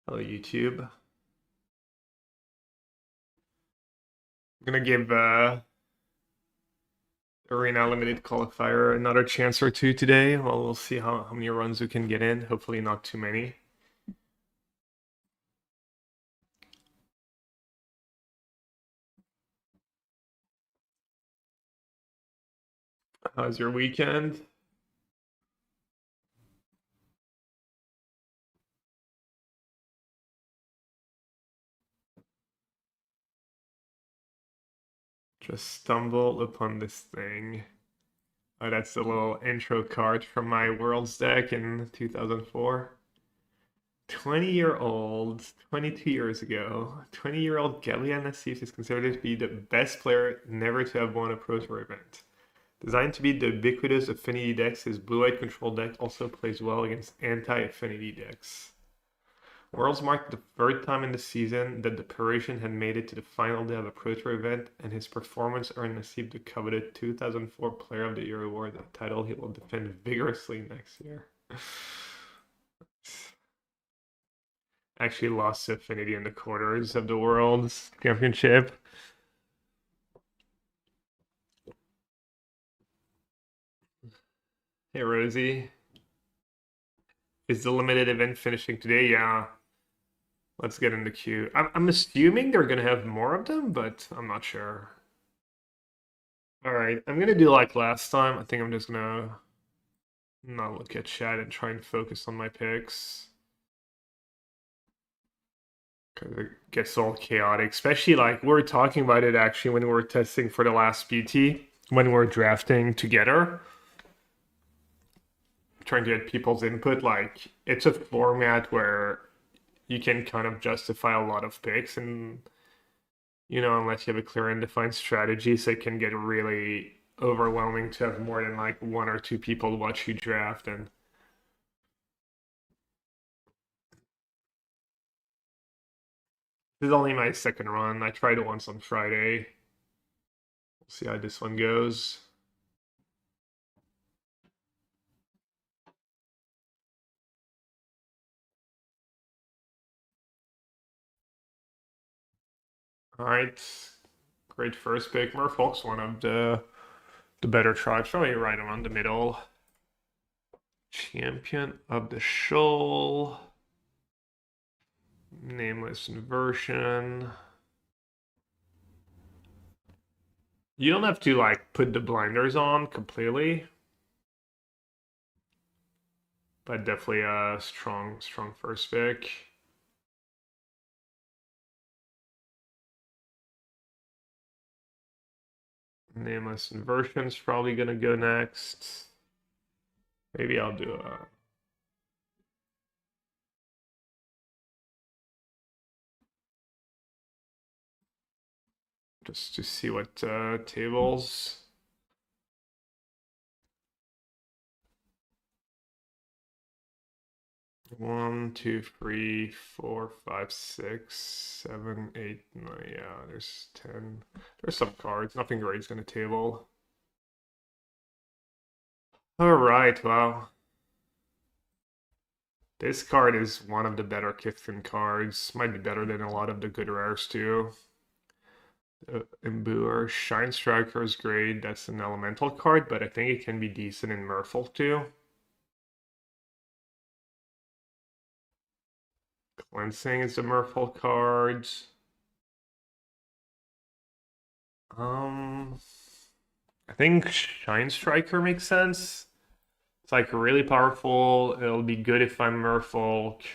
Hello, YouTube. I'm gonna give Arena Limited Qualifier another chance or two today. Well, we'll see how many runs we can get in. Hopefully not too many. How's your weekend? Just stumbled upon this thing. Oh, that's the little intro card from my Worlds deck in 2004. 20-year-old, 22 years ago, 20-year-old Gallian Nassif is considered to be the best player never to have won a Pro Tour event. Designed to be the ubiquitous affinity decks, his blue-white control deck also plays well against anti-affinity decks. Worlds marked the third time in the season that the Parisian had made it to the final day of a Pro Tour event, and his performance earned Nassif the coveted 2004 Player of the Year award, a title he will defend vigorously next year. Actually lost to Affinity in the quarters of the World's Championship. Hey, Rosie. Is the limited event finishing today? Yeah. Let's get in the queue. I'm assuming they're gonna have more of them, but I'm not sure. All right, I'm gonna do like last time. I think I'm just gonna not look at chat and try and focus on my picks. Because it gets all chaotic, especially like we were talking about it actually when we were testing for the last PT, when we were drafting together, trying to get people's input. Like, it's a format where you can kind of justify a lot of picks, and unless you have a clear and defined strategy, so it can get really overwhelming to have more than like one or two people watch you draft. And this is only my second run. I tried it once on Friday. We'll see how this one goes. All right, great first pick. Merfolk's one of the better tribes, probably right around the middle. Champion of the Shoal. Nameless inversion. You don't have to like put the blinders on completely, but definitely a strong first pick. Nameless inversion's probably gonna go next. Maybe I'll do a just to see what tables. One, two, three, four, five, six, seven, eight, nine. Yeah, there's 10. There's some cards. Nothing great's gonna table. All right, well, this card is one of the better Kithrin cards. Might be better than a lot of the good rares too. Imbuer, Shine Striker is great. That's an elemental card, but I think it can be decent in Merfolk too. Cleansing is a Merfolk card. I think Shine Striker makes sense. It's like really powerful. It'll be good if I'm Merfolk. If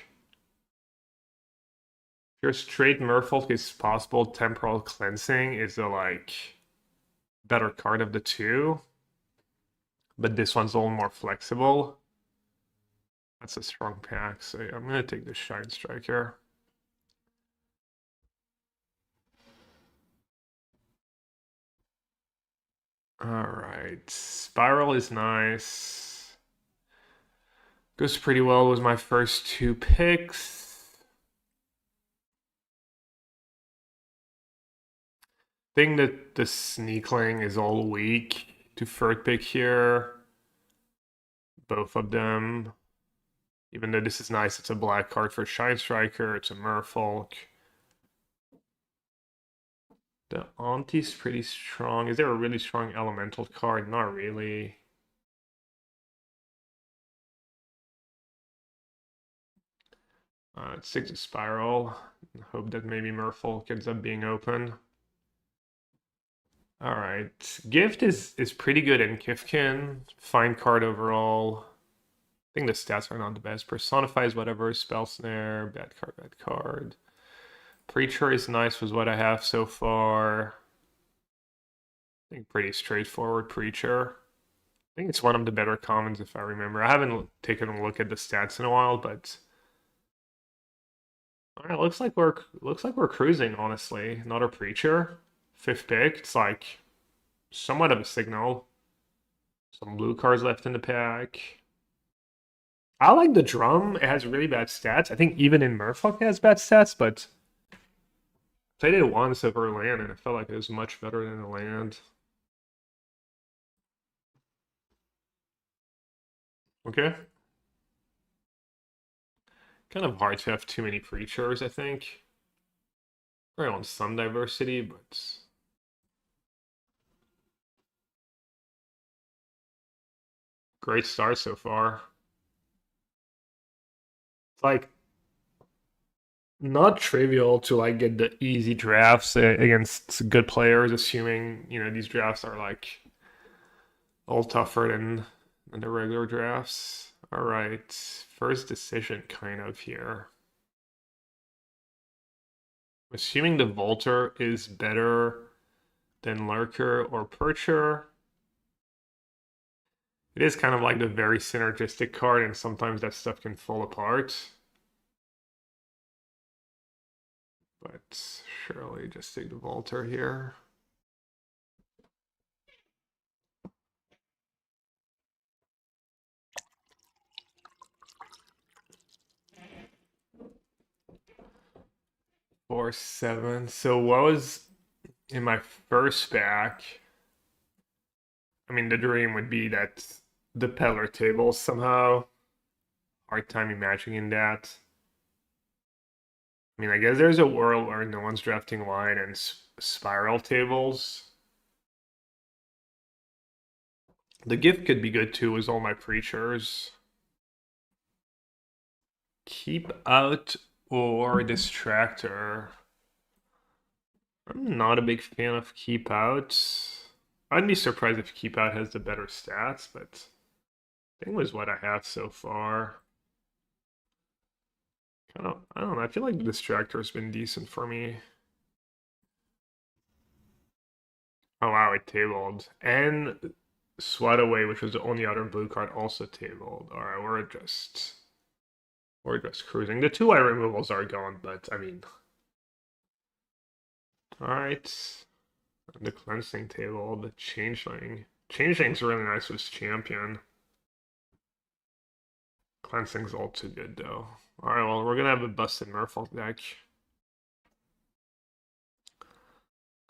you're straight Merfolk, it's possible Temporal Cleansing is a like better card of the two, but this one's a little more flexible. That's a strong pack, so yeah, I'm gonna take the Shine Striker. Alright, Spiral is nice. Goes pretty well with my first two picks. Think that the Sneakling is all weak to third pick here. Both of them. Even though this is nice, it's a black card for Shine Striker, it's a Merfolk. The Auntie's pretty strong. Is there a really strong elemental card? Not really. It's 6 Spiral. Hope that maybe Merfolk ends up being open. Alright. Gift is pretty good in Kifkin. Fine card overall. I think the stats are not the best. Personifies whatever. Spell Snare. Bad card, bad card. Preacher is nice with what I have so far. I think pretty straightforward Preacher. I think it's one of the better commons if I remember. I haven't taken a look at the stats in a while, but all right, looks like we're cruising, honestly. Not a Preacher. 5th pick. It's like somewhat of a signal. Some blue cards left in the pack. I like the drum. It has really bad stats. I think even in Merfolk it has bad stats, but played it once over land and it felt like it was much better than the land. Okay. Kind of hard to have too many Preachers, I think. I want some diversity, but great start so far. It's like not trivial to like get the easy drafts against good players, assuming these drafts are like all tougher than the regular drafts. All right, first decision kind of here. Assuming the Volter is better than Lurker or Percher. It is kind of like the very synergistic card, and sometimes that stuff can fall apart. But surely just take the Volter here. Four, 7. So what was in my first back? I mean, the dream would be that the Peddler table somehow. Hard time imagining that. I mean, I guess there's a world where no one's drafting line and spiral tables. The gift could be good too, with all my Preachers. Keep out or Distractor. I'm not a big fan of Keep Out. I'd be surprised if Keep Out has the better stats, but I think was what I have so far. I don't know. I feel like the Distractor's been decent for me. Oh wow, it tabled. And Swat Away, which was the only other blue card, also tabled. Alright, we're just cruising. The 2-eye removals are gone, but I mean. Alright. The cleansing table, the changeling. Changeling's really nice with champion. Cleansing's all too good though. Alright, well, we're gonna have a busted Merfolk deck.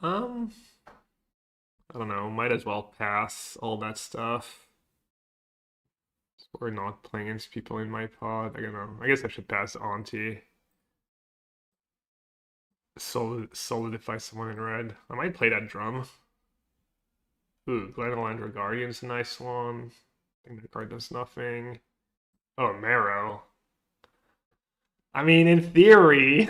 I don't know, might as well pass all that stuff. We're not playing against people in my pod. I don't know. I guess I should pass Auntie. Solidify someone in red. I might play that drum. Ooh, Glenalandra Guardian's a nice one. I think that card does nothing. Oh, Marrow. I mean, in theory,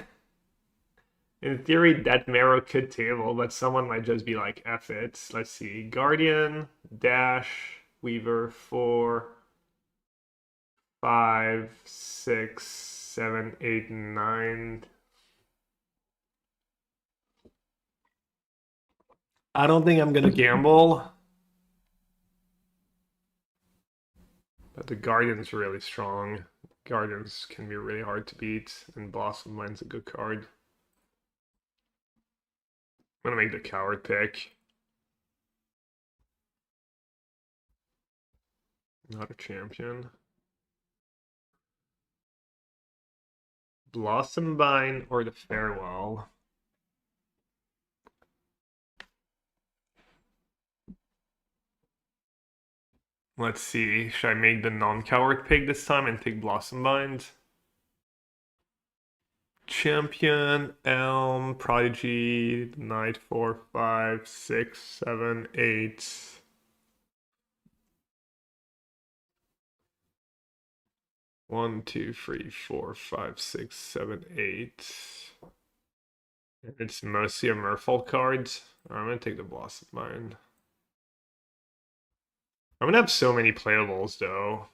that Marrow could table, but someone might just be like, F it. Let's see. Guardian, Dash, Weaver, 4, 5, 6, 7, 8, 9. I don't think I'm gonna gamble. But the Guardian's really strong. Guardians can be really hard to beat, and Blossom Mind's a good card. I'm gonna make the coward pick. Not a champion. Blossom Vine or the Farewell. Let's see. Should I make the non-coward pick this time and take Blossom Bind? Champion, Elm, Prodigy, Knight, 4, 5, 6, 7, 8. One, two, three, four, five, six, 7, 8. And it's mostly a Merfolk cards. I'm gonna take the Blossom Bind. I'm gonna have so many playables though.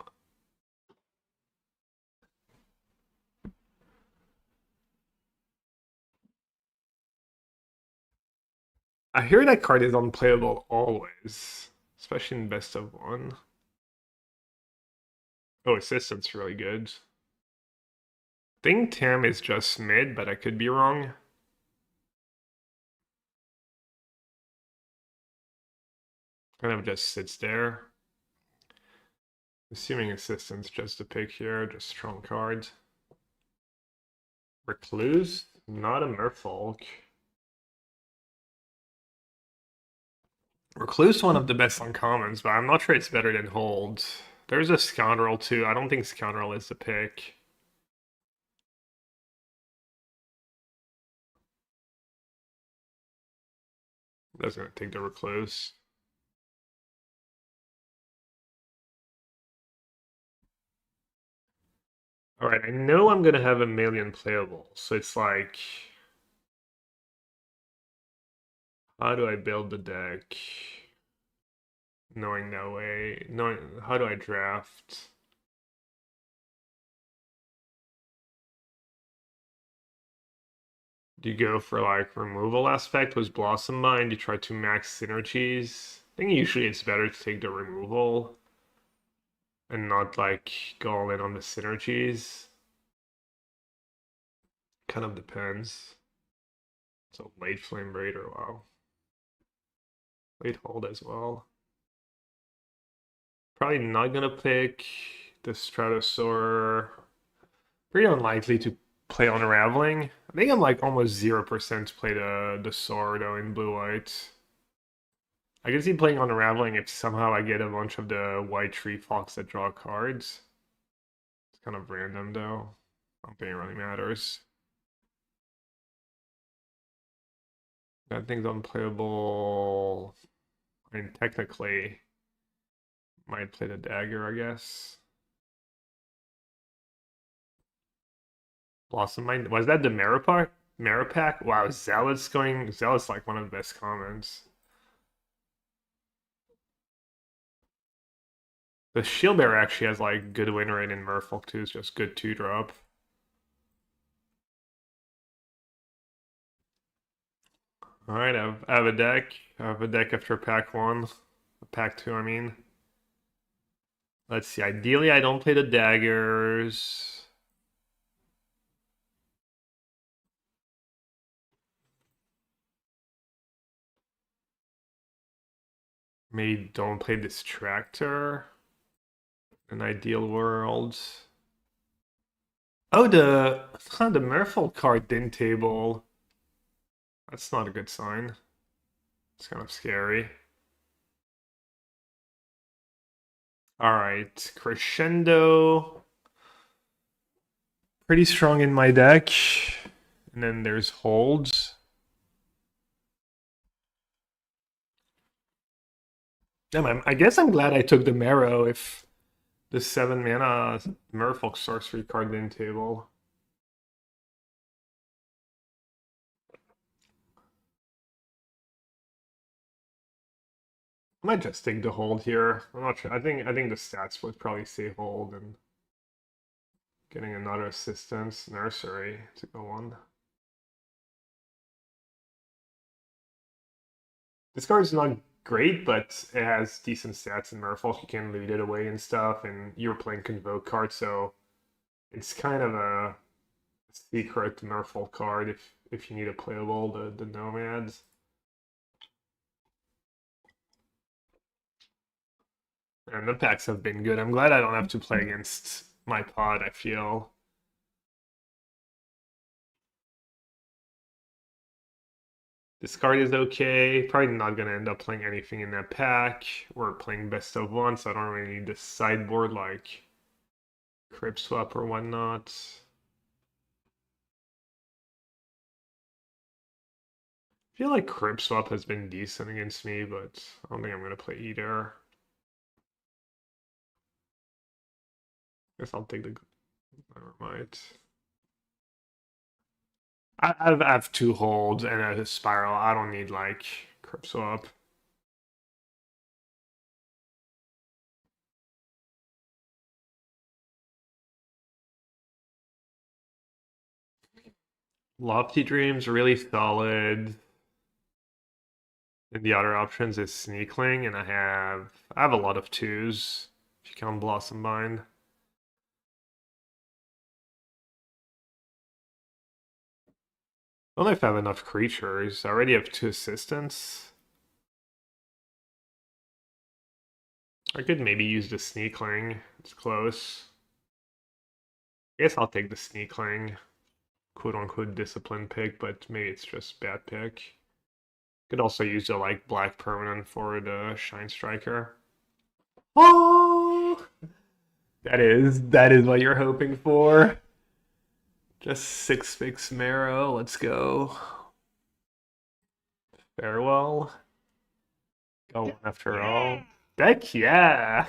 I hear that card is unplayable always, especially in best of one. Oh, assistant's really good. I think Tam is just mid, but I could be wrong. Kind of just sits there. Assuming assistant's just a pick here, just strong cards. Recluse, not a Merfolk. Recluse, one of the best uncommons, but I'm not sure it's better than Hold. There's a Scoundrel too. I don't think Scoundrel is the pick. I was gonna take the Recluse. Alright, I know I'm gonna have a million playables, so it's like... How do I build the deck? Knowing that way. Knowing how do I draft? Do you go for like removal aspect? Was Blossom Bind? You try to max synergies? I think usually it's better to take the removal and not like go all in on the synergies. Kind of depends. So late Flame Raider, wow. Late Hold as well. Probably not gonna pick the Stratosaur. Pretty unlikely to play Unraveling. I think I'm like almost 0% to play the Sword though in blue-white. I can see playing Unraveling if somehow I get a bunch of the white tree fox that draw cards. It's kind of random though. I don't think it really matters. That thing's unplayable. I mean, technically, might play the dagger, I guess. Blossom Mind. Was that the Maripak? Maripak? Wow, Zealot's going. Zealot's like one of the best commons. The Shield Bearer actually has like good win rate in Merfolk too. It's just good 2-drop. Alright, I have a deck. I have a deck after pack 1. Pack 2, I mean. Let's see. Ideally, I don't play the daggers. Maybe don't play Distractor. An ideal world. Oh, the Merfolk card didn't table. That's not a good sign. It's kind of scary. Alright, Crescendo. Pretty strong in my deck. And then there's Holds. Damn, I guess I'm glad I took the Marrow if the 7 mana Merfolk sorcery card didn't table. I might just take the Hold here. I'm not sure. I think the stats would probably say Hold and getting another assistance nursery to go on. This card is not great, but it has decent stats in Merfolk. You can loot it away and stuff, and you're playing Convoke card, so it's kind of a secret Merfolk card if you need a playable, the Nomads. And the packs have been good. I'm glad I don't have to play against my pod, I feel. This card is okay. Probably not gonna end up playing anything in that pack. We're playing best of one, so I don't really need the sideboard like Crib Swap or whatnot. I feel like Crib Swap has been decent against me, but I don't think I'm gonna play either. Guess I'll take the. Never mind. I have two holds and a spiral. I don't need like Crib Swap. Lofty Dreams really solid. And the other options is Sneakling, and I have a lot of twos. If you count Blossom Bind. I don't know if I have enough creatures. I already have 2 assistants. I could maybe use the Sneakling. It's close. I guess I'll take the Sneakling. Quote unquote discipline pick, but maybe it's just bad pick. Could also use the like black permanent for the Shine Striker. Oh, that is what you're hoping for. Just 6-6 Marrow. Let's go. Farewell. Go one after all. Heck yeah.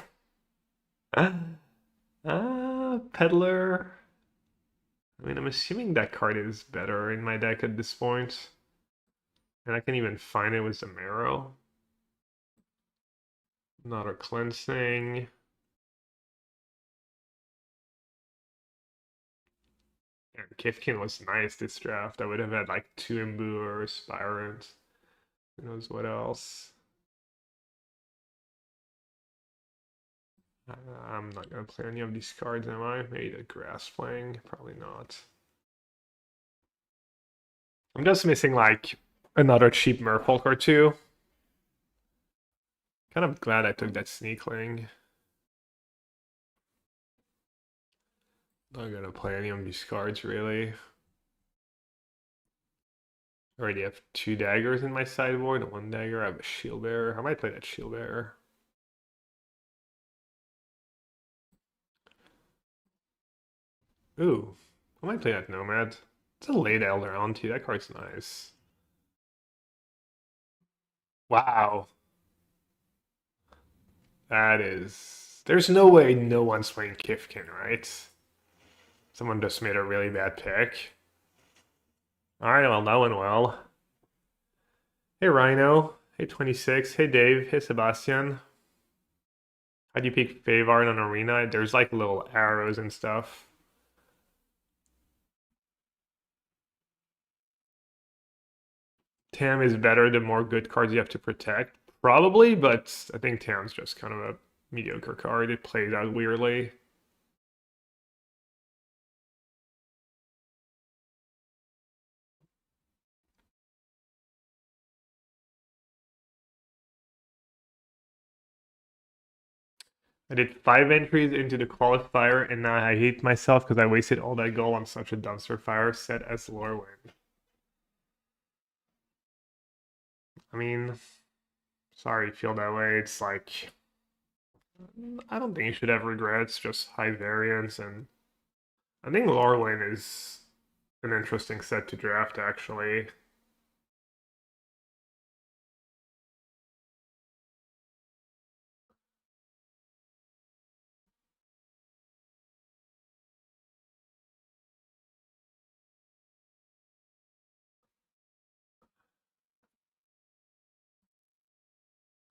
Peddler. I mean, I'm assuming that card is better in my deck at this point. And I can even find it with the Marrow. Not a cleansing. And Kifkin was nice this draft. I would have had like 2 Imbu or Spirant. Who knows what else. I'm not gonna play any of these cards, am I? Maybe the Grass playing, probably not. I'm just missing like another cheap Merfolk or two. Kind of glad I took that Sneakling. Not gonna play any of these cards really. I already have 2 daggers in my sideboard and 1 dagger. I have a Shield Bearer. I might play that Shield Bearer. Ooh, I might play that Nomad. It's a late Elder on too. That card's nice. Wow. That is. There's no way no one's playing Kifkin, right? Someone just made a really bad pick. Alright, well, that went well. Hey, Rhino. Hey, 26. Hey, Dave. Hey, Sebastian. How do you pick Favar in an arena? There's like little arrows and stuff. Tam is better the more good cards you have to protect. Probably, but I think Tam's just kind of a mediocre card. It plays out weirdly. I did 5 entries into the qualifier, and now I hate myself because I wasted all that gold on such a dumpster fire set as Lorwyn. I mean, sorry you feel that way. It's like, I don't think you should have regrets, just high variance, and I think Lorwyn is an interesting set to draft, actually.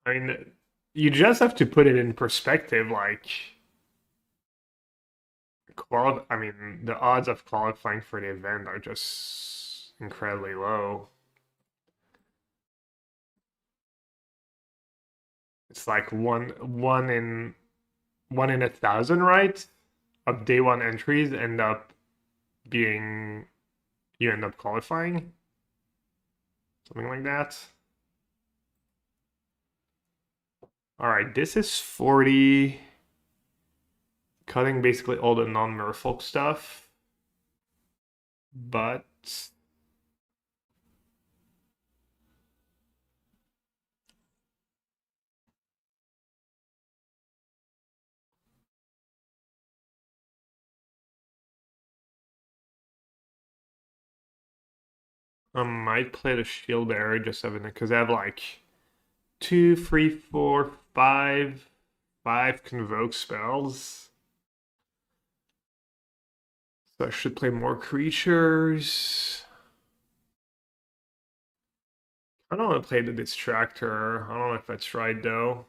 I mean, you just have to put it in perspective, like, I mean, the odds of qualifying for the event are just incredibly low. It's like one in 1,000, right? Of day one entries end up being you end up qualifying. Something like that. Alright, this is 40. Cutting basically all the non-merfolk stuff. But I might play the shield bearer just having it because I have like two, three, four, five convoke spells. So I should play more creatures. I don't want to play the distractor. I don't know if that's right though.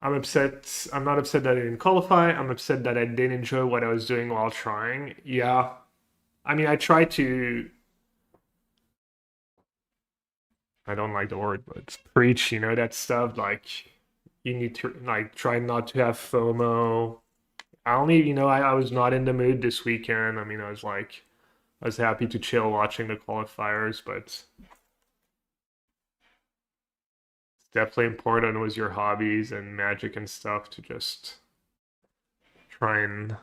I'm upset. I'm not upset that I didn't qualify. I'm upset that I didn't enjoy what I was doing while trying. Yeah. I mean, I try to. I don't like the word, but preach, that stuff. Like, you need to, like, try not to have FOMO. I only, I was not in the mood this weekend. I mean, I was happy to chill watching the qualifiers, but it's definitely important with your hobbies and magic and stuff to just try and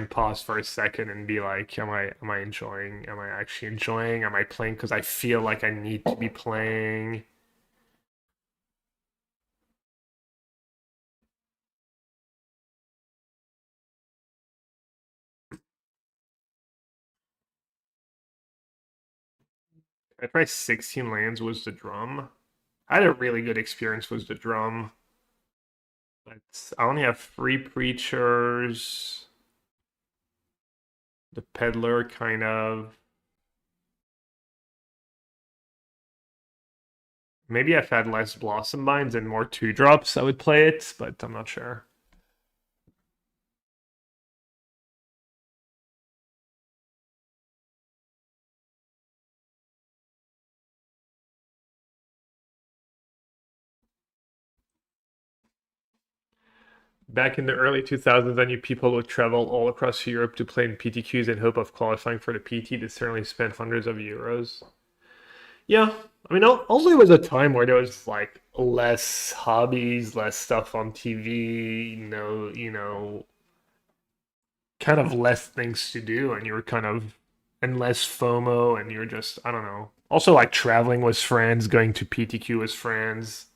pause for a second and be like, am I enjoying? Am I actually enjoying? Am I playing because I feel like I need to be playing? I tried 16 lands was the drum. I had a really good experience with the drum. But I only have three preachers. The peddler kind of. Maybe if I had less blossom binds and more two drops, I would play it, but I'm not sure. Back in the early 2000s, I knew people would travel all across Europe to play in PTQs in hope of qualifying for the PT. They certainly spent hundreds of euros. Yeah, I mean, also it was a time where there was like less hobbies, less stuff on TV, kind of less things to do, and you were kind of and less FOMO, and you're just I don't know. Also, like traveling with friends, going to PTQ with friends.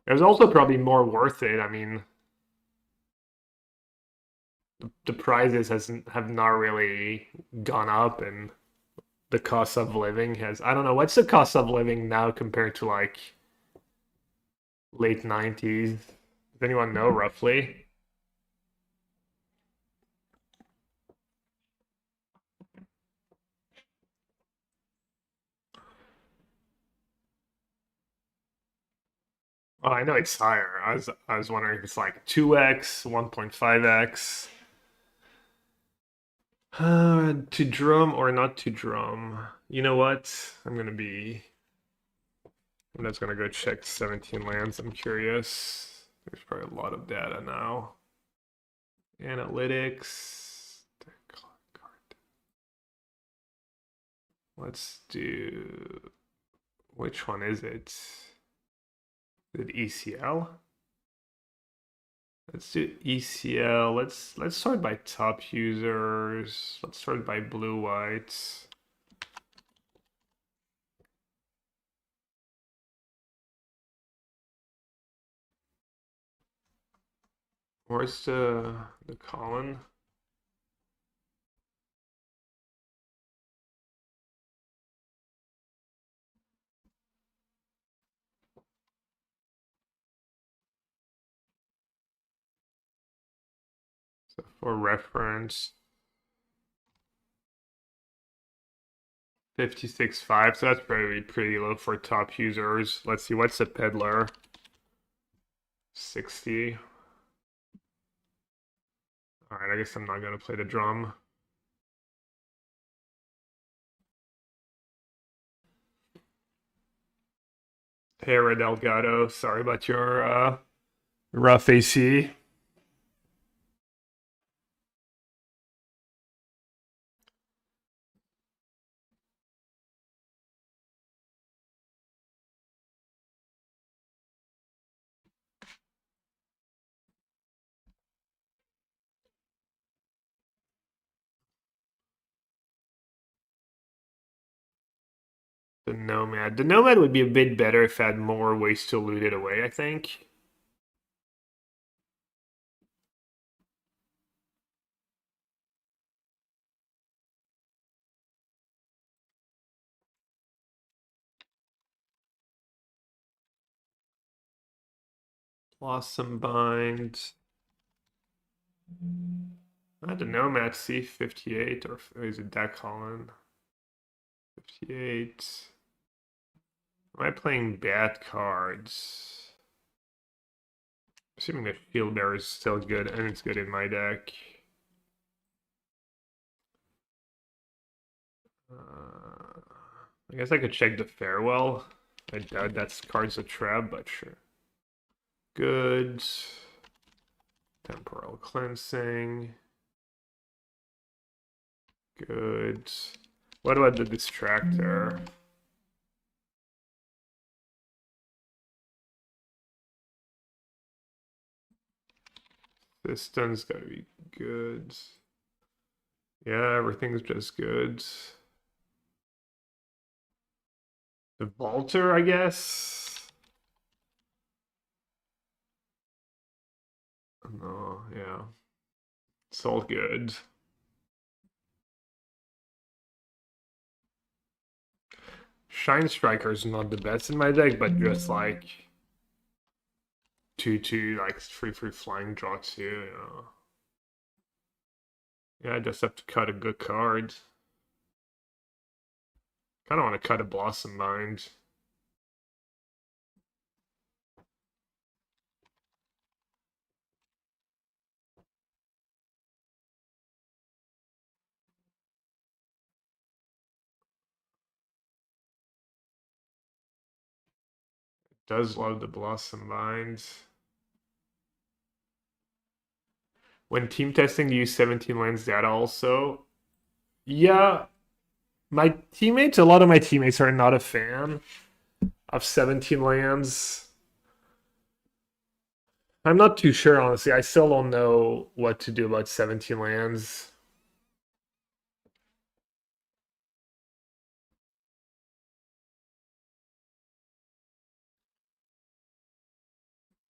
It was also probably more worth it. I mean, the prizes have not really gone up, and the cost of living has. I don't know what's the cost of living now compared to like late 90s. Does anyone know roughly? Oh, I know it's higher. I was wondering if it's like 2x, 1.5x. To drum or not to drum? You know what? I'm just gonna go check 17 lands. I'm curious. There's probably a lot of data now. Analytics. Let's do. Which one is it? Is it ECL? Let's do ECL. Let's start by top users. Let's start by blue white. Where's the column? So for reference, 56.5. So that's probably pretty low for top users. Let's see, what's the peddler? 60. All right, I guess I'm not gonna play the drum. Hey, Delgado, sorry about your rough AC. The Nomad. The Nomad would be a bit better if it had more ways to loot it away, I think. Blossom Bind. I don't know, Matt C 58 or is it Dak Holland? 58. Am I playing bad cards? Assuming the Shield Bearer is still good and it's good in my deck. I guess I could check the Farewell. I doubt that card's a trap, but sure. Good. Temporal Cleansing. Good. What about the Distractor? This stun's gotta be good. Yeah, everything's just good. The Vaulter, I guess? No, yeah. It's all good. Shine Striker is not the best in my deck, but just like 2/2, like 3/3 flying draw 2, you know. Yeah, I just have to cut a good card. Kind of want to cut a Blossom Mind. Does love the Blossom Mind. When team testing, use 17 lands data also. Yeah, my teammates, a lot of my teammates are not a fan of 17 lands. I'm not too sure, honestly. I still don't know what to do about 17 lands.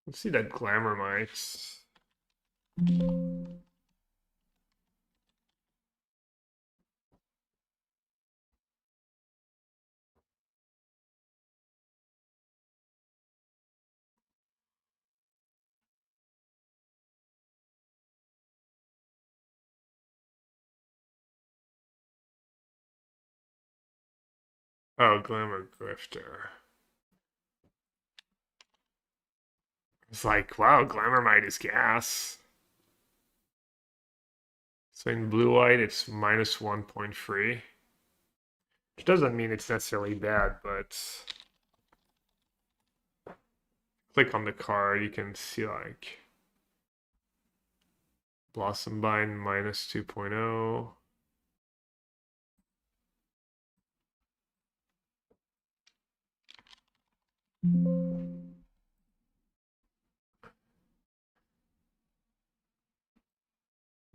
Let's see that Glamour Mites. Oh, Glamour Grifter. It's like, wow, Glamour Mite is gas. So in blue-white, it's minus 1.3. Which doesn't mean it's necessarily bad, but click on the card, you can see like Blossom Bind minus 2.0.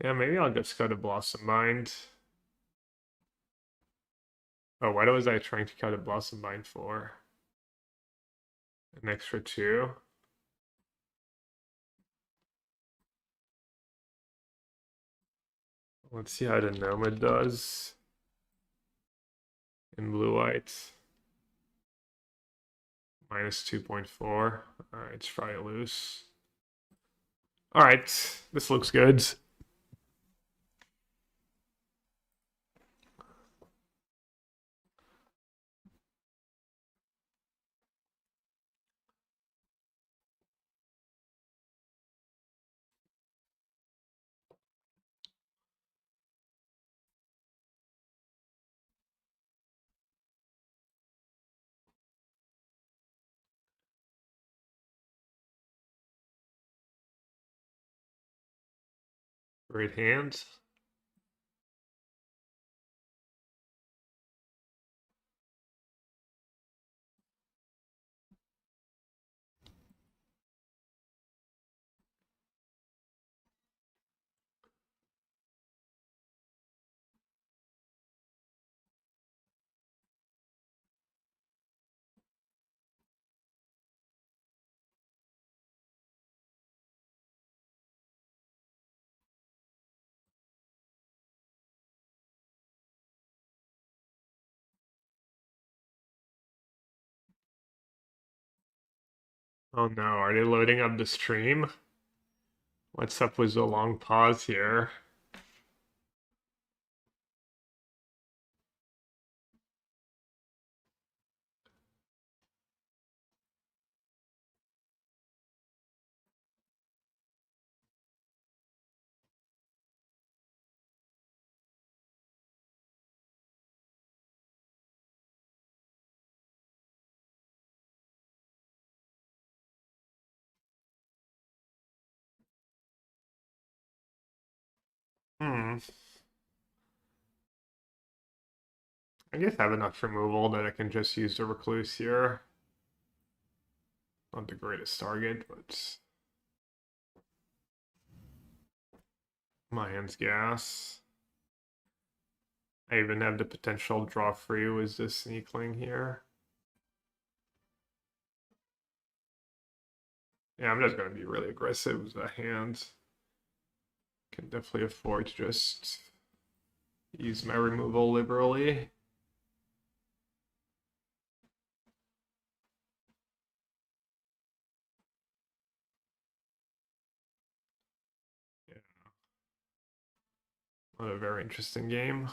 Yeah, maybe I'll just cut a Blossom Bind. Oh, what was I trying to cut a Blossom Bind for? An extra 2? Let's see how the Nomad does in blue-white. Minus 2.4. Alright, let's try it loose. Alright, this looks good. Great hands. Oh no, are they loading up the stream? What's up with the long pause here? Hmm. I guess I have enough removal that I can just use the recluse here. Not the greatest target, but my hand's gas. I even have the potential draw free with this sneakling here. Yeah, I'm just gonna be really aggressive with the hands. Can definitely afford to just use my removal liberally. Yeah, what a very interesting game.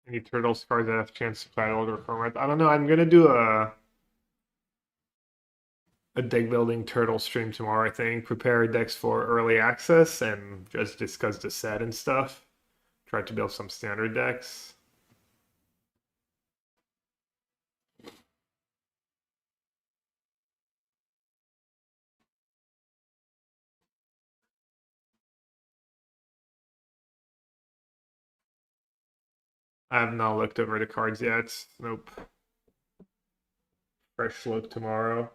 Any turtles cards that have a chance to play older format. I don't know. I'm gonna do a deck building turtle stream tomorrow, I think. Prepare decks for early access and just discuss the set and stuff. Try to build some standard decks. I have not looked over the cards yet. Nope. Fresh look tomorrow.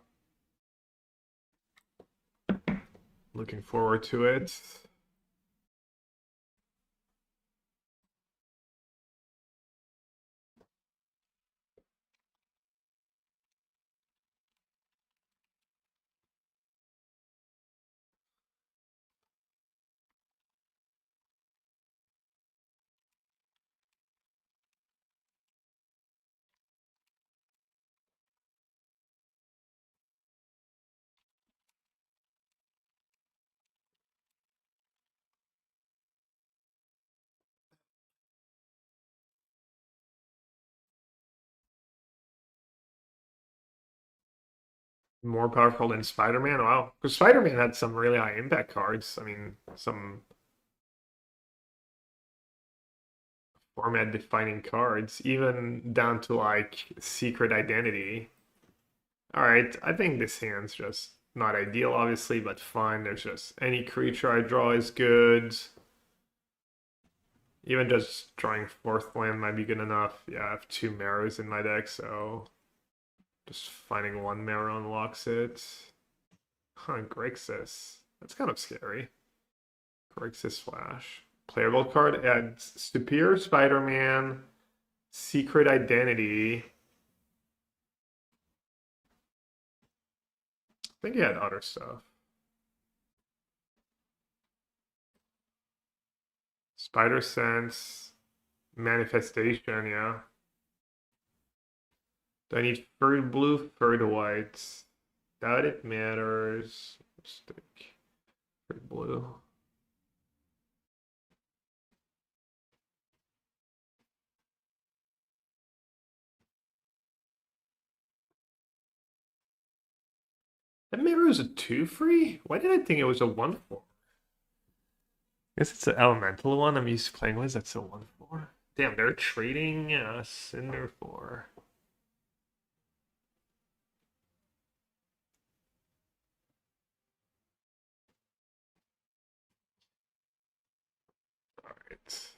Looking forward to it. More powerful than Spider-Man? Wow. Because Spider-Man had some really high impact cards. I mean, some format defining cards, even down to like Secret Identity. Alright, I think this hand's just not ideal, obviously, but fine. There's just any creature I draw is good. Even just drawing fourth land might be good enough. Yeah, I have two Marrows in my deck, so just finding one Marrow unlocks it. Huh, Grixis. That's kind of scary. Grixis Flash. Playable card adds Superior Spider-Man, Secret Identity. I think he had other stuff. Spider Sense, Manifestation, yeah. Do I need third blue, third white? Doubt it matters. Stick. Third blue. That mirror is a 2/3? Why did I think it was a 1/4? I guess it's an elemental one I'm used to playing with. That's a 1/4. Damn, they're trading Cinder for. Alright.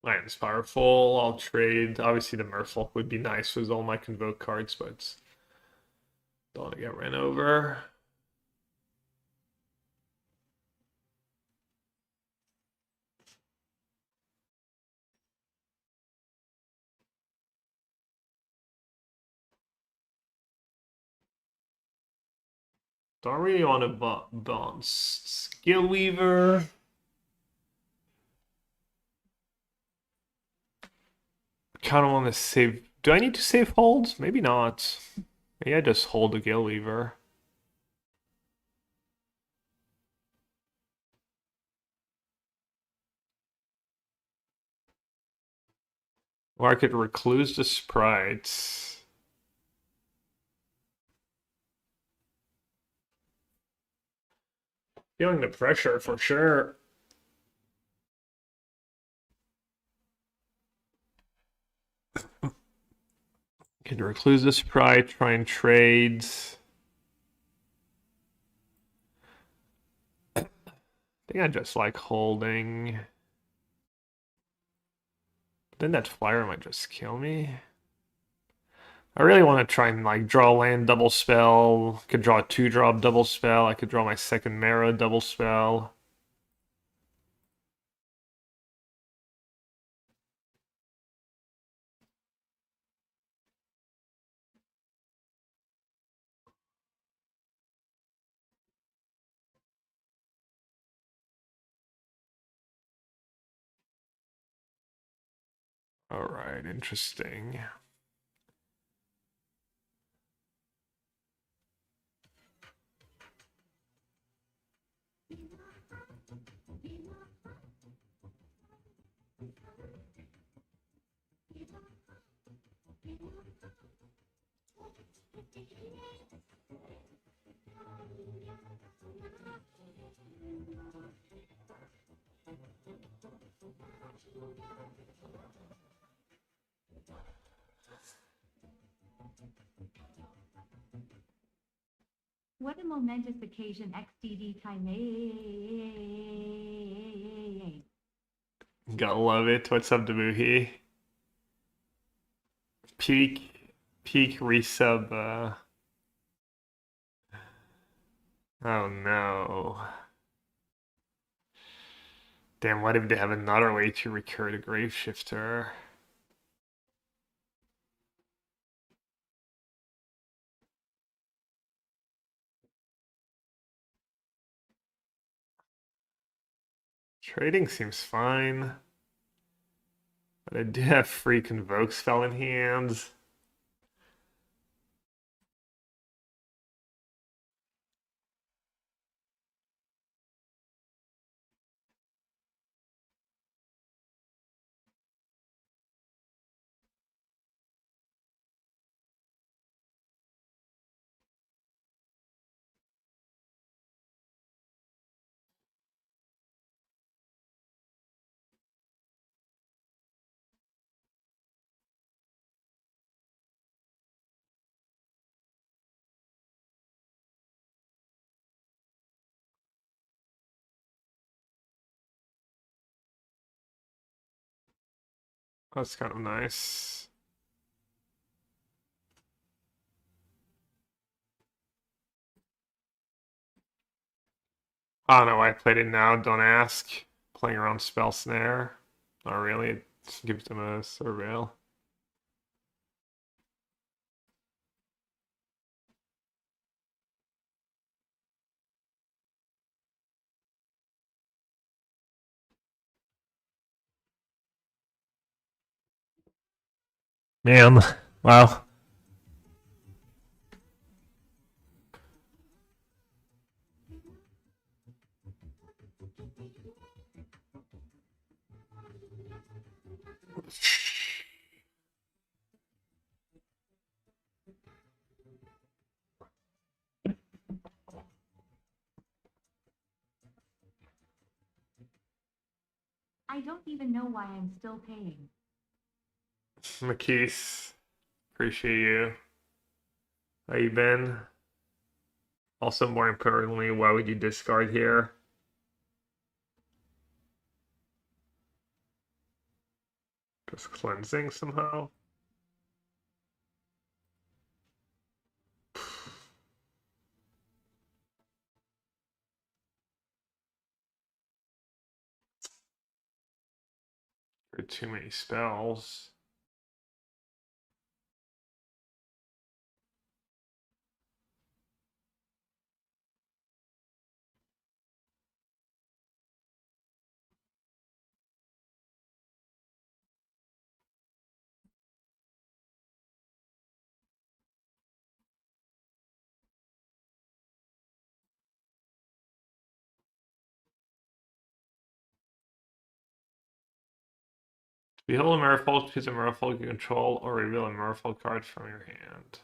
Land's powerful. I'll trade. Obviously, the Merfolk would be nice with all my Convoke cards, but don't want to get ran over. Don't really want to bounce Gillweaver. Kind of want to save. Do I need to save holds? Maybe not. Maybe I just hold the Gillweaver. Or I could recluse the sprites. Feeling the pressure for sure. Could recluse the sprite, try and trade. I think I just like holding. Then that flyer might just kill me. I really want to try and like draw land double spell. Could draw a 2-drop double spell. I could draw my second Mara double spell. Alright, interesting. What a momentous occasion, XDD time. Gotta love it. What's up, Debuhi? Peak resub. Oh no. Damn, what if they have another way to recur the Graveshifter? Trading seems fine. But I do have free Convoke spell in hand. That's kind of nice. I don't know why I played it now, don't ask. Playing around Spell Snare. Not really, it gives them a Surveil. Man, wow. I don't even know why I'm still paying. McKees, appreciate you. How you been? Also, more importantly, why would you discard here? Just cleansing somehow. There are too many spells. Behold a Merfolk, choose a Merfolk you control, or reveal a Merfolk card from your hand.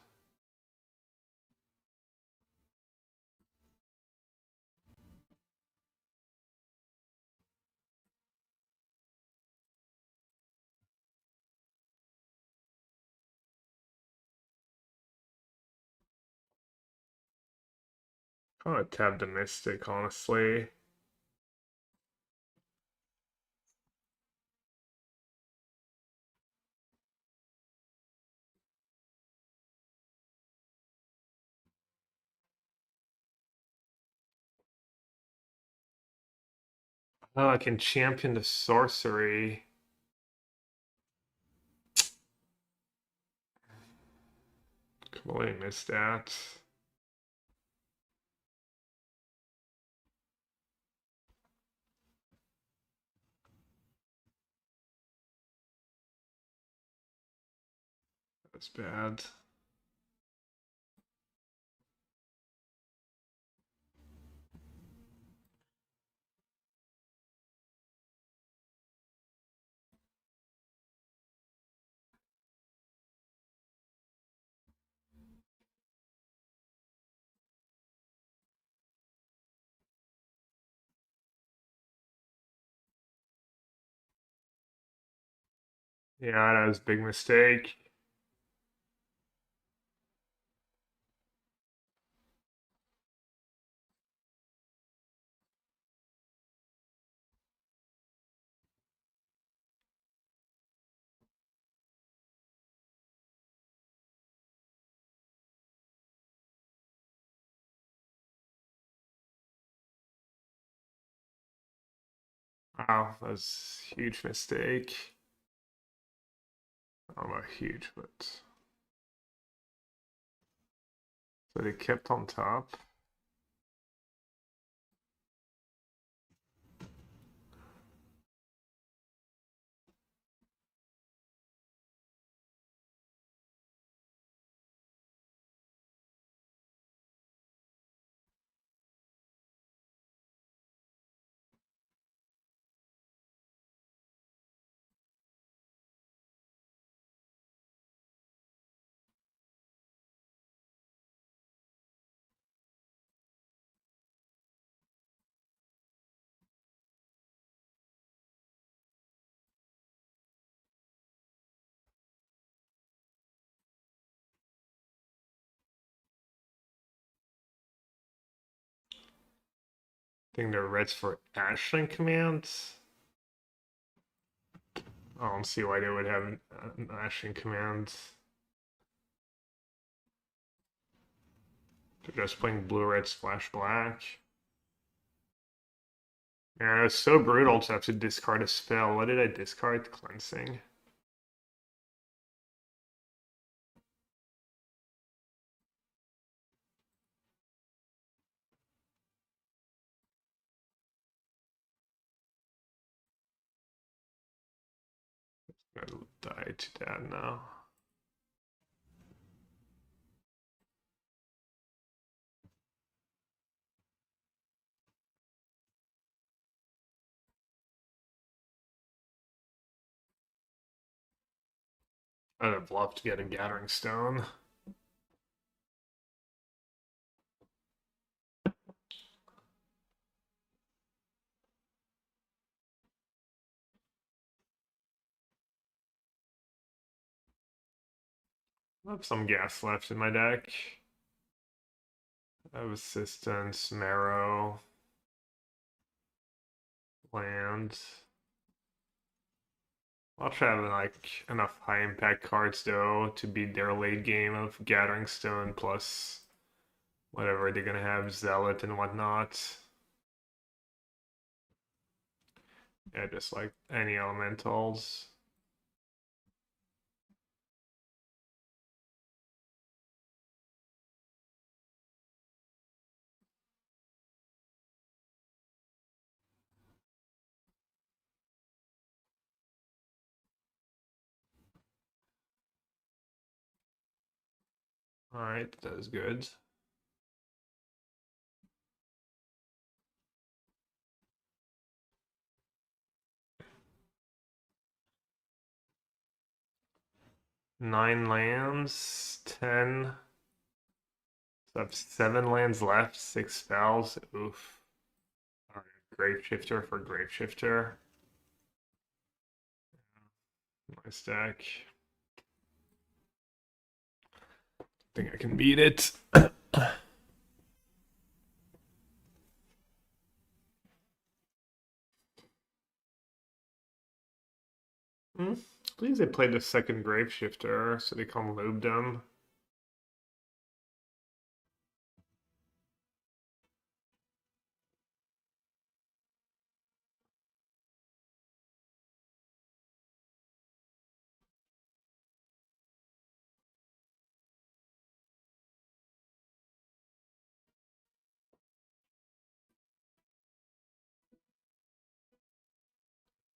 I would tab the Mystic, honestly. Oh, I can champion the sorcery. Completely missed that. That's bad. Yeah, that was a big mistake. Wow, that was a huge mistake. I don't know about huge, but so they kept on top. I think they're reds for Ashling commands. I don't see why they would have an Ashling command. They're just playing blue, red, splash, black. Man, it's so brutal to have to discard a spell. What did I discard? Cleansing. I'll die to that now. I'd have loved to get a Gathering Stone. I have some gas left in my deck. I have Assistance, Marrow, Land, I'll try having like enough high impact cards though to beat their late game of Gathering Stone plus whatever they're gonna have, Zealot and whatnot. Yeah, just like any elementals. Alright, that is good. Nine lands, 10. So I have 7 lands left, 6 spells. Oof. Alright, Grapeshifter for Grapeshifter. Nice deck. Think I can beat it. Please they played the second Grapeshifter, so they can't loop them.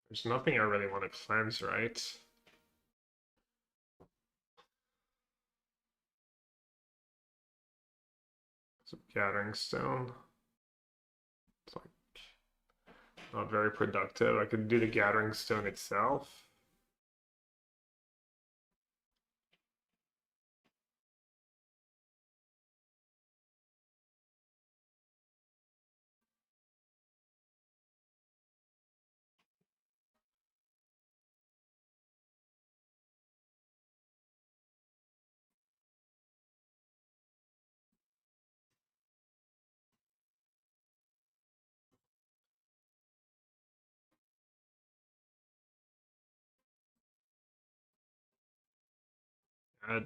There's nothing I really want to cleanse, right? Some Gathering Stone. It's like not very productive. I could do the Gathering Stone itself.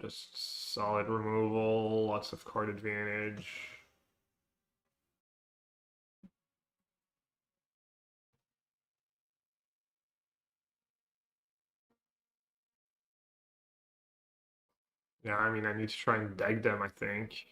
Just solid removal, lots of card advantage. Yeah, I mean, I need to try and deck them, I think.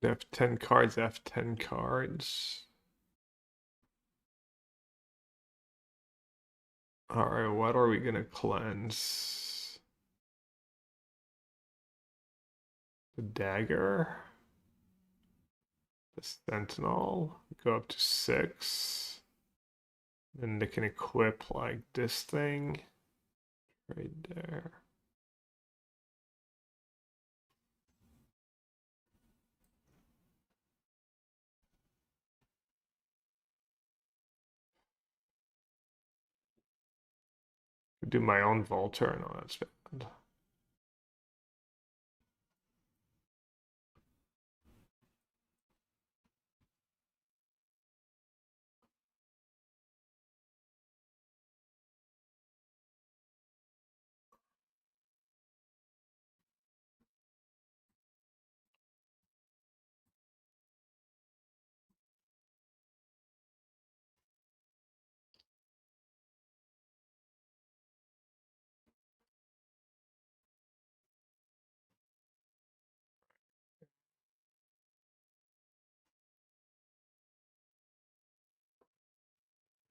They have 10 cards, I have 10 cards. Alright, what are we gonna cleanse? The dagger? The sentinel? Go up to 6. Then they can equip like this thing. Right there. Do my own Volter? No, that's bad.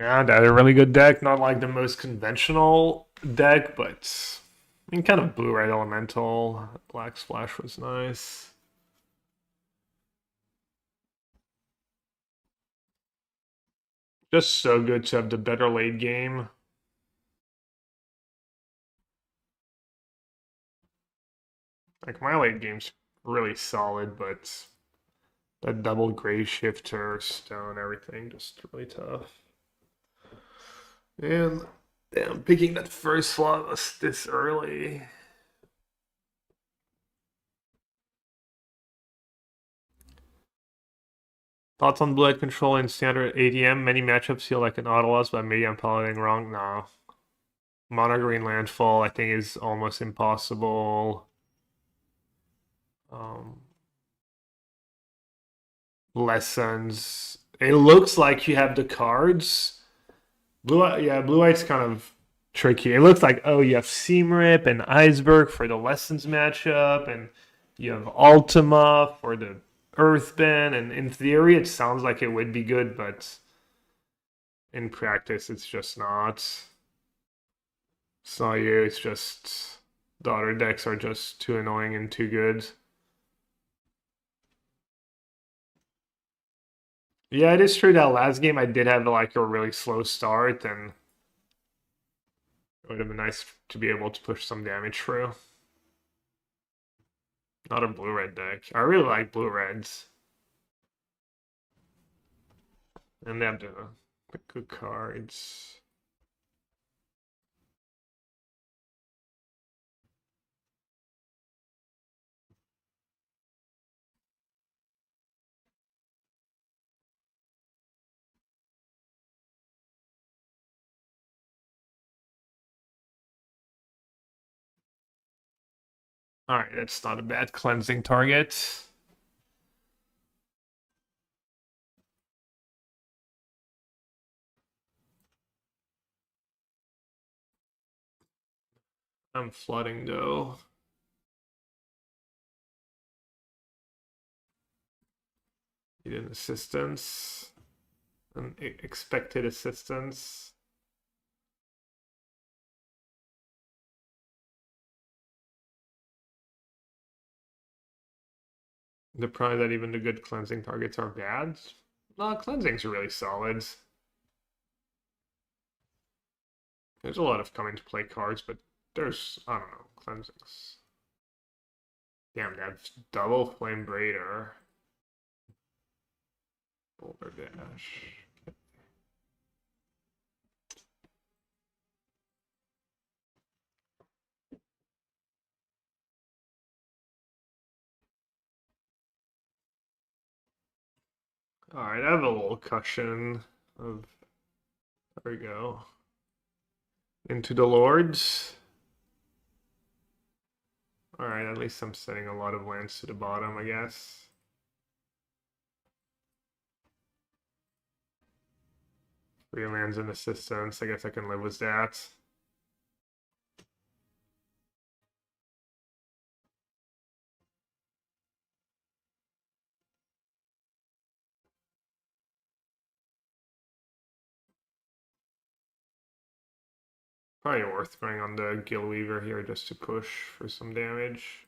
Yeah, that's a really good deck. Not like the most conventional deck, but I mean, kind of blue-red elemental. Black splash was nice. Just so good to have the better late game. Like my late game's really solid, but that double gray shifter, stone, everything just really tough. And damn, picking that first slot was this early. Thoughts on blue control in standard ADM? Many matchups feel like an auto loss, but maybe I'm piloting wrong. No. Mono green landfall, I think, is almost impossible. Um, Lessons. It looks like you have the cards. Yeah, blue white's kind of tricky. It looks like, oh, you have Seamrip and Iceberg for the lessons matchup, and you have Ultima for the Earthbend, and in theory it sounds like it would be good, but in practice it's just not. It's not you, it's just the other decks are just too annoying and too good. Yeah, it is true that last game I did have like a really slow start, and it would have been nice to be able to push some damage through. Not a blue-red deck. I really like blue-reds. And they have the good cards. Alright, that's not a bad cleansing target. I'm flooding though. Need an assistance. An expected assistance. The problem that even the good cleansing targets are bad. No, cleansings are really solid. There's a lot of coming to play cards, but there's, I don't know, cleansings. Damn, that's double flame braider. Boulder dash. Alright, I have a little cushion of, there we go. Into the Lords. Alright, at least I'm sending a lot of lands to the bottom, I guess. Three lands and assistance, I guess I can live with that. Probably worth going on the Gillweaver here just to push for some damage.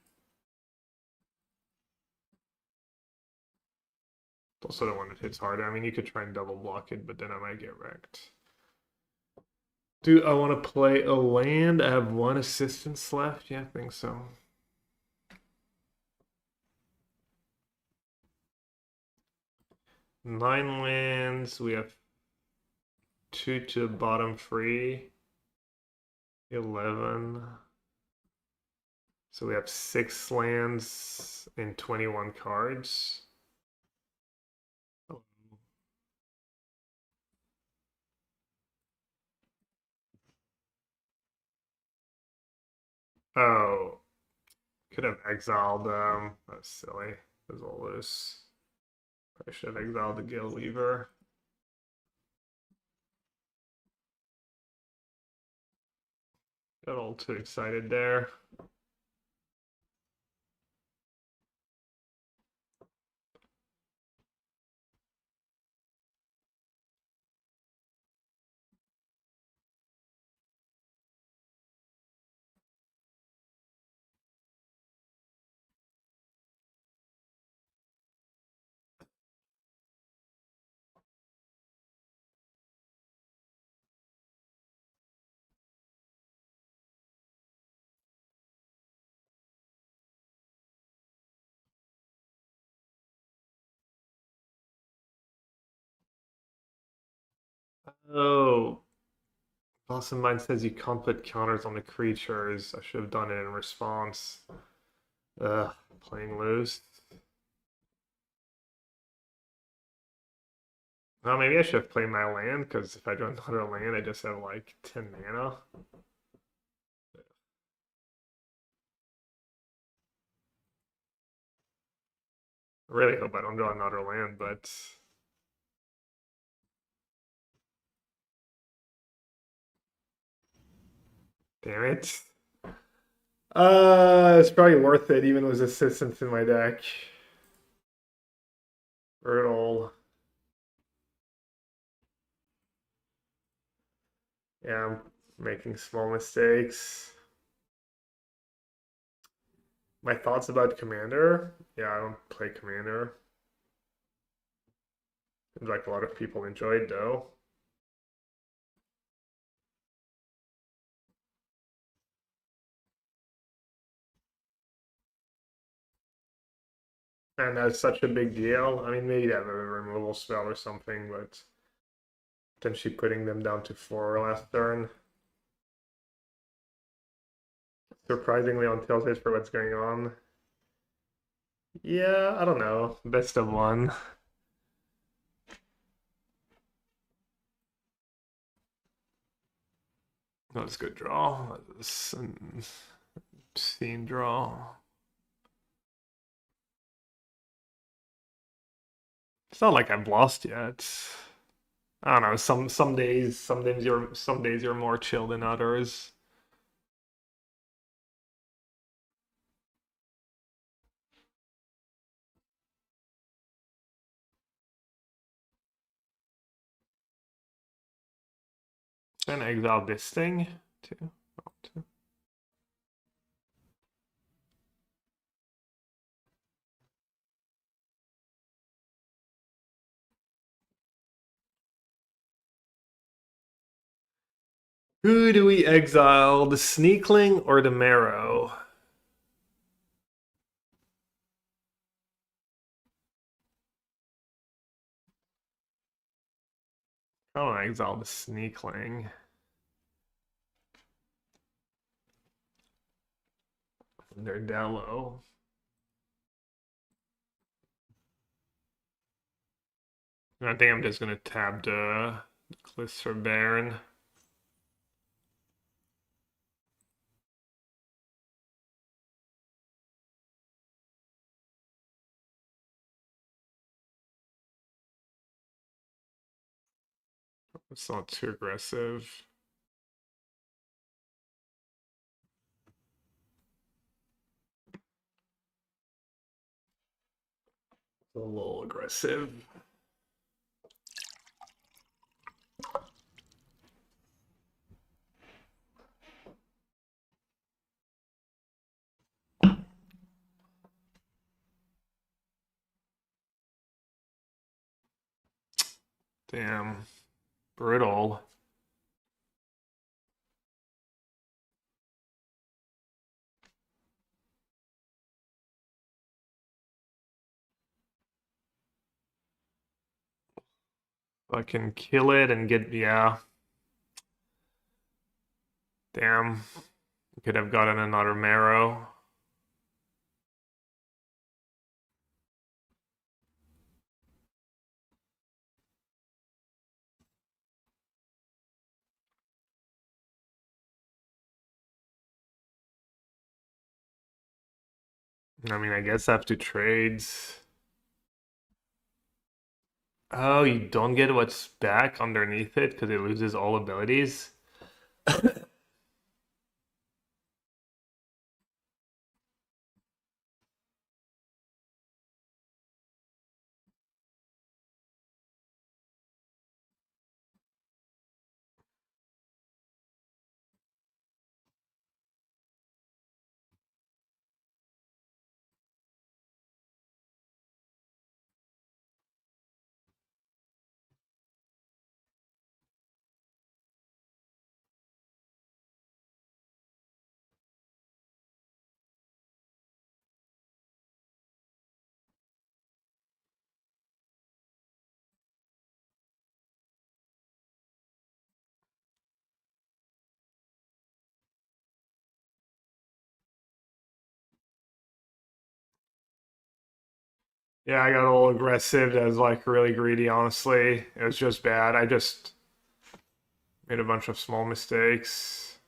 Also the one that hits harder. I mean, you could try and double block it, but then I might get wrecked. Do I want to play a land? I have one assistance left. Yeah, I think so. Nine lands. We have two to bottom free. 11. So we have 6 lands and 21 cards. Oh, could have exiled them. That's silly. There's all this. I should have exiled the Gale Weaver. Got all too excited there. Oh, Boston Mind says you can't put counters on the creatures. I should have done it in response. Ugh, playing loose. Well, maybe I should have played my land, because if I draw another land, I just have like 10 mana. I really hope I don't draw another land, but damn it. It's probably worth it, even with assistance in my deck. Brutal. Yeah, I'm making small mistakes. My thoughts about Commander? Yeah, I don't play Commander. Seems like a lot of people enjoyed though. And that's such a big deal. I mean, maybe they have a removal spell or something, but potentially putting them down to 4 last turn. Surprisingly on Tails for what's going on. Yeah, I don't know. Best of one. That was a good draw. That was an obscene draw. It's not like I've lost yet. I don't know. Some days you're more chill than others. Then exile this thing too. Oh, too. Who do we exile? The Sneakling or the Marrow? I don't exile the Sneakling. They're down low. I think I'm just gonna tab the Cliffs for Baron. It's not too aggressive. It's a little aggressive. Damn. Brutal. I can kill it and get, yeah. Damn. Could have gotten another Marrow. I mean, I guess I have to trade. Oh, you don't get what's back underneath it because it loses all abilities? Yeah, I got a little aggressive. That was like really greedy, honestly. It was just bad. I just made a bunch of small mistakes.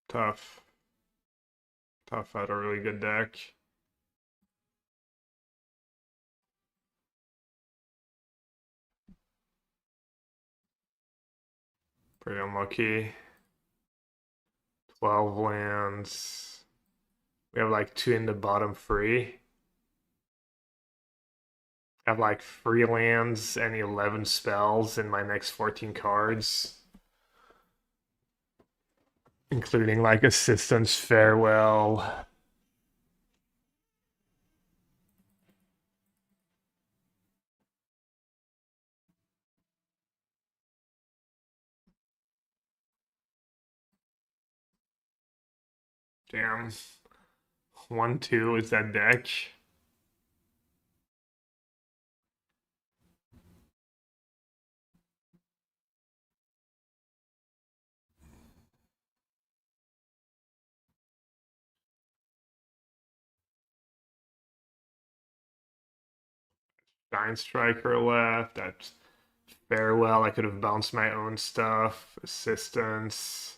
Tough. Tough had a really good deck. Pretty unlucky. 12 lands. We have like two in the bottom three. I have like 3 lands and 11 spells in my next 14 cards, including like Assistance, Farewell. Damn. 1-2 is that deck. Giant Striker left. That's Farewell. I could have bounced my own stuff. Assistance.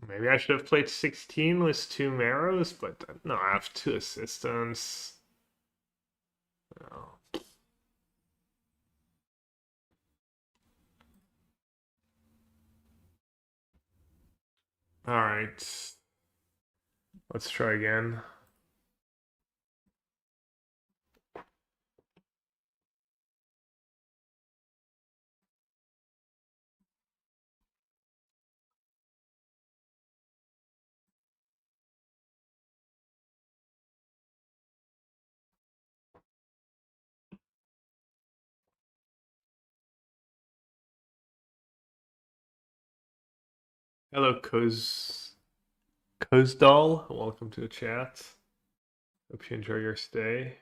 Maybe I should have played 16 with 2 Marrows, but no, I have 2 assistants. Oh. All right. Let's try again. Hello, Kozdal. Welcome to the chat. Hope you enjoy your stay.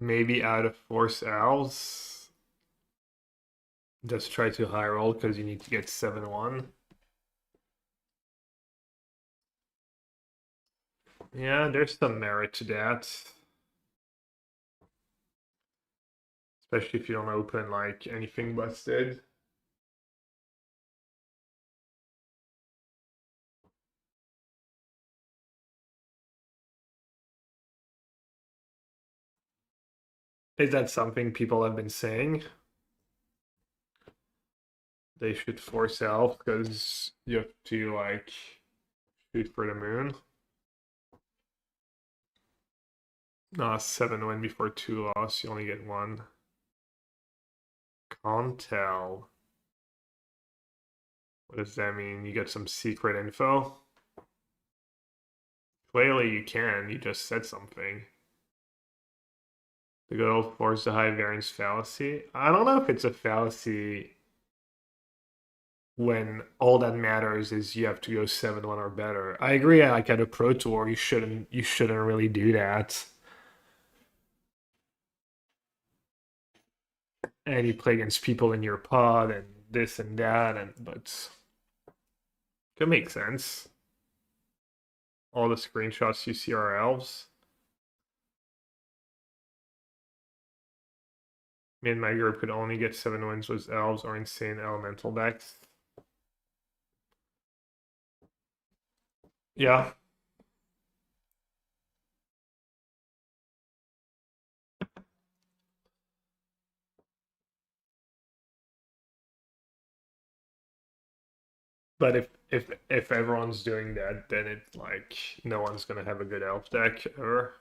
Maybe out of Force Owls. Just try to high roll because you need to get 7-1. Yeah, there's some merit to that. Especially if you don't open like anything busted. Is that something people have been saying? They should force out because you have to like shoot for the moon. 7 win before 2 loss. You only get 1. Can't tell. What does that mean? You get some secret info? Clearly you can. You just said something. The good old force the high variance fallacy. I don't know if it's a fallacy when all that matters is you have to go 7-1 or better. I agree. Like at a pro tour, you shouldn't really do that. And you play against people in your pod and this and that, and but could make sense. All the screenshots you see are elves. Me and my group could only get 7 wins with elves or insane elemental decks. Yeah. But if everyone's doing that, then it's like no one's gonna have a good elf deck ever.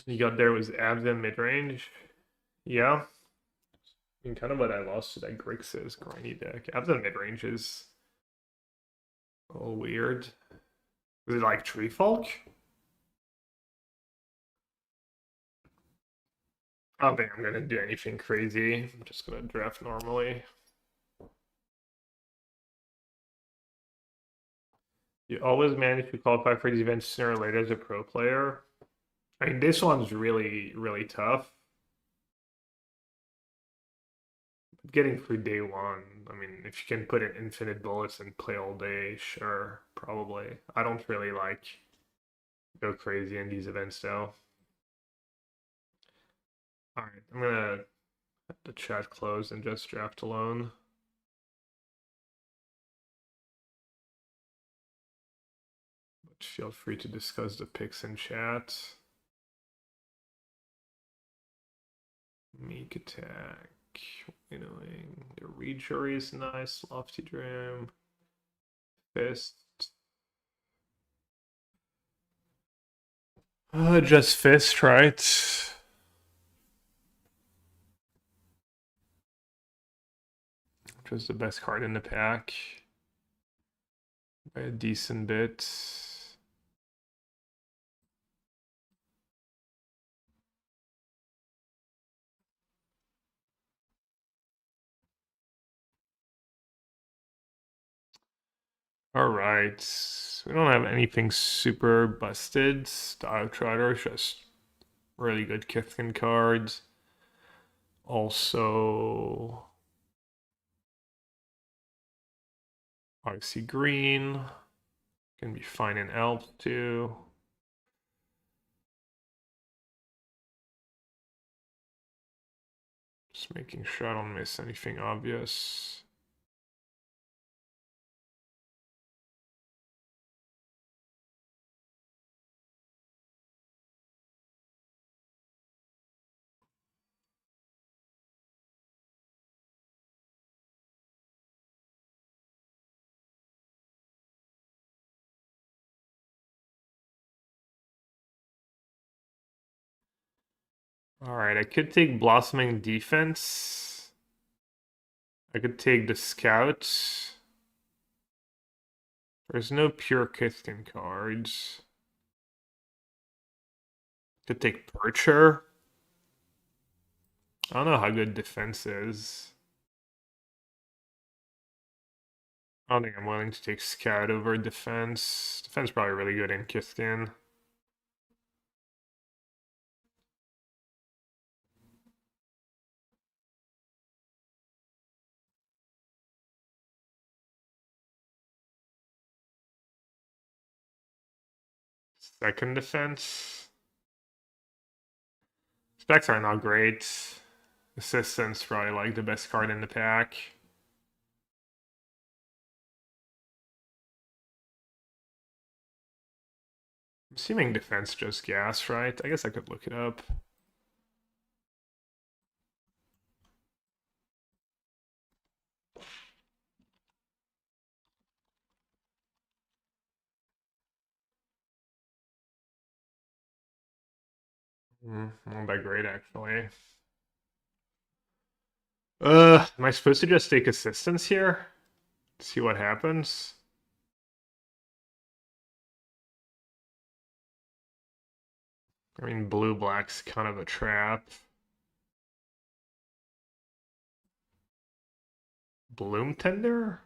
You got there was Abzan mid-range. Yeah. I mean, kind of what I lost to that Grixis grindy deck. Abzan mid-range is a little weird. Was it like Tree Folk? I don't think I'm gonna do anything crazy. I'm just gonna draft normally. You always manage to qualify for these events sooner or later as a pro player. I mean, this one's really, really tough. Getting through day one, I mean, if you can put in infinite bullets and play all day, sure, probably. I don't really like go crazy in these events though. All right, I'm gonna have the chat close and just draft alone. But feel free to discuss the picks in chat. Meek attack, winnowing. The rejury is nice. Lofty Dream. Fist. Just fist, right? Just the best card in the pack. By a decent bit. All right. We don't have anything super busted. Style Trotter, just really good Kithkin cards. Also, Oxy Green can be fine in Elf too. Just making sure I don't miss anything obvious. All right, I could take Blossoming Defense. I could take the Scout. There's no pure Kithkin cards. Could take Percher. I don't know how good defense is. I don't think I'm willing to take Scout over defense. Defense is probably really good in Kithkin. Second defense. Specs are not great. Assistance probably like the best card in the pack. I'm assuming defense just gas, right? I guess I could look it up. Not that great actually. Am I supposed to just take assistance here? See what happens? I mean, blue-black's kind of a trap. Bloom Tender?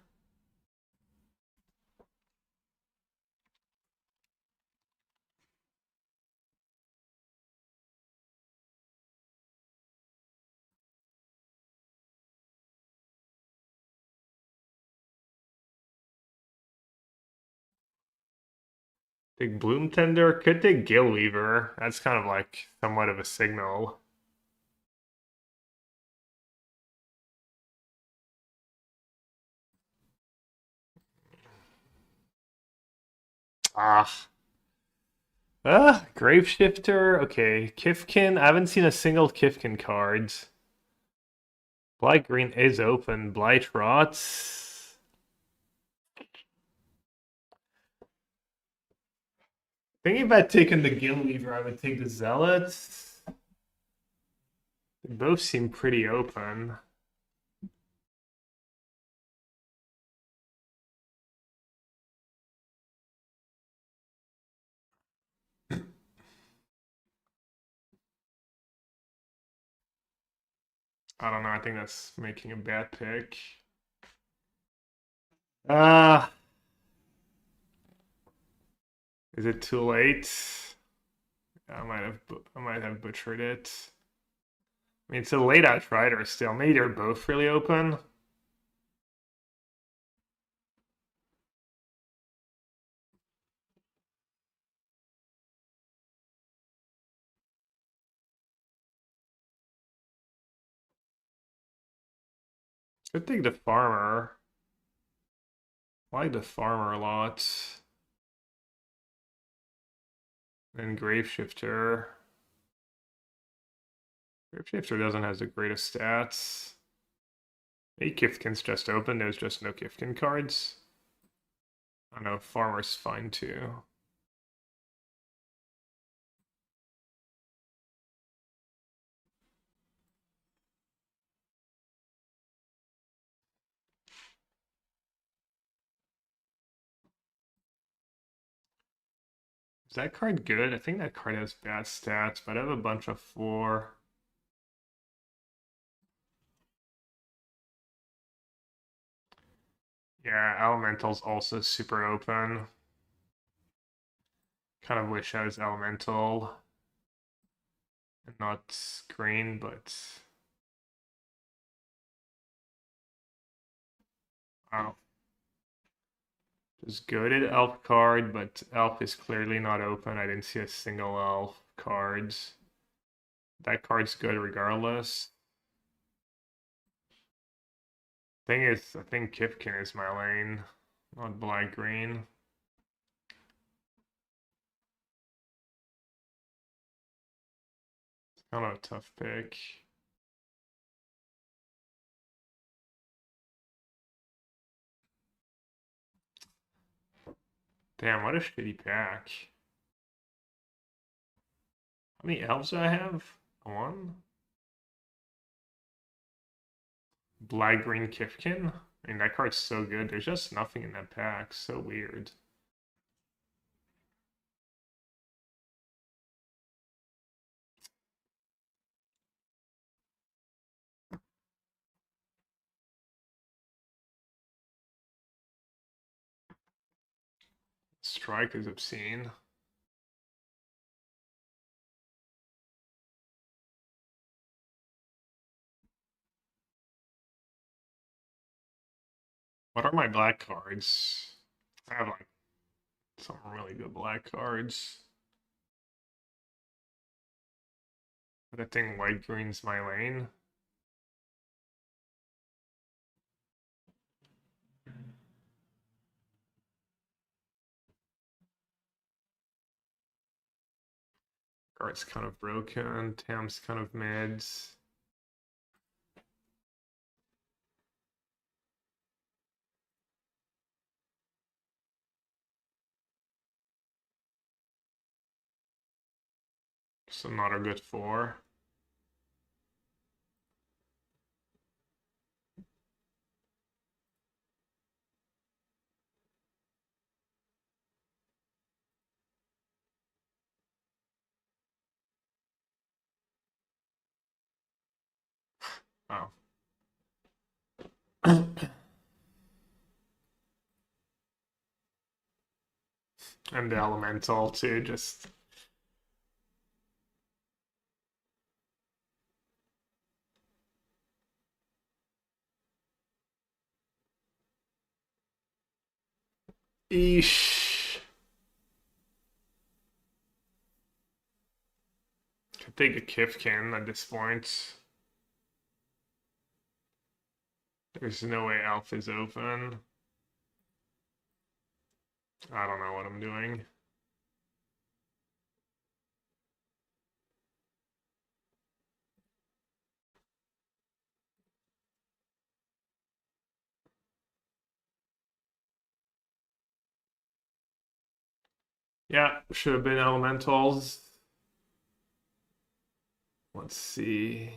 Take Bloom Tender? Could take Galeweaver. That's kind of like somewhat of a signal. Ah. Graveshifter. Okay. Kifkin. I haven't seen a single Kifkin card. Blight Green is open. Blight Rots. Thinking about taking the Guild Leader, I would take the Zealots. They both seem pretty open. I don't know. I think that's making a bad pick. Uh, is it too late? I might have butchered it. I mean, it's a late outrider still. Maybe they're both really open. Could take the farmer. I like the farmer a lot. And Graveshifter. Graveshifter doesn't have the greatest stats. Maybe Kifkin's just open. There's just no Kifkin cards. I know farmer's fine too. Is that card good? I think that card has bad stats, but I have a bunch of 4. Yeah, Elemental's also super open. Kind of wish I was Elemental and not green, but wow. Just goaded elf card, but elf is clearly not open. I didn't see a single elf cards. That card's good regardless. Thing is, I think Kifkin is my lane, not black green. It's kind of a tough pick. Damn, what a shitty pack. How many elves do I have? 1? Black green Kifkin? I mean, that card's so good. There's just nothing in that pack. So weird. Strike is obscene. What are my black cards? I have like some really good black cards. But I think white green's my lane. Card's kind of broken. Tam's kind of mids. So not a good 4. Oh. And the elemental too, just eesh. Could take a Kifkin at this point. There's no way Alpha is open. I don't know what I'm doing. Yeah, should have been elementals. Let's see.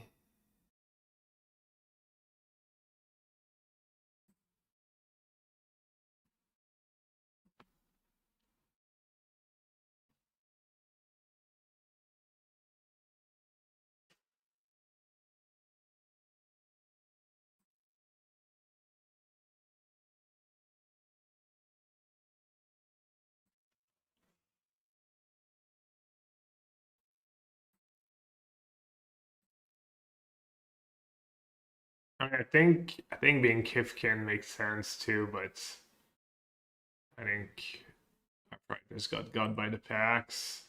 I think being Kifkin makes sense too, but I think I probably just got by the packs.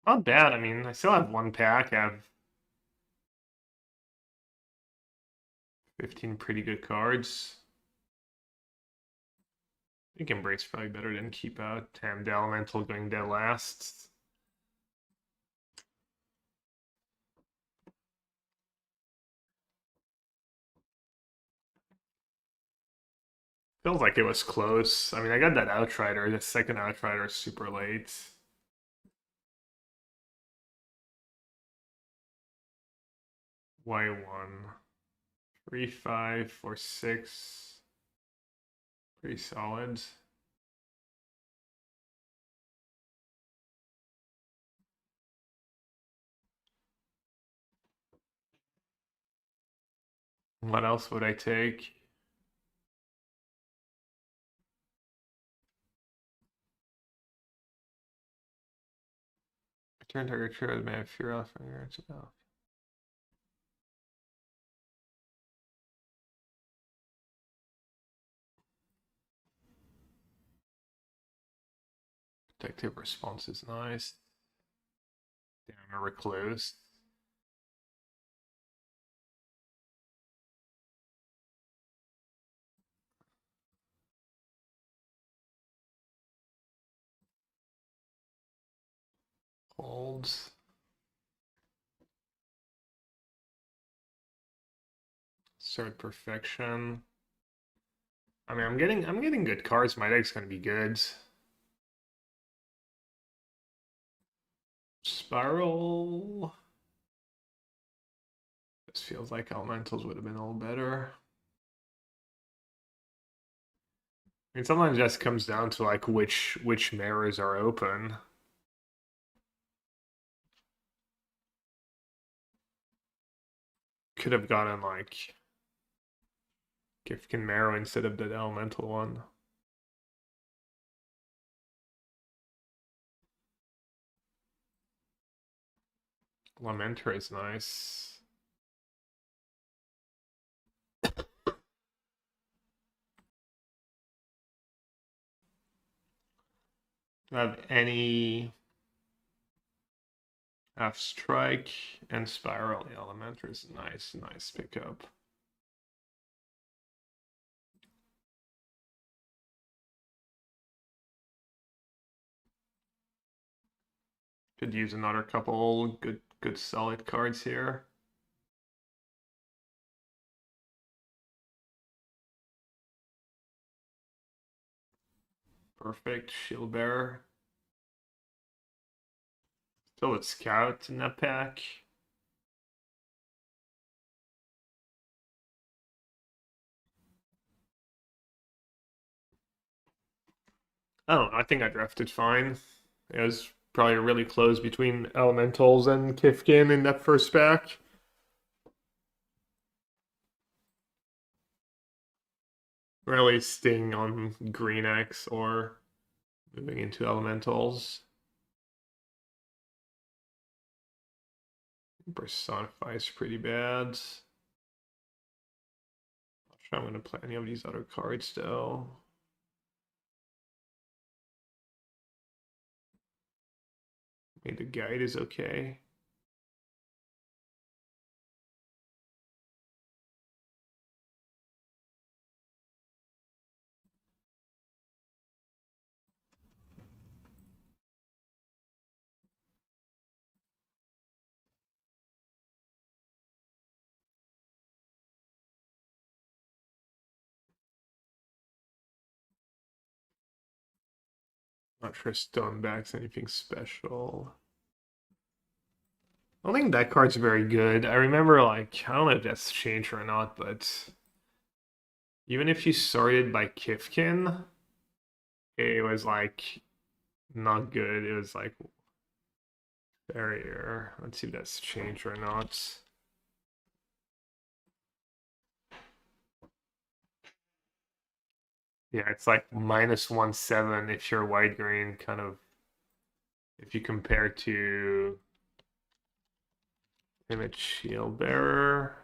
Not bad. I mean, I still have one pack. I have 15 pretty good cards. I think Embrace probably better than Keep Out. Damn, the Elemental going dead last. Feels like it was close. I mean, I got that Outrider. The second Outrider is super late. Y1. 3, 5, 4, 6. Pretty solid. What else would I take? Return target trigger may have fear off finger. Protective response is nice. Damn, a recluse. Holds. Sword perfection. I mean, I'm getting good cards. My deck's gonna be good. Spiral. This feels like elementals would have been a little better. I mean, sometimes it just comes down to like which mirrors are open. Could have gotten like Gifkin Marrow instead of the elemental one. Lamenter is nice. Do I have any Half Strike and Spiral? The Elementor is nice pickup. Could use another couple good solid cards here. Perfect Shield Bearer. Still a Scout in that pack. I don't know. I think I drafted fine. It was probably really close between Elementals and Kifkin in that first pack. Really staying on Green X or moving into Elementals. Personify is pretty bad. Not sure I'm going to play any of these other cards though. Maybe the guide is okay. Not sure Stoneback's anything special. I don't think that card's very good. I remember, like, I don't know if that's changed or not, but even if you sorted by Kifkin, it was like not good. It was like barrier. Let's see if that's changed or not. Yeah, it's like -1/7 if you're white green, kind of if you compare to image shield bearer.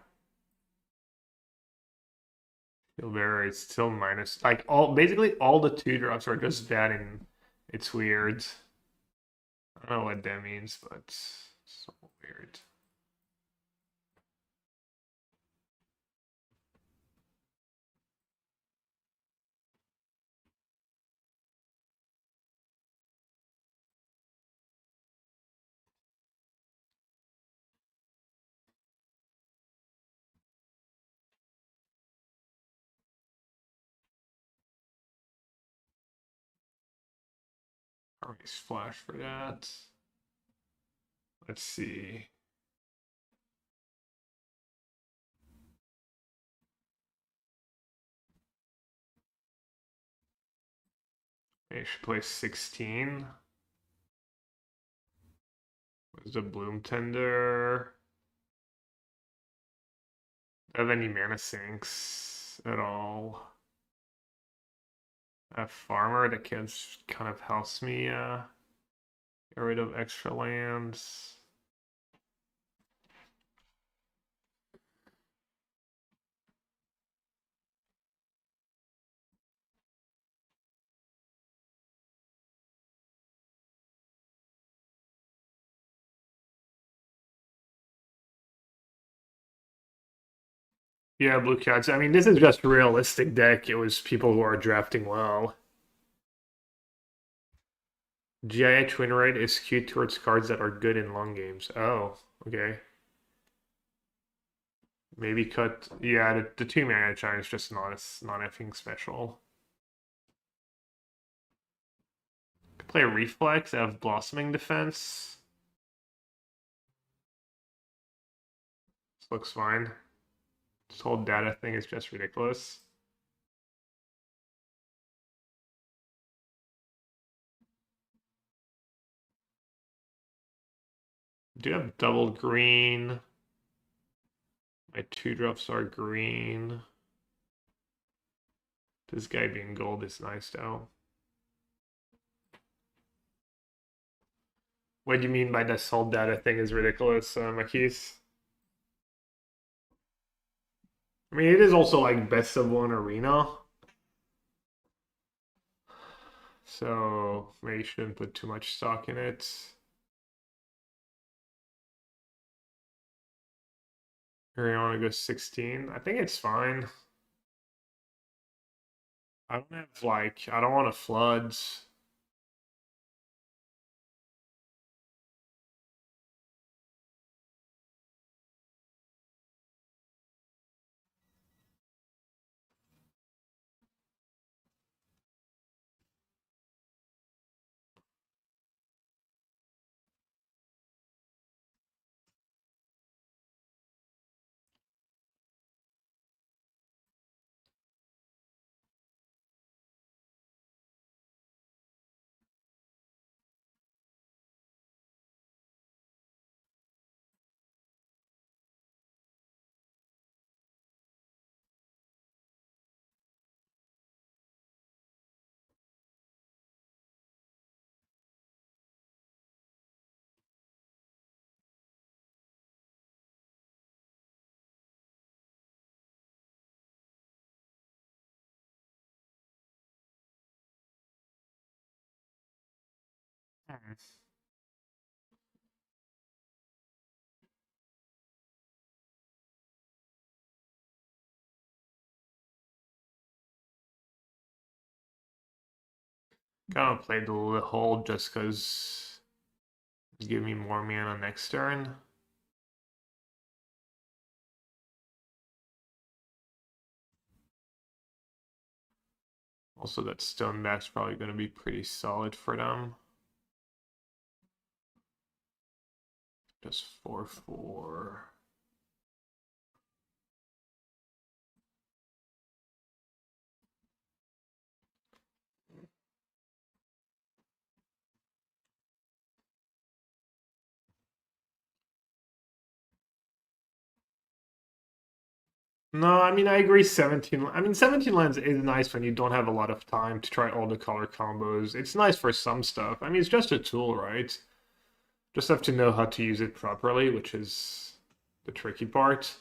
Shield bearer is still minus, like basically all the 2 drops are just bad and it's weird. I don't know what that means, but it's so weird. Probably splash for that. Let's see. I should play 16. What's the Bloom Tender? Do I have any mana sinks at all? A farmer that can kind of helps me get rid of extra lands. Yeah, Blue Cats. I mean, this is just realistic deck. It was people who are drafting well. GIA Twin Rate is skewed towards cards that are good in long games. Oh, okay. Maybe cut. Yeah, the 2 mana chime is just not anything special. Could play Reflex. I have Blossoming Defense. This looks fine. This whole data thing is just ridiculous. Do have double green. My 2 drops are green. This guy being gold is nice though. What do you mean by this whole data thing is ridiculous, Makis? I mean, it is also like best of 1 arena. So maybe you shouldn't put too much stock in it. Here you want to go 16. I think it's fine. I don't have like, I don't want to flood. Kind of played the hold just because give me more mana next turn. Also, that stone back's probably going to be pretty solid for them. Just 4-4. No, I mean, I agree 17. I mean, 17 lands is nice when you don't have a lot of time to try all the color combos. It's nice for some stuff. I mean, it's just a tool, right? Just have to know how to use it properly, which is the tricky part.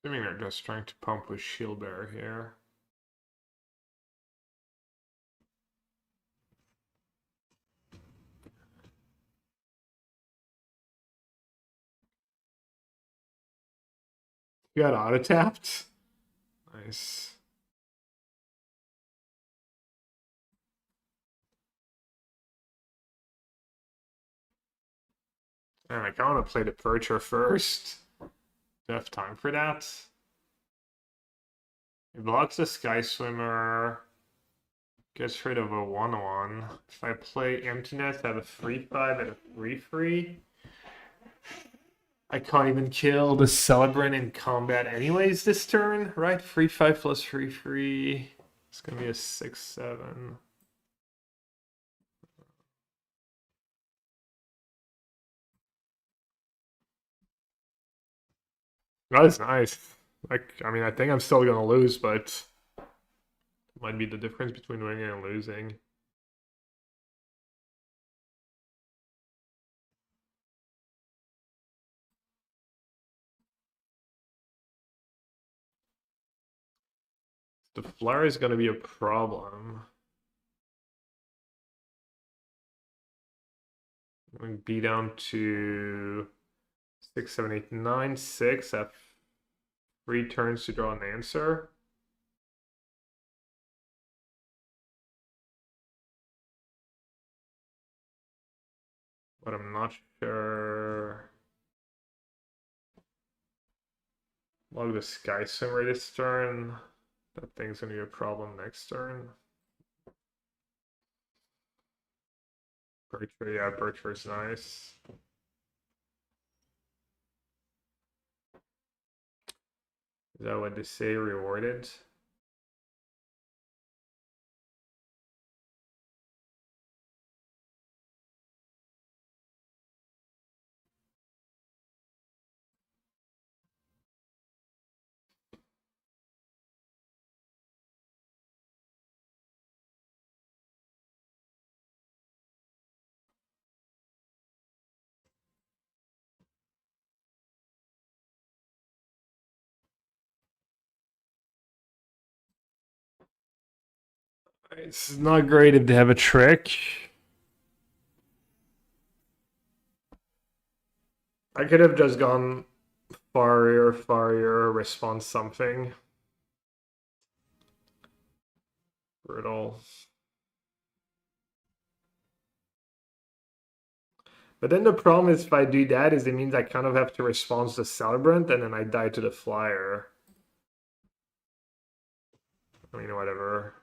Assuming they're just trying to pump with Shield Bearer here. You got auto tapped? Nice. And I kind of want to play the Percher first. Do I have time for that? It blocks the Sky Swimmer. Gets rid of a 1/1. If I play Emptiness, I have a 3/5 and a 3/3. I can't even kill the Celebrant in combat anyways this turn, right? 3/5 plus 3/3. It's gonna be a 6/7. That is nice. Like, I mean, I think I'm still gonna lose, but it might be the difference between winning and losing. The flare is gonna be a problem. I'm gonna be down to 6, 7, 8, 9, 6. I have 3 turns to draw an answer. But I'm not sure. Log the Sky Swimmer this turn. That thing's gonna be a problem next turn. Bircher, yeah, Bircher's nice. Is that what they say? Rewarded? It's not great if they have a trick. I could have just gone Farrier, response something. Brutal. But then the problem is if I do that is it means I kind of have to respond to the Celebrant and then I die to the Flyer. I mean, whatever.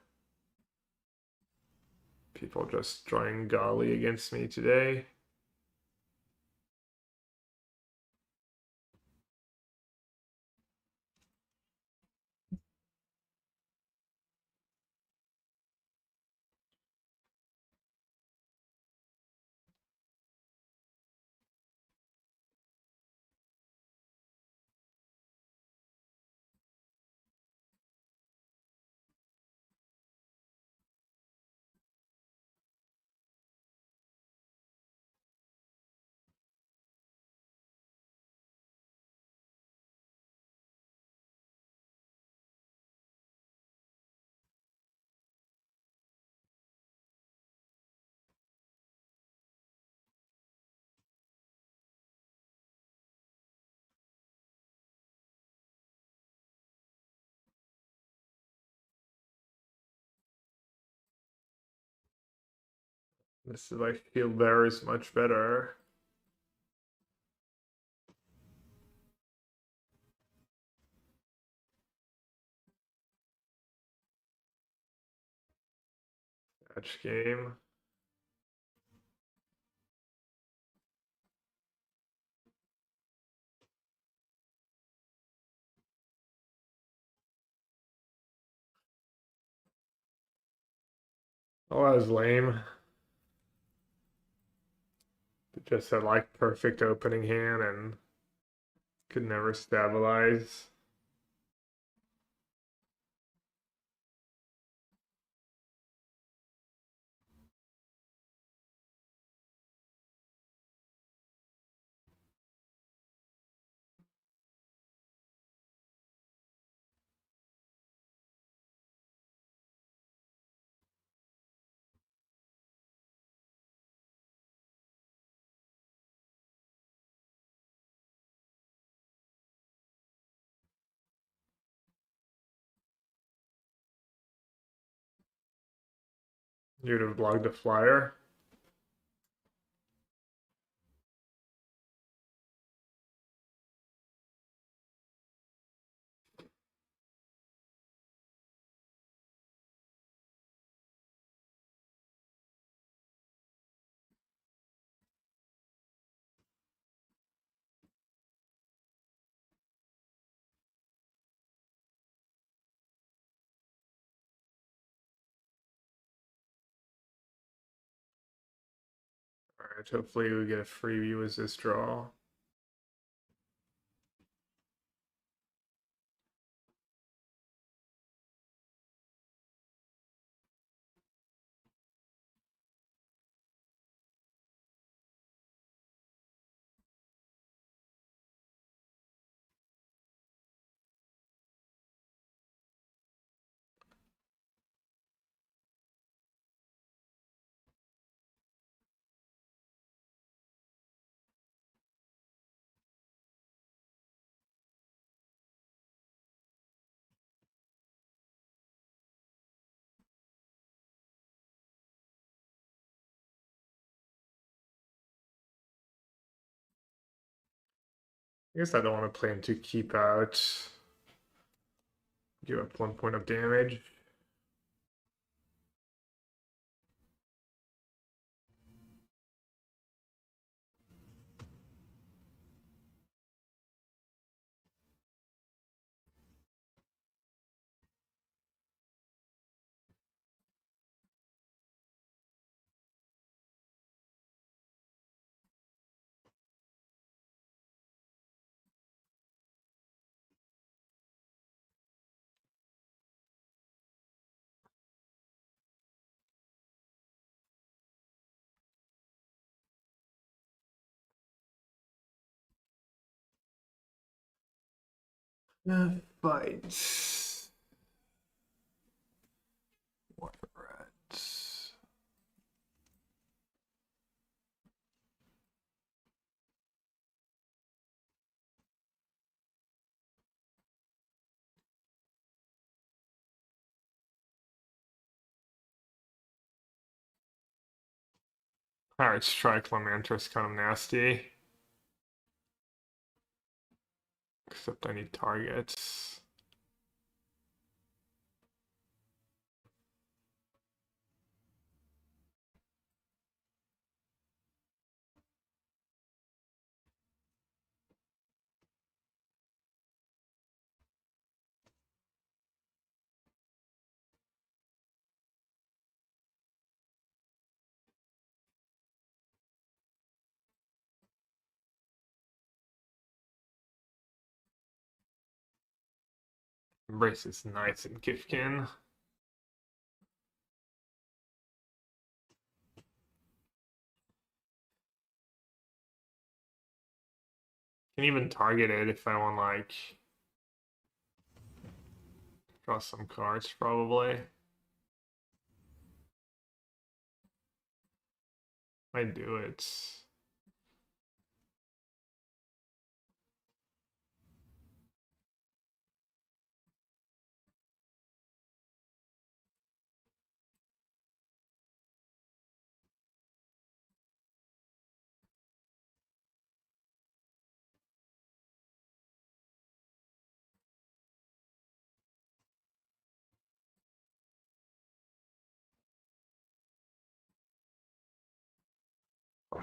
People just drawing golly against me today. This is like field bearer is much better. Match game. Oh, that was lame. It just had like perfect opening hand and could never stabilize. You'd have blocked the flyer. Alright, hopefully we get a freebie with this draw. I guess I don't want to play him to keep out. Give up 1 point of damage. Fight. What rats? Alright, strike Lamentor kind of nasty. Except I need targets. Embrace is nice and Gifkin. Can even target it if I want like draw some cards probably. Might do it.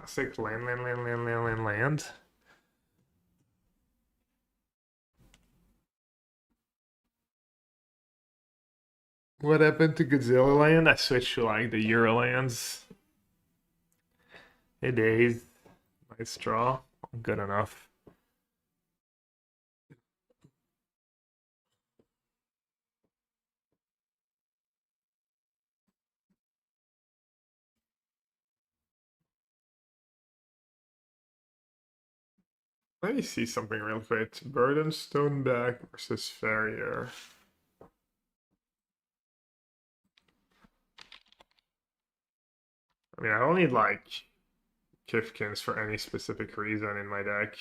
Classic land. What happened to Godzilla Land? I switched to like the Eurolands. Hey days. Nice draw. Good enough. Let me see something real quick. Burden Stoneback versus Farrier. I mean, I don't need like Kifkins for any specific reason in my deck.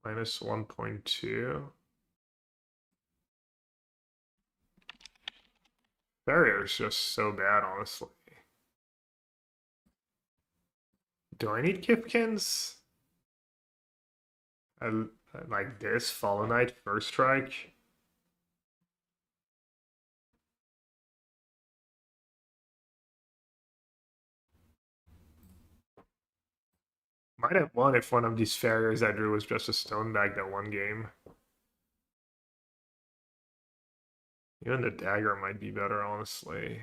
Minus 1.2. Farrier's just so bad, honestly. Do I need Kifkins? I like this, Follow Knight, First Strike. Might have won if one of these Farriers I drew was just a Stoneback that one game. Even the dagger might be better, honestly.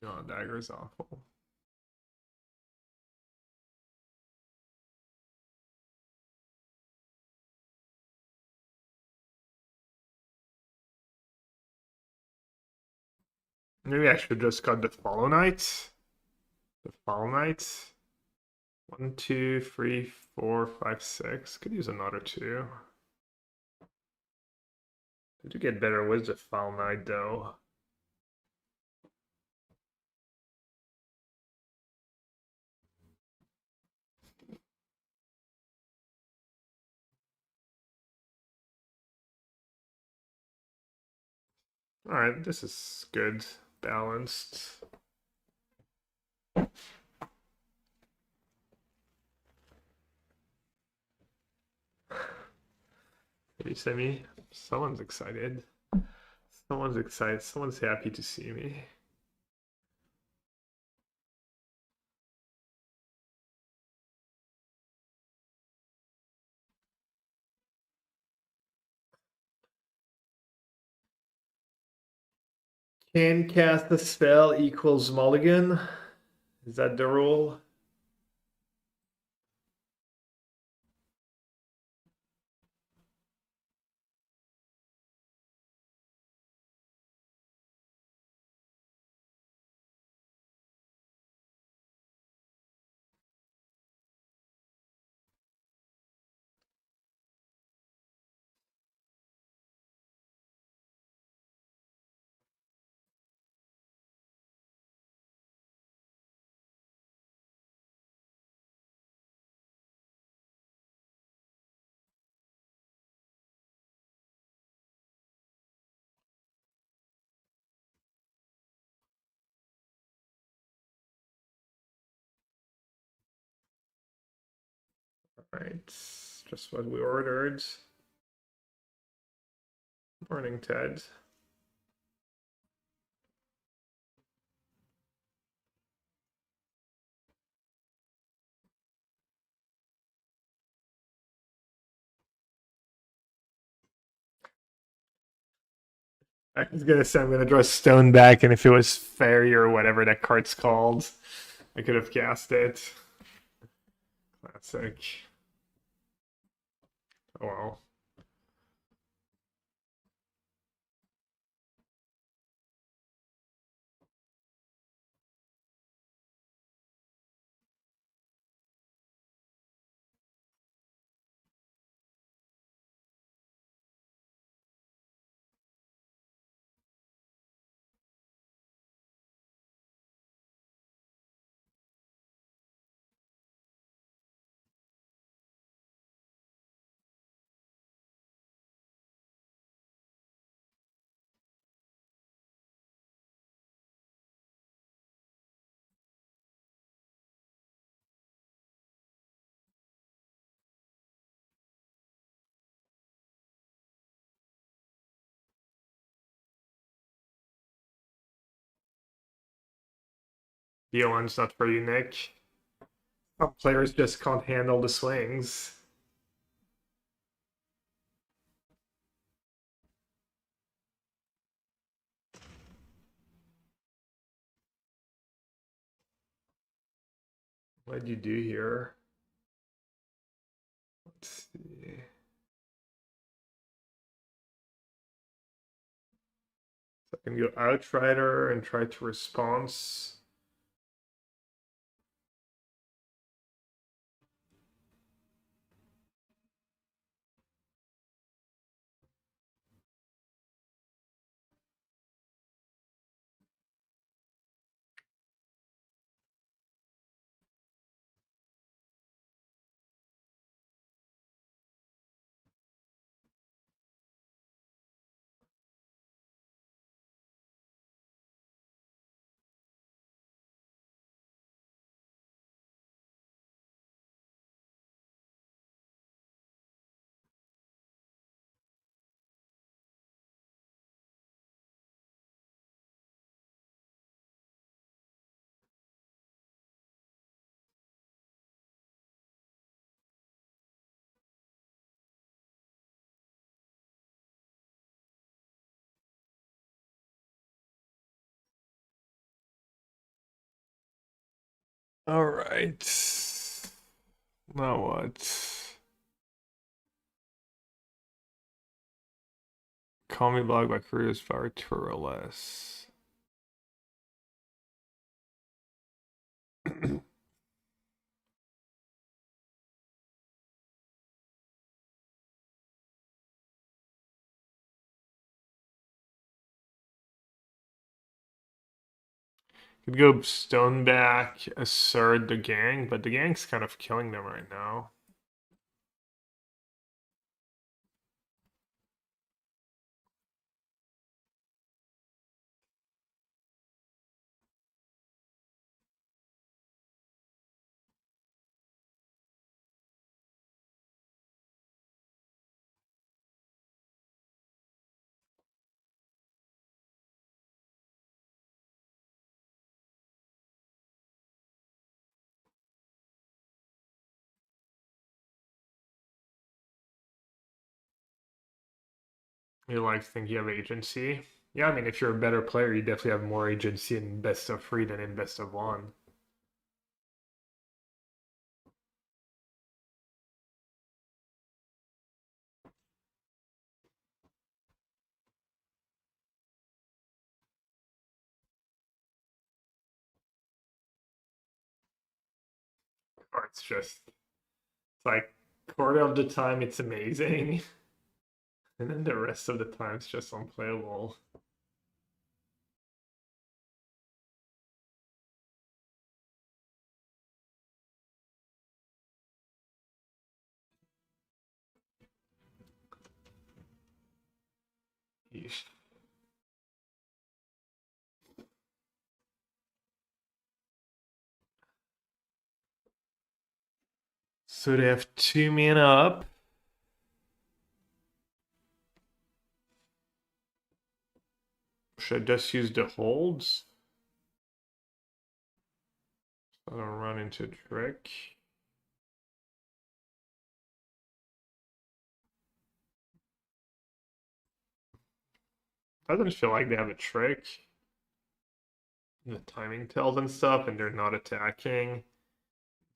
No, dagger's awful. Maybe I should just cut the Follow Knight. The Follow Knight. 1, 2, 3, 4, 5, 6. Could use another 2. I do get better with the Foul Knight though. Alright, this is good. Balanced. Did you see me? Someone's excited. Someone's excited. Someone's happy to see me. Can cast a spell equals mulligan? Is that the rule? Alright, just what we ordered. Morning, Ted. I was gonna say I'm gonna draw Stone back, and if it was Fairy or whatever that card's called, I could have cast it. Classic. Oh well. BO1's not for you, Nick. Some players just can't handle the swings. What'd you do here? Let's see. So I can go Outrider and try to response. All right. Now what? Call me blog by Cruise Fire 2 or less. Could go Stoneback, assert the gang, but the gang's kind of killing them right now. You like think you have agency? Yeah, I mean, if you're a better player, you definitely have more agency in best of 3 than in best of 1. Or it's like quarter of the time it's amazing, and then the rest of the time it's just unplayable. Yeesh. So they have 2 mana up. Should I just use the holds? So I don't run into a trick. Doesn't feel like they have a trick. The timing tells and stuff, and they're not attacking.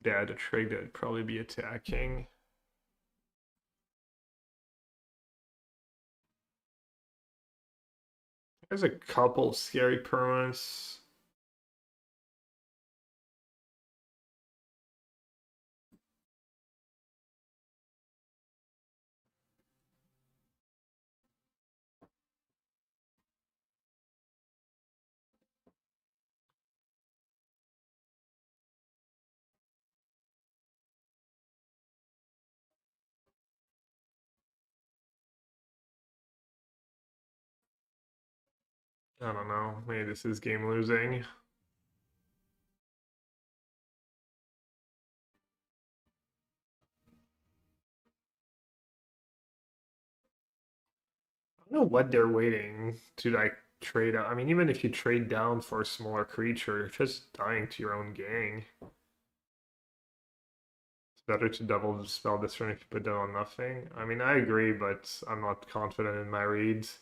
They had a trick that'd probably be attacking. There's a couple scary permanents. I don't know. Maybe this is game losing. I don't know what they're waiting to like trade out. I mean, even if you trade down for a smaller creature, you're just dying to your own gang. It's better to double the spell this turn if you put down on nothing. I mean, I agree, but I'm not confident in my reads.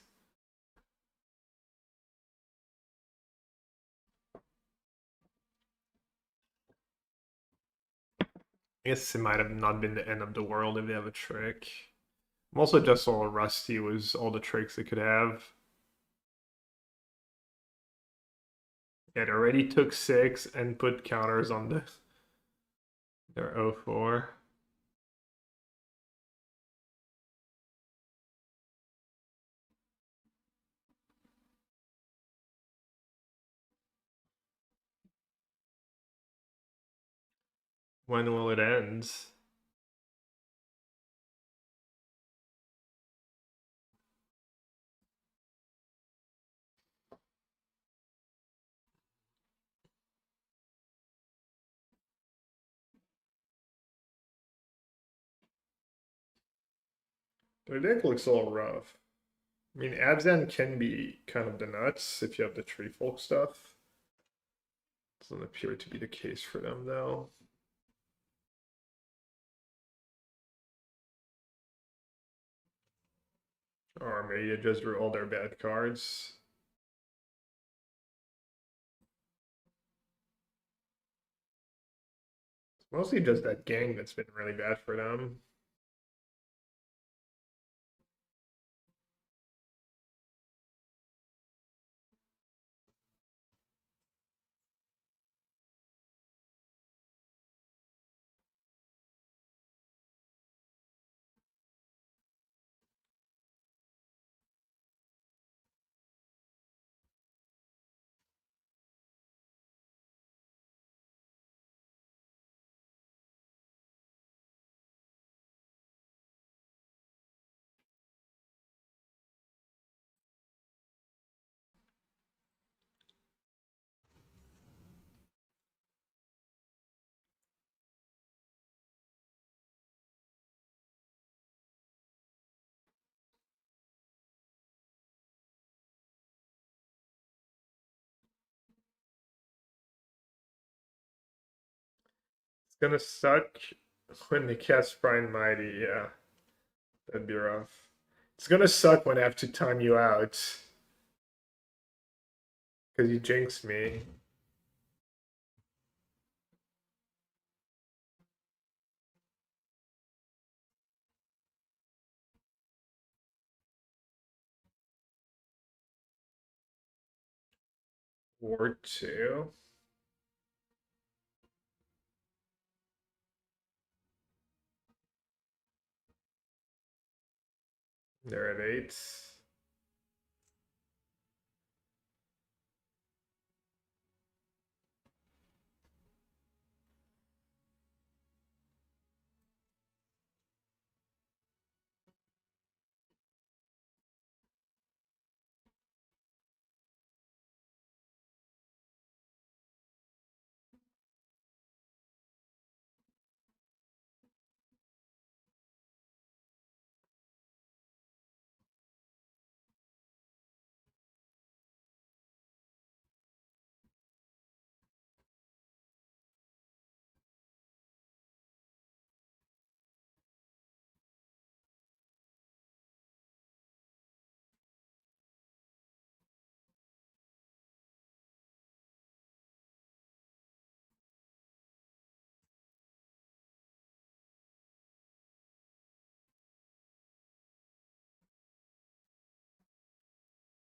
I guess it might have not been the end of the world if they have a trick. I'm also just all rusty with all the tricks they could have. It already took 6 and put counters on their 0-4. When will it end? The deck looks a little rough. I mean, Abzan can be kind of the nuts if you have the tree folk stuff. Doesn't appear to be the case for them, though. Or maybe they just drew all their bad cards. It's mostly just that gang that's been really bad for them. It's gonna suck when they cast Prime Mighty, yeah. That'd be rough. It's gonna suck when I have to time you out. Because you jinxed me. Ward 2. They're at 8.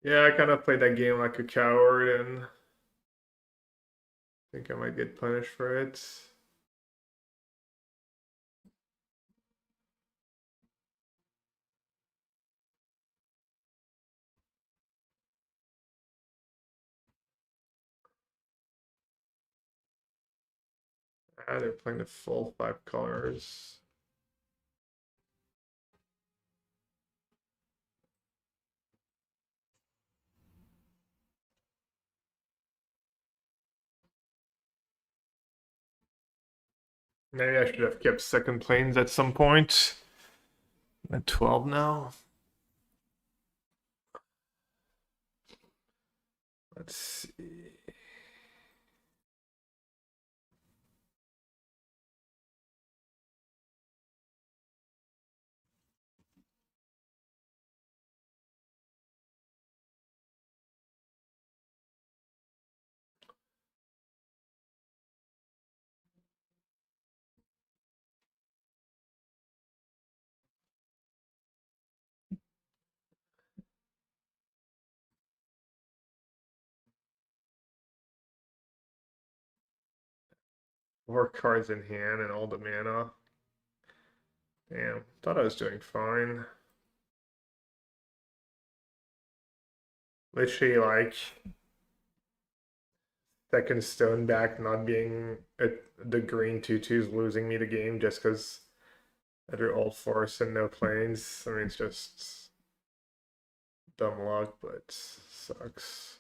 Yeah, I kind of played that game like a coward and think I might get punished for it. Ah, they're playing the full 5 colors. Maybe I should have kept second planes at some point. I'm at 12 now. Let's see. More cards in hand and all the mana. Damn, thought I was doing fine. Literally, like, second stone back not being the green 2/2 is losing me the game just because I drew all force and no planes. I mean, it's just dumb luck, but sucks.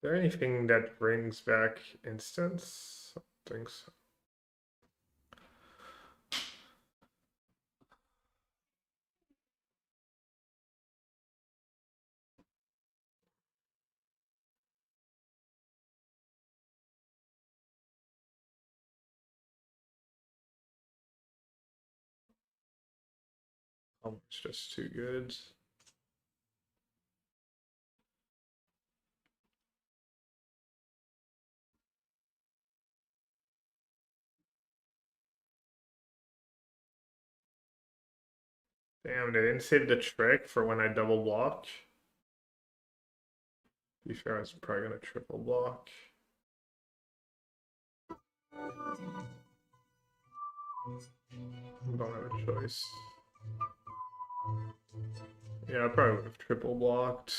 Is there anything that brings back instance? I don't think so. Oh, it's just too good. Damn, they didn't save the trick for when I double block. To be fair, I was probably gonna triple block. Don't have a choice. Yeah, I probably would have triple blocked.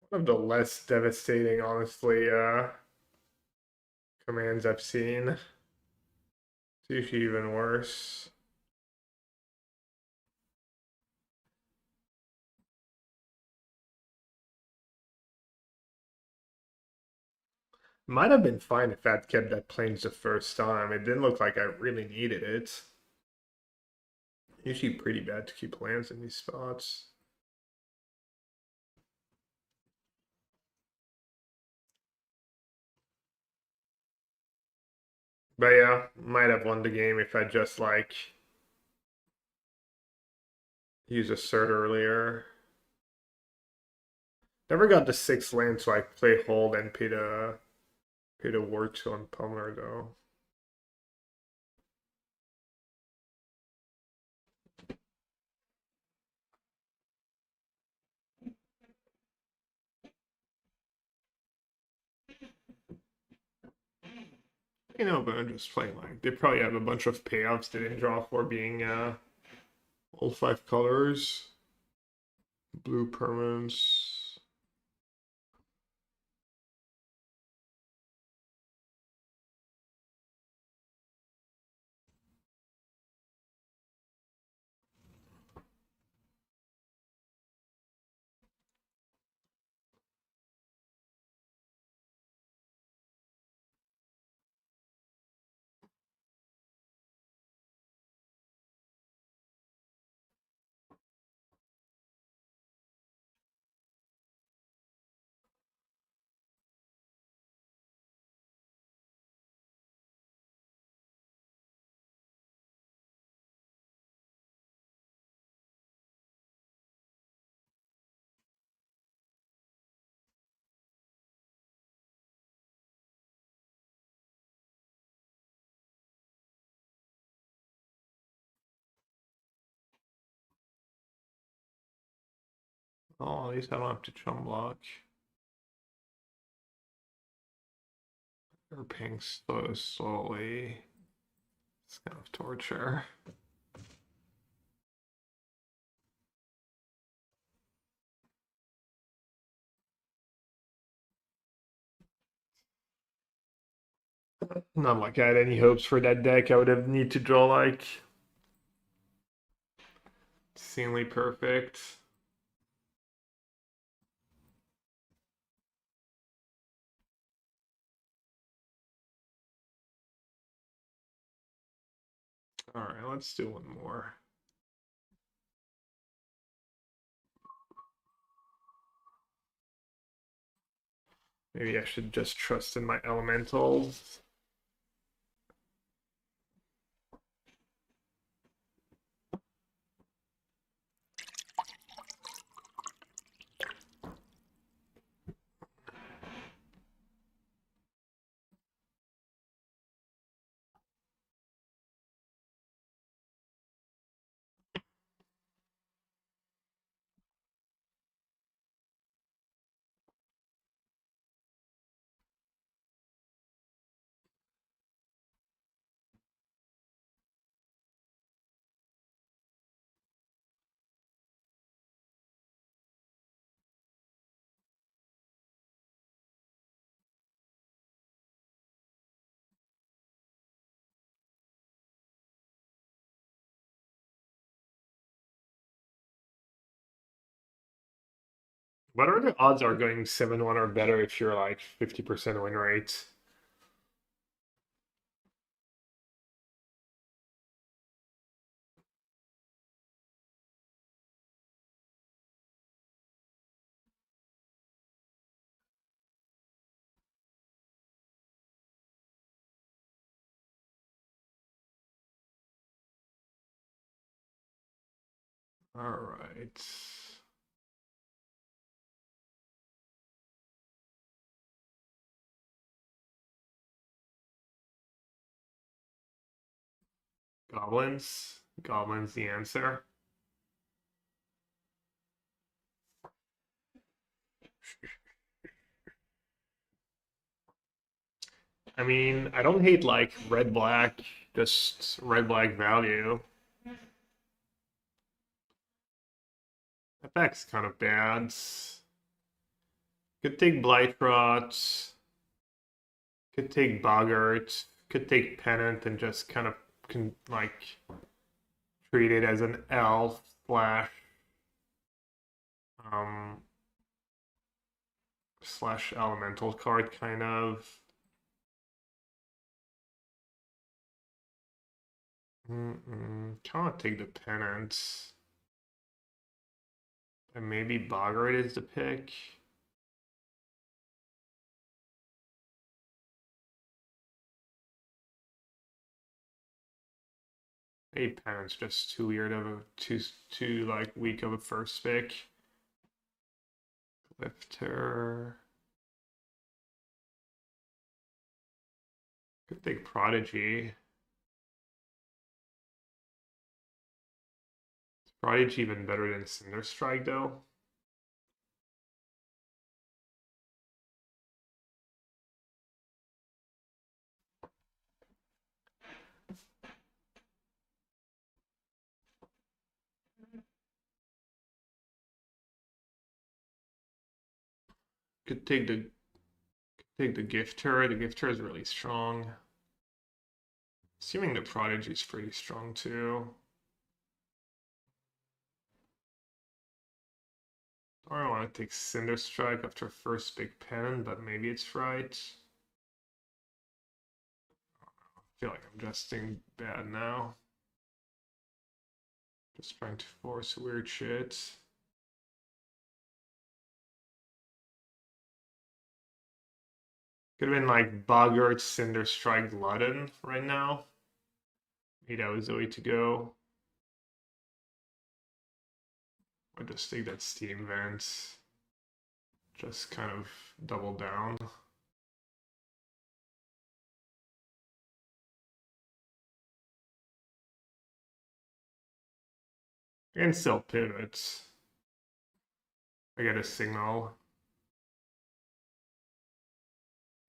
One of the less devastating, honestly, commands I've seen. It's usually even worse. Might have been fine if I'd kept that planes the first time. It didn't look like I really needed it. Usually pretty bad to keep lands in these spots. But yeah, might have won the game if I just like used Assert earlier. Never got the 6 land, so I play hold and paid a ward to on Pummeler though. You know, but I'm just playing like they probably have a bunch of payoffs they didn't draw for being all 5 colors. Blue permanents. Oh, at least I don't have to chum block. They're paying so slowly. It's kind of torture. Not like I had any hopes for that deck. I would have need to draw like insanely perfect. All right, let's do one more. Maybe I should just trust in my elementals. What are the odds are going 7-1 or better if you're like 50% win rate? All right. Goblins. Goblins the answer. I mean, I don't hate like red black, just red black value. That back's kind of bad. Could take Blightrot. Could take Boggart. Could take Pennant and just kind of like treat it as an elf um slash elemental card kind of. Can't take the Pennant. And maybe Boggart is the pick. Maybe Pennant's just too weird of a too like weak of a first pick. Lifter. Could take Prodigy. Is Prodigy even better than Cinder Strike though? Could take the gifter. The gifter is really strong. Assuming the prodigy is pretty strong too. Or I want to take Cinder Strike after first big pen, but maybe it's right. I feel like I'm adjusting bad now. Just trying to force weird shit. Could have been like Boggart, Cinder Strike, Glutton right now. Maybe that was the way to go. Or just take that Steam Vent. Just kind of double down. And still pivot. I get a signal.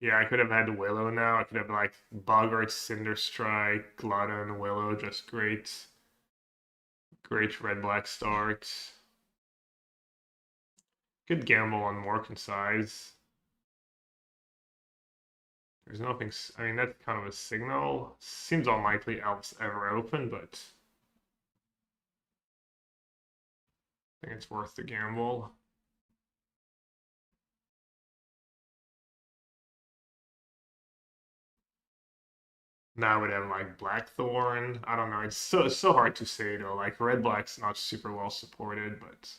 Yeah, I could have had Willow now. I could have like Boggart, Cinder Strike, Glutton, Willow, just great. Great red-black start. Could gamble on more concise. There's nothing. I mean, that's kind of a signal. Seems unlikely Elves ever open, but I think it's worth the gamble. Now I would have like Blackthorn. I don't know. It's so hard to say though. Like red black's not super well supported, but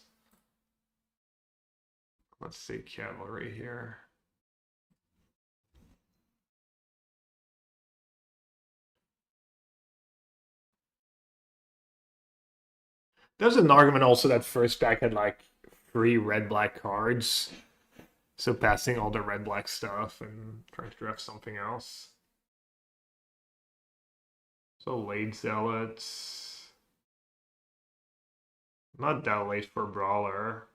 let's say cavalry here. There's an argument also that first back had like 3 red-black cards. So passing all the red-black stuff and trying to draft something else. So late zealots. Not that late for brawler.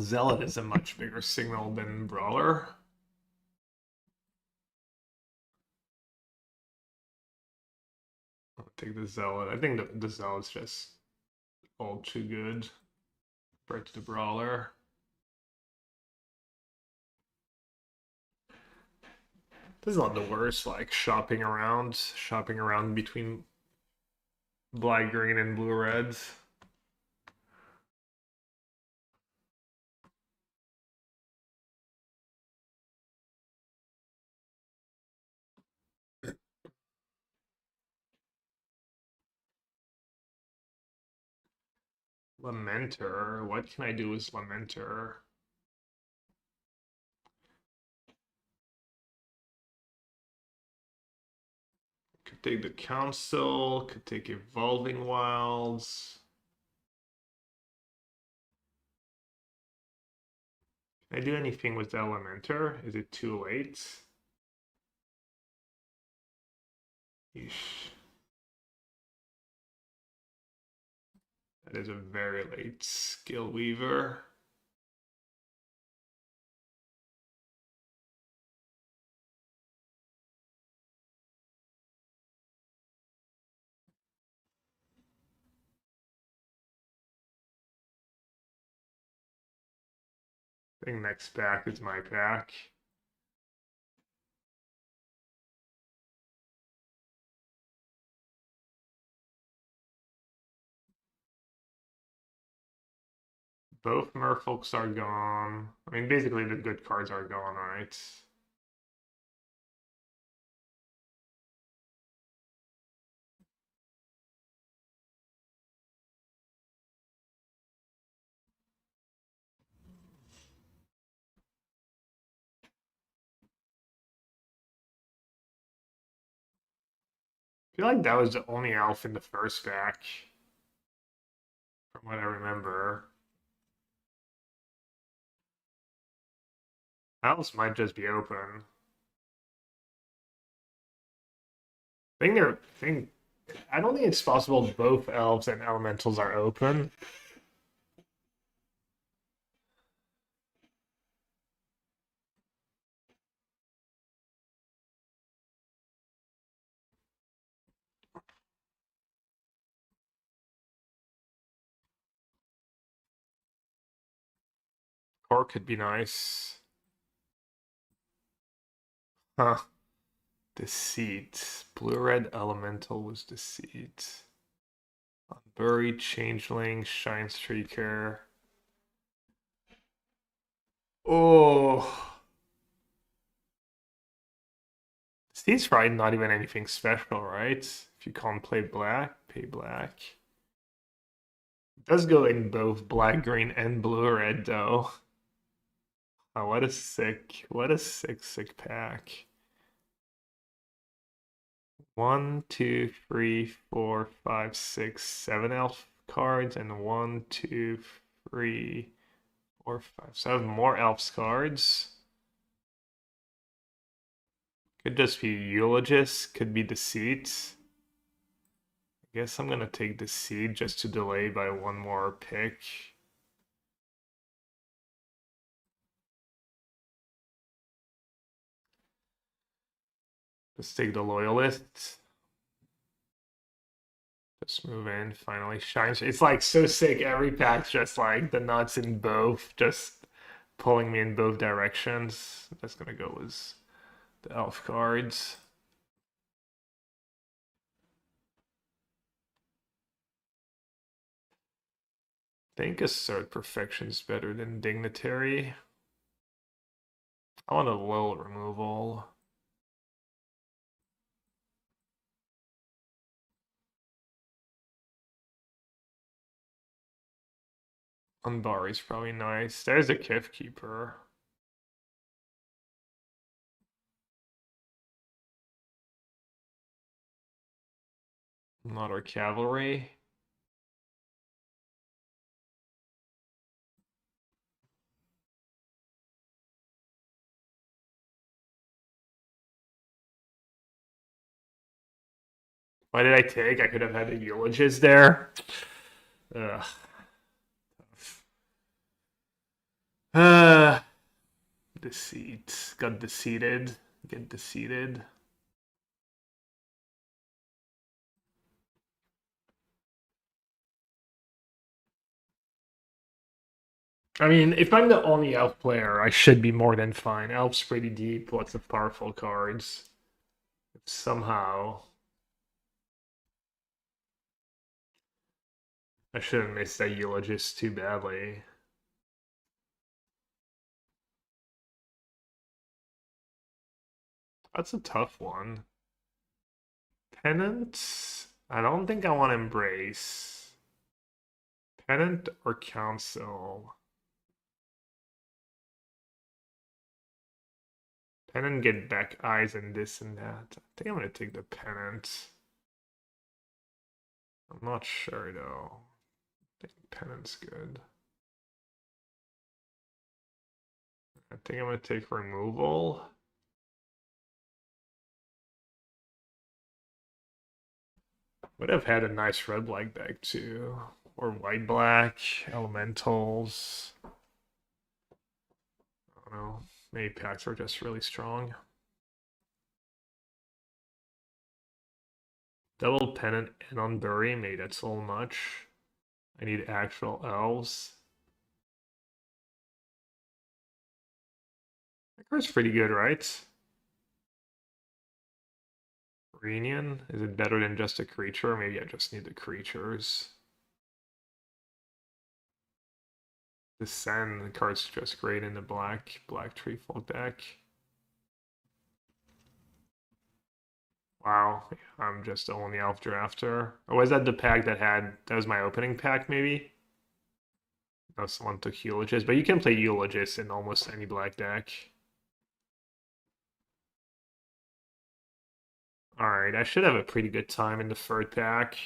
Zealot is a much bigger signal than brawler. I'll take the zealot. I think the zealot's just all too good compared to the brawler. This is not the worst, like shopping around between black green and blue reds. Lamenter. What can I do with Lamenter? Could take the Council, could take Evolving Wilds. Can I do anything with the Elementer? Is it too late? Yeesh. That is a very late Skill Weaver. I think next pack is my pack. Both Merfolks are gone. I mean, basically the good cards are gone, right? I feel like that was the only elf in the first pack, from what I remember. Elves might just be open. I don't think it's possible both elves and elementals are open. Core could be nice. Huh. Deceit. Blue-red elemental was deceit. Unburied changeling, shine streaker. Oh. Deceit's probably not even anything special, right? If you can't play black, pay black. It does go in both black, green, and blue-red though. Oh, what a sick pack. 1, 2, 3, 4, 5, 6, 7 elf cards, and 1, 2, 3, 4, 5, 7 more elves cards. Could just be Eulogist, could be Deceit. I guess I'm gonna take Deceit just to delay by one more pick. Let's take the Loyalist. Just move in, finally shines. It's like so sick, every pack's just like the nuts in both, just pulling me in both directions. That's gonna go as the elf cards. I think Assert Perfection's better than Dignitary. I want a little removal. Unbari's probably nice. There's a Kif Keeper. Not our cavalry. Why did I take? I could have had a Eulogist there. Ugh. Deceit. Got deceited. Get deceited. I mean, if I'm the only elf player, I should be more than fine. Elf's pretty deep, lots of powerful cards. Somehow, I shouldn't miss that Eulogist too badly. That's a tough one. Pennant? I don't think I want to embrace. Pennant or Council? Pennant get back eyes and this and that. I think I'm going to take the Pennant. I'm not sure though. I think Pennant's good. I think I'm going to take removal. Would have had a nice red black deck too. Or white black, elementals. I don't know. Maybe packs are just really strong. Double Pennant and Unbury, maybe that's a little much. I need actual elves. That card's pretty good, right? Reunion? Is it better than just a creature? Maybe I just need the creatures. The Sen, the card's just great in the black treefold deck. Wow, I'm just the only elf drafter. Or was that the pack that was my opening pack maybe? No, someone took Eulogist, but you can play Eulogist in almost any black deck. Alright, I should have a pretty good time in the third pack.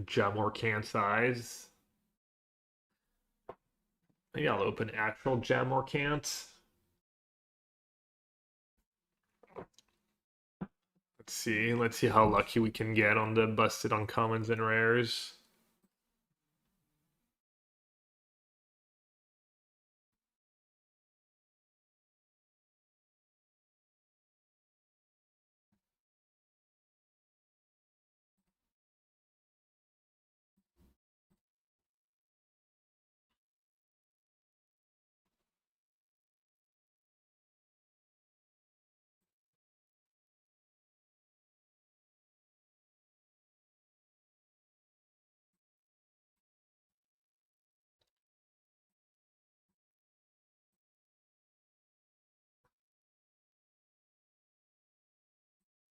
Jamorcan size. Maybe I'll open actual Jamorcant. Let's see how lucky we can get on the busted uncommons and rares.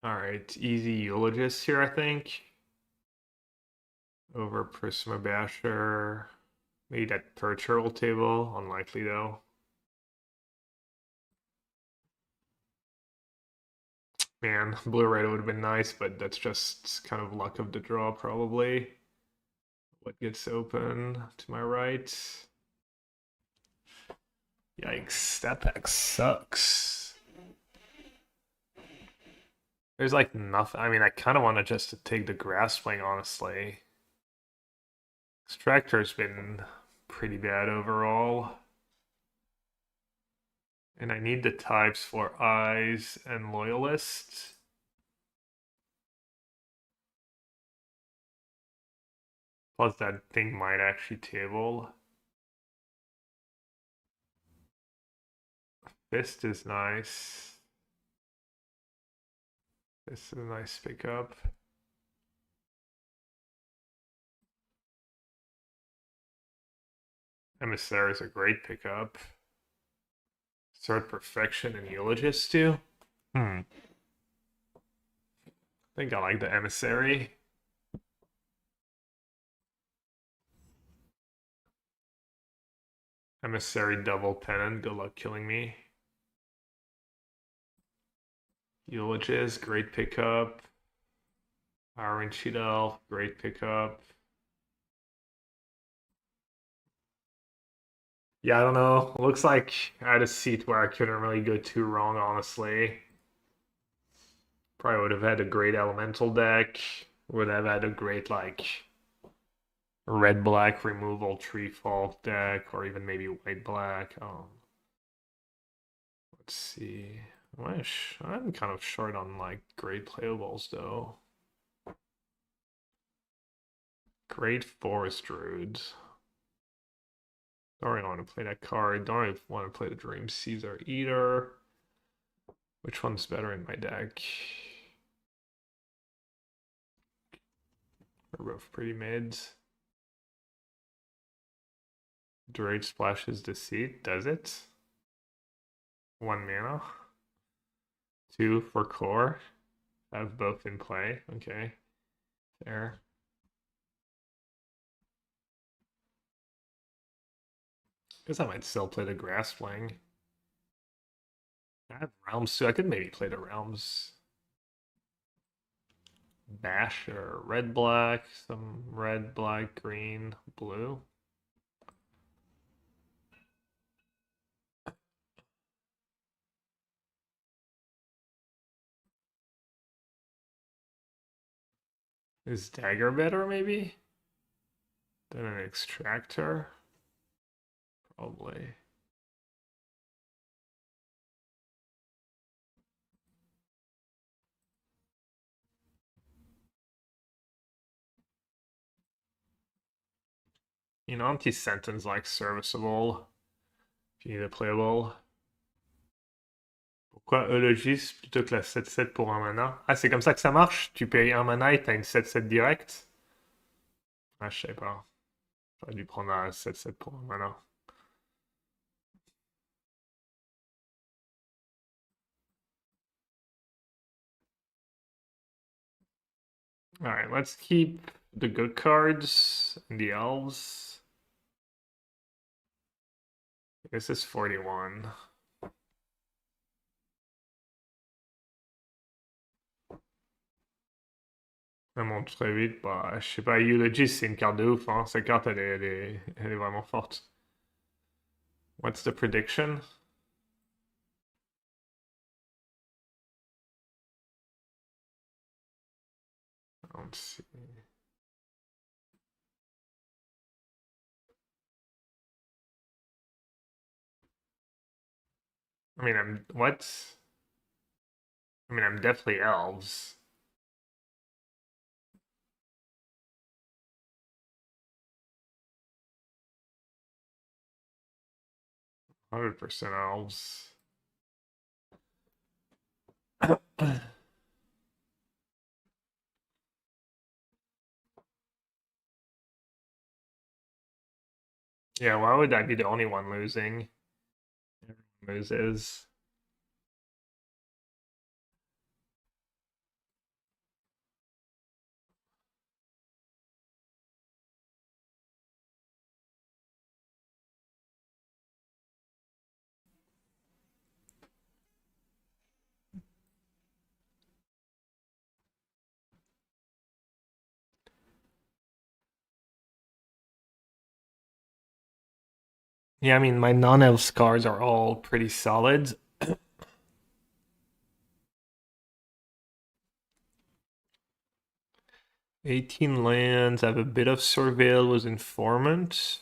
All right, easy eulogist here, I think. Over Prisma Basher. Maybe that third turtle table. Unlikely though. Man, blue red would have been nice, but that's just kind of luck of the draw, probably. What gets open to my right? Yikes, that pack sucks. There's like nothing. I mean, I kind of want to just take the grass playing, honestly. Extractor's been pretty bad overall. And I need the types for Eyes and Loyalist. Plus that thing might actually table. Fist is nice. This is a nice pickup. Emissary is a great pickup. Sword Perfection and Eulogist too. I think I like the Emissary. Emissary double pennant, good luck killing me. Eulogist, great pickup. Iron Sheet Elf, great pickup. Yeah, I don't know. Looks like I had a seat where I couldn't really go too wrong, honestly. Probably would have had a great elemental deck. Would have had a great, like, red-black removal tree fault deck, or even maybe white-black. Let's see. I'm kind of short on, like, great playables, though. Great Forest Druids. Don't really want to play that card. Don't really want to play the Dream Caesar either. Which one's better in my deck? They're both pretty mids. Drake splashes Deceit, does it? 1 mana. 2 for core. Have both in play. Okay. Fair. Guess I might still play the grass playing. I have realms too. I could maybe play the realms. Bash or red black, some red, black, green, blue. Is dagger better maybe than an extractor? Probably. You know, anti-sentence like serviceable. If you need a playable. Pourquoi Eulogis plutôt que la 7-7 pour un mana? Ah, c'est comme ça que ça marche? Tu payes un mana et t'as une 7-7 direct? Ah, je sais pas. J'aurais dû prendre un 7-7 pour un mana. Alright, let's keep the good cards and the elves. This is 41. Elle monte très vite. Bah, je sais pas, Eulogis, c'est une carte de ouf, hein. Cette carte, elle est vraiment forte. What's the prediction? don't see. I mean, I'm what? I mean, I'm definitely elves. 100% elves. Yeah, why would I be the only one losing? Everyone loses. Yeah, I mean, my non-elf cards are all pretty solid. 18 lands. I have a bit of Surveil, was Informant,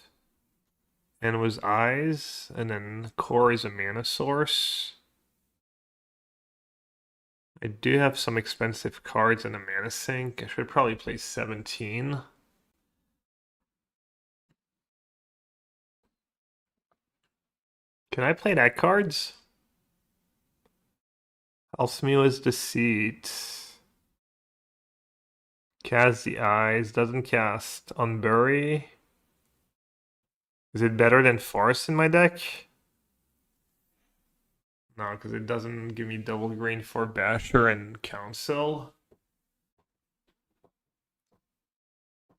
and was Eyes, and then Core is a mana source. I do have some expensive cards and a mana sink. I should probably play 17. Can I play that cards? Alchemy's Deceit. Cast the Eyes. Doesn't cast Unbury. Is it better than Forest in my deck? No, because it doesn't give me double green for Basher and Council.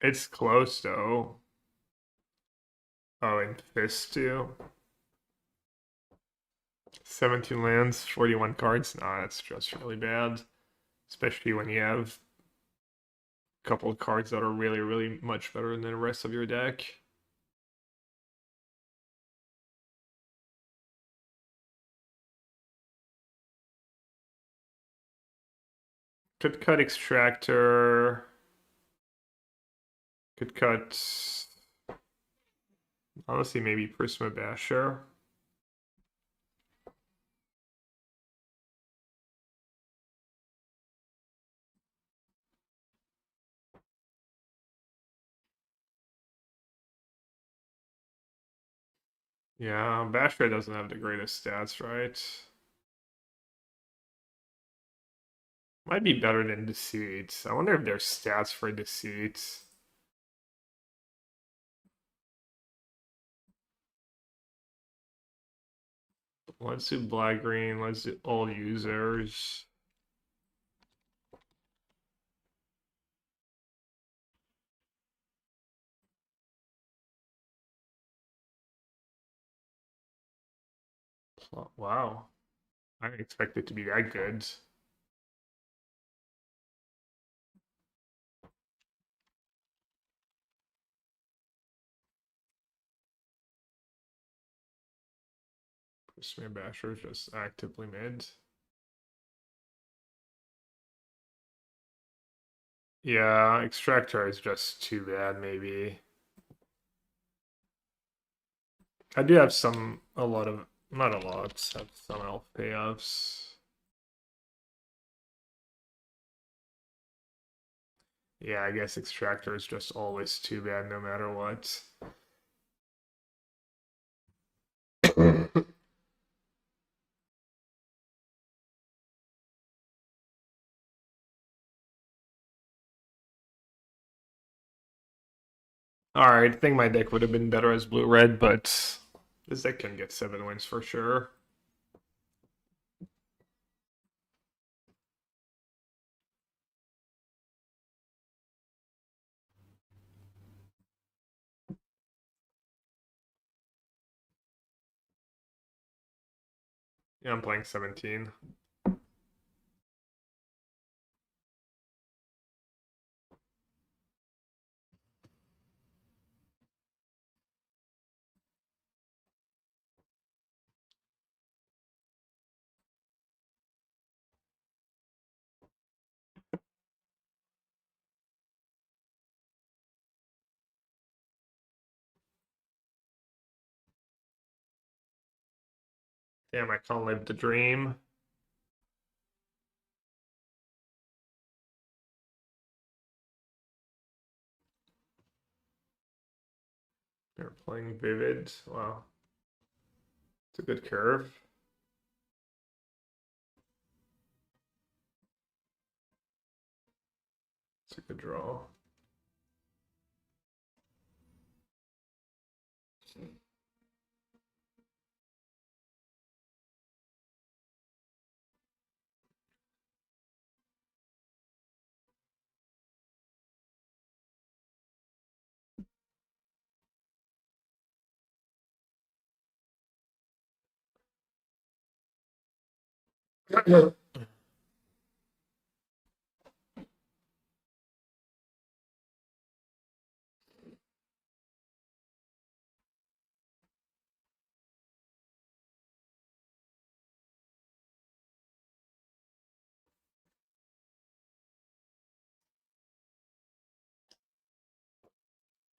It's close though. Oh, and Fist too. 17 lands, 41 cards. Nah, that's just really bad. Especially when you have a couple of cards that are really, really much better than the rest of your deck. Could cut Extractor. Could cut. Honestly, maybe Prisma Basher. Yeah, Basher doesn't have the greatest stats, right? Might be better than Deceit. I wonder if there's stats for Deceit. Let's do black green. Let's do all users. Wow. I didn't expect it to be that good. Prisma Basher is just actively mid. Yeah, Extractor is just too bad, maybe. I do have a lot of, not a lot, have some elf payoffs. Yeah, I guess Extractor is just always too bad no matter what. Alright, I think my deck would have been better as blue-red, but this deck can get 7 wins for sure. Yeah, I'm playing 17. Damn, I can't live the dream. They're playing Vivid. Wow. It's a good curve. It's a good draw.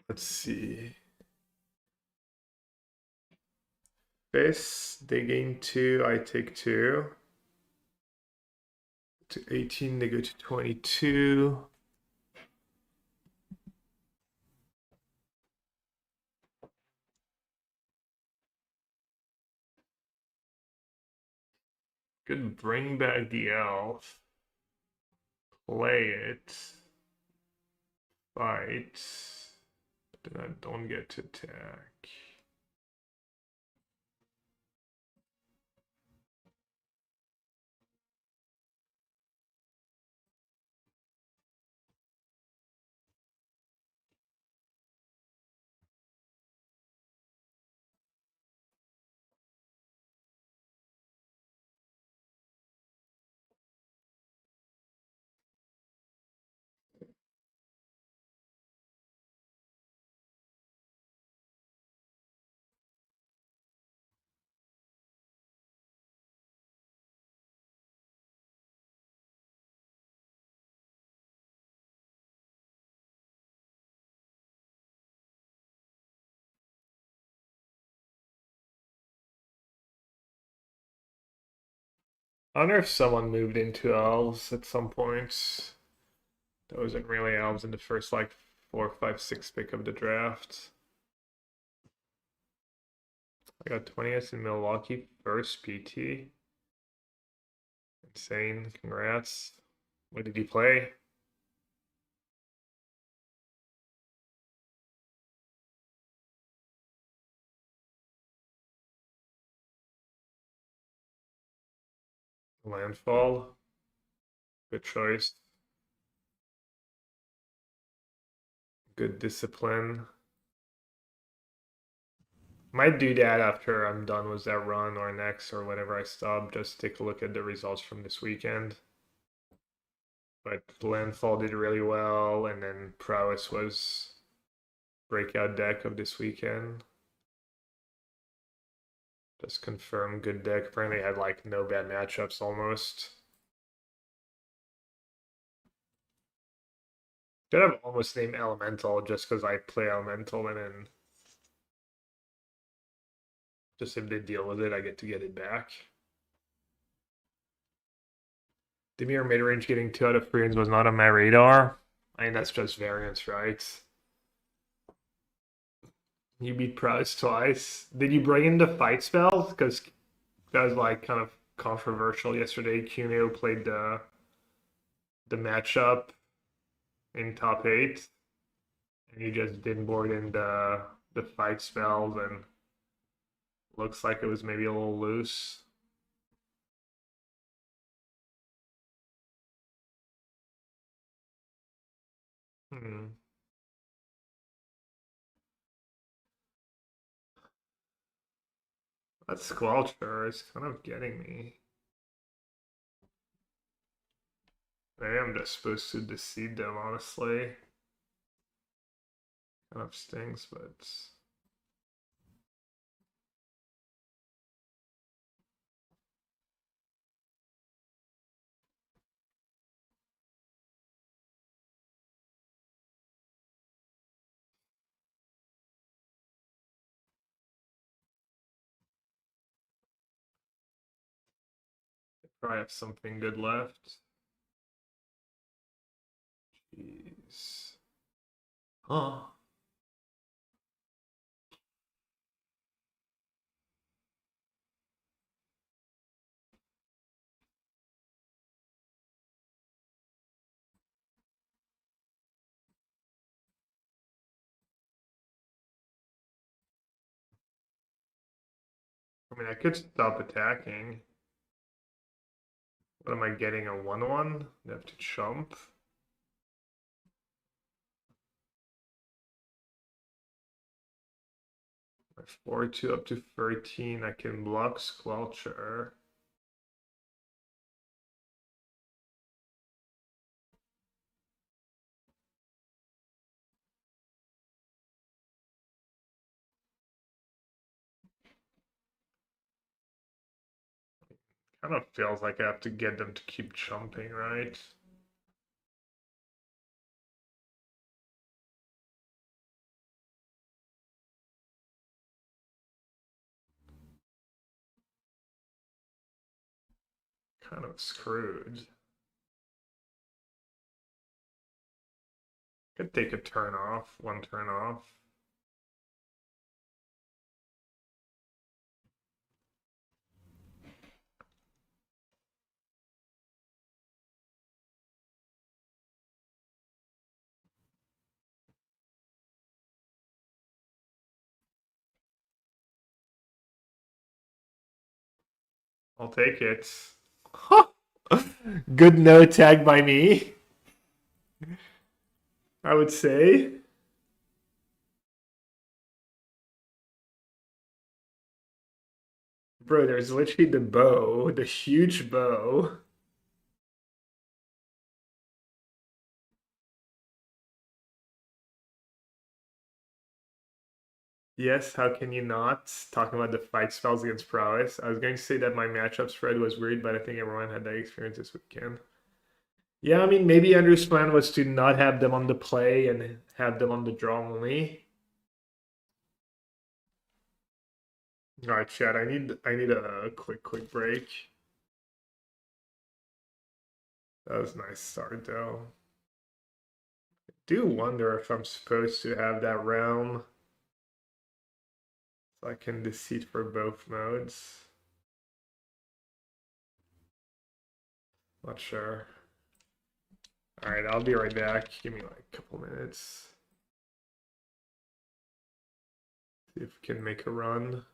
Let's see. This, they gain 2, I take 2. To 18, they go to 22. Could bring back the elf. Play it. Fight. Then I don't get to attack. I wonder if someone moved into elves at some point. There wasn't really elves in the first like 4, 5, 6 pick of the draft. I got 20th in Milwaukee, first PT. Insane, congrats. What did he play? Landfall. Good choice. Good discipline. Might do that after I'm done with that run or next or whenever I stop. Just take a look at the results from this weekend. But Landfall did really well, and then Prowess was breakout deck of this weekend. Just confirm good deck. Apparently had like no bad matchups almost. Should have almost named Elemental just because I play Elemental, and then just if they deal with it, I get to get it back. Dimir midrange getting 2 out of 3 was not on my radar. I mean, that's just variance, right? You beat Price twice. Did you bring in the fight spells? Because that was like kind of controversial yesterday. Cuneo played the matchup in top 8, and you just didn't board in the fight spells, and looks like it was maybe a little loose. Hmm. That Squelcher is kind of getting me. Maybe I'm just supposed to deceive them, honestly. Kind of stings, but Probably have something good left. Jeez. Huh. I mean, I could stop attacking. What am I getting? A 1/1? I have to chump. My 4/2 up to 13. I can block Squelcher. Kind of feels like I have to get them to keep chumping, right? Kind of screwed. Could take a turn off, one turn off. I'll take it. Good no tag by me, I would say. Bro, there's literally the bow, the huge bow. Yes, how can you not? Talking about the fight spells against prowess. I was going to say that my matchup spread was weird, but I think everyone had that experience this weekend. Yeah, I mean, maybe Andrew's plan was to not have them on the play and have them on the draw only. All right, Chad, I need a quick break. That was a nice start though. I do wonder if I'm supposed to have that realm so I can deceit for both modes. Not sure. All right, I'll be right back. Give me like a couple minutes. See if we can make a run.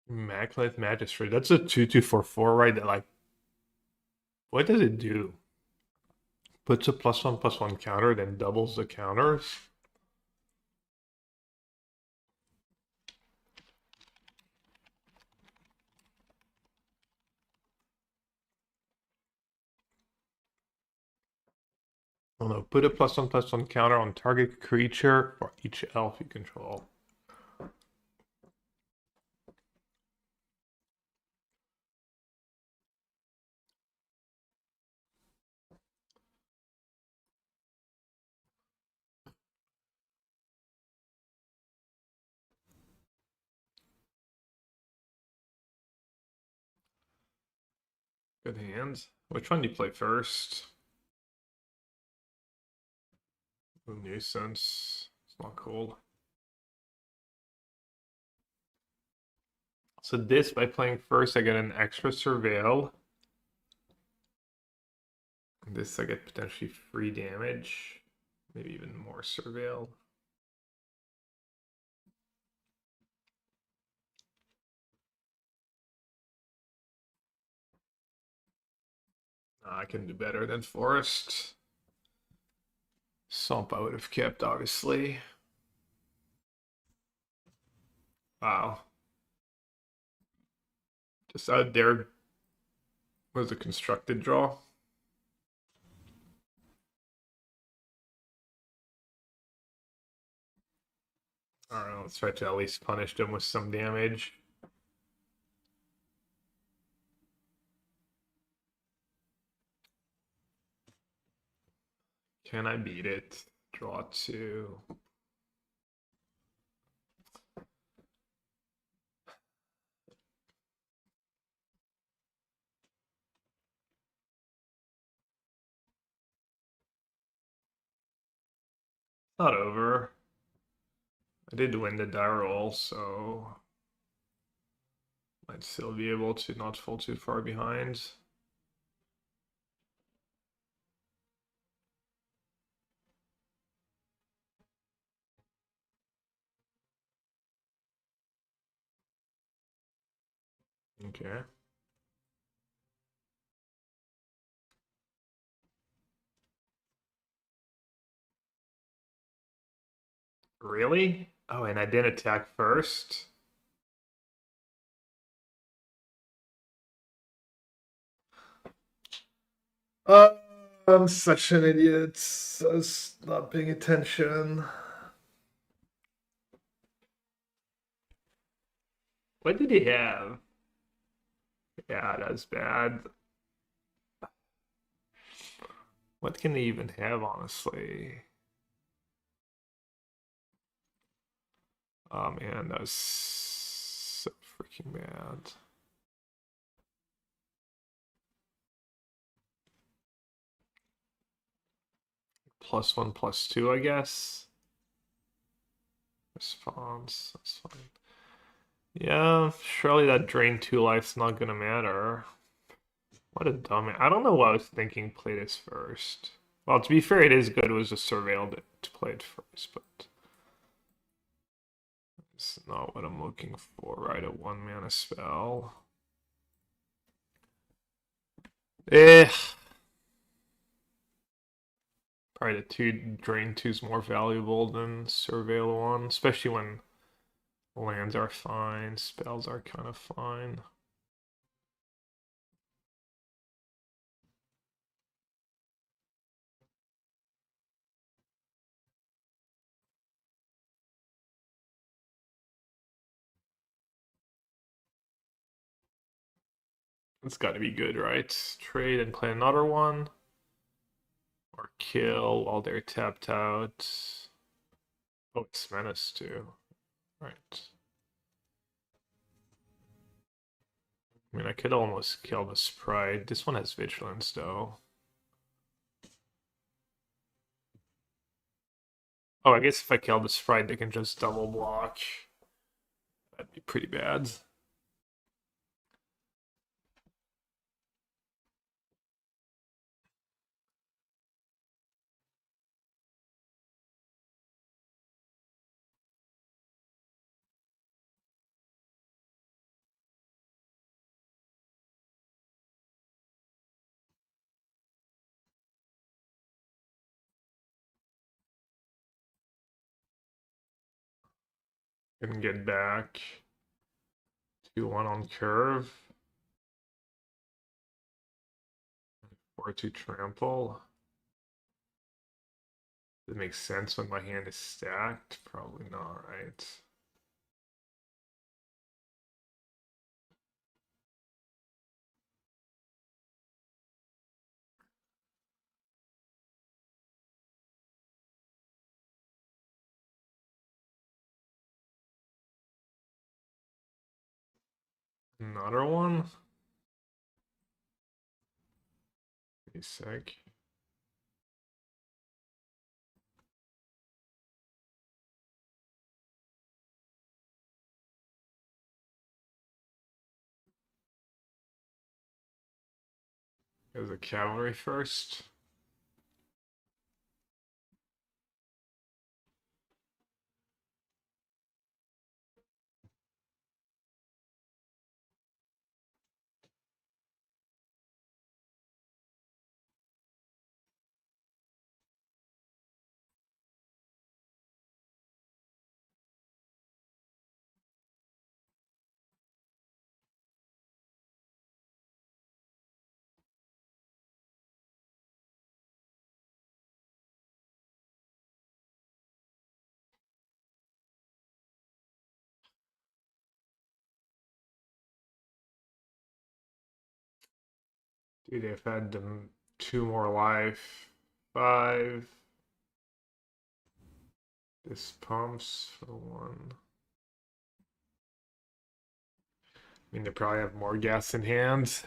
Immaculate Magistrate. That's a 2/2/4/4, right? That like, what does it do? Puts a +1/+1 counter, then doubles the counters. Oh no, put a +1/+1 counter on target creature for each elf you control. Good hand. Which one do you play first? The nuisance. It's not cool. So this, by playing first, I get an extra surveil. This, I get potentially free damage. Maybe even more surveil. I can do better than forest. Sump I would have kept, obviously. Wow. Just out there was a constructed draw. Alright, let's try to at least punish them with some damage. Can I beat it? Draw 2. Not over. I did win the die roll, so might still be able to not fall too far behind. Okay. Really? Oh, and I didn't attack first? I'm such an idiot. I was not paying attention. What did he have? Yeah, that's bad. What can he even have, honestly? Oh man, that was so freaking bad. +1/+2, I guess. Response, that's fine. Yeah, surely that drain 2 life's not gonna matter. What a dummy. I don't know what I was thinking, play this first. Well, to be fair, it is good. It was just surveilled to play it first, but it's not what I'm looking for, right? A 1-mana spell. Eh. Probably the 2 drain 2 is more valuable than surveil 1, especially when lands are fine, spells are kind of fine. It's got to be good, right? Trade and play another one. Or kill while they're tapped out. Oh, it's menace too. Right. I mean, I could almost kill the sprite. This one has vigilance though. Oh, I guess if I kill the sprite, they can just double block. That'd be pretty bad. Couldn't get back. 2-1 on curve. 4-2 trample. Does it make sense when my hand is stacked? Probably not, right? Another one? Pretty sick. There's a cavalry first. Dude, they've had them 2 more life. 5. This pumps for 1. I mean, they probably have more gas in hand.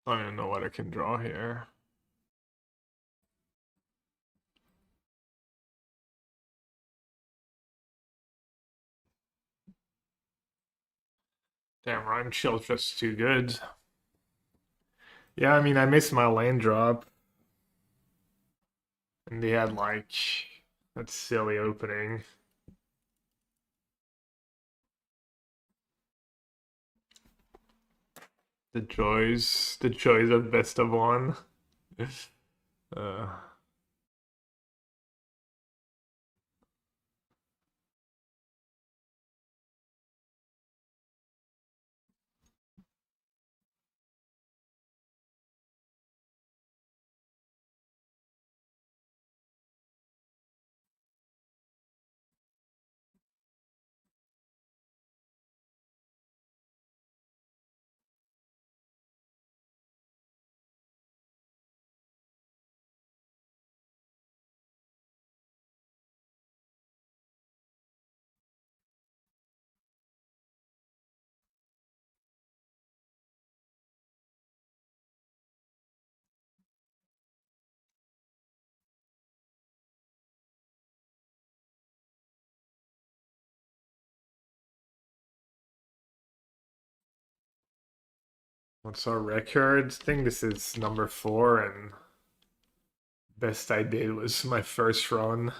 I don't even know what I can draw here. Damn, Rhyme Chill's just too good. Yeah, I mean, I missed my land drop. And they had, like, that silly opening. The joys of best of one. uh, what's our record? I think this is number 4, and best I did was my first run.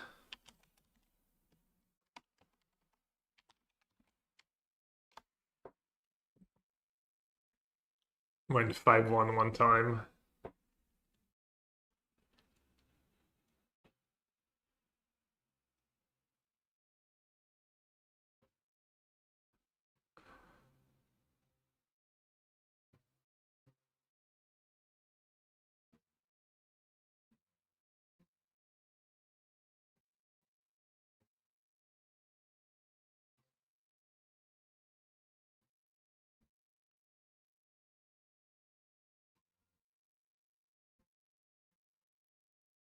Went 5-1 one time.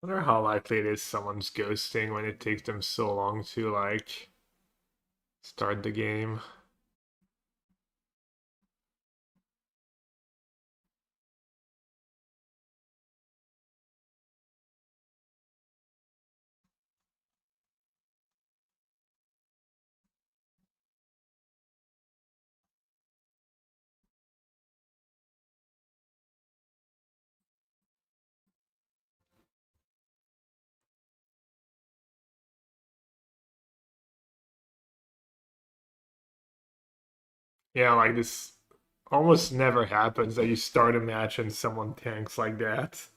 I wonder how likely it is someone's ghosting when it takes them so long to, like, start the game. Yeah, like this almost never happens that you start a match and someone tanks like that.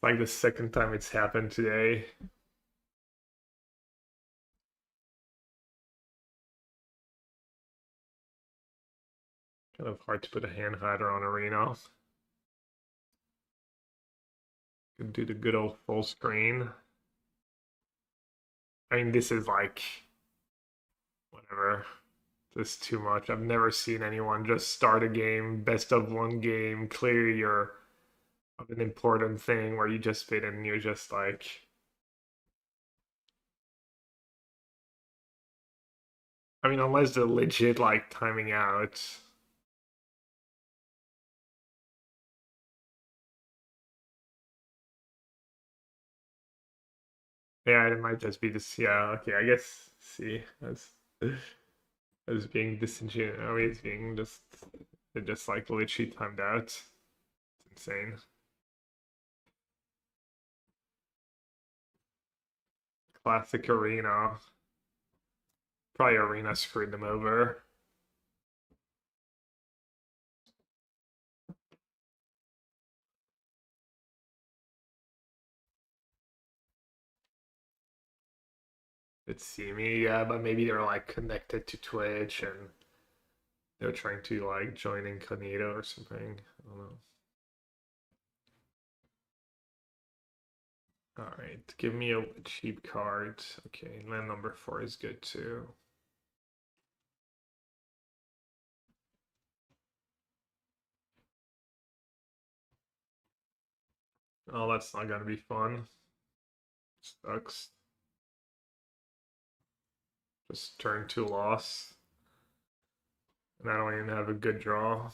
Like the second time it's happened today. Kind of hard to put a hand hider on Arena. Could do the good old full screen. I mean, this is like, whatever. Just too much. I've never seen anyone just start a game, best of one game, clear your of an important thing where you just fit in and you're just like, I mean, unless they're legit like timing out. Yeah, it might just be this. Yeah, okay, I guess. See, as being disingenuous. I mean, it's being just, it just like literally timed out. It's insane. Classic Arena. Probably Arena screwed them over. It's see me, yeah, but maybe they're like connected to Twitch and they're trying to like join incognito or something. I don't know. All right, give me a cheap card. Okay, land number 4 is good too. Oh, that's not gonna be fun. Sucks. Just turn 2 loss. And I don't even have a good draw.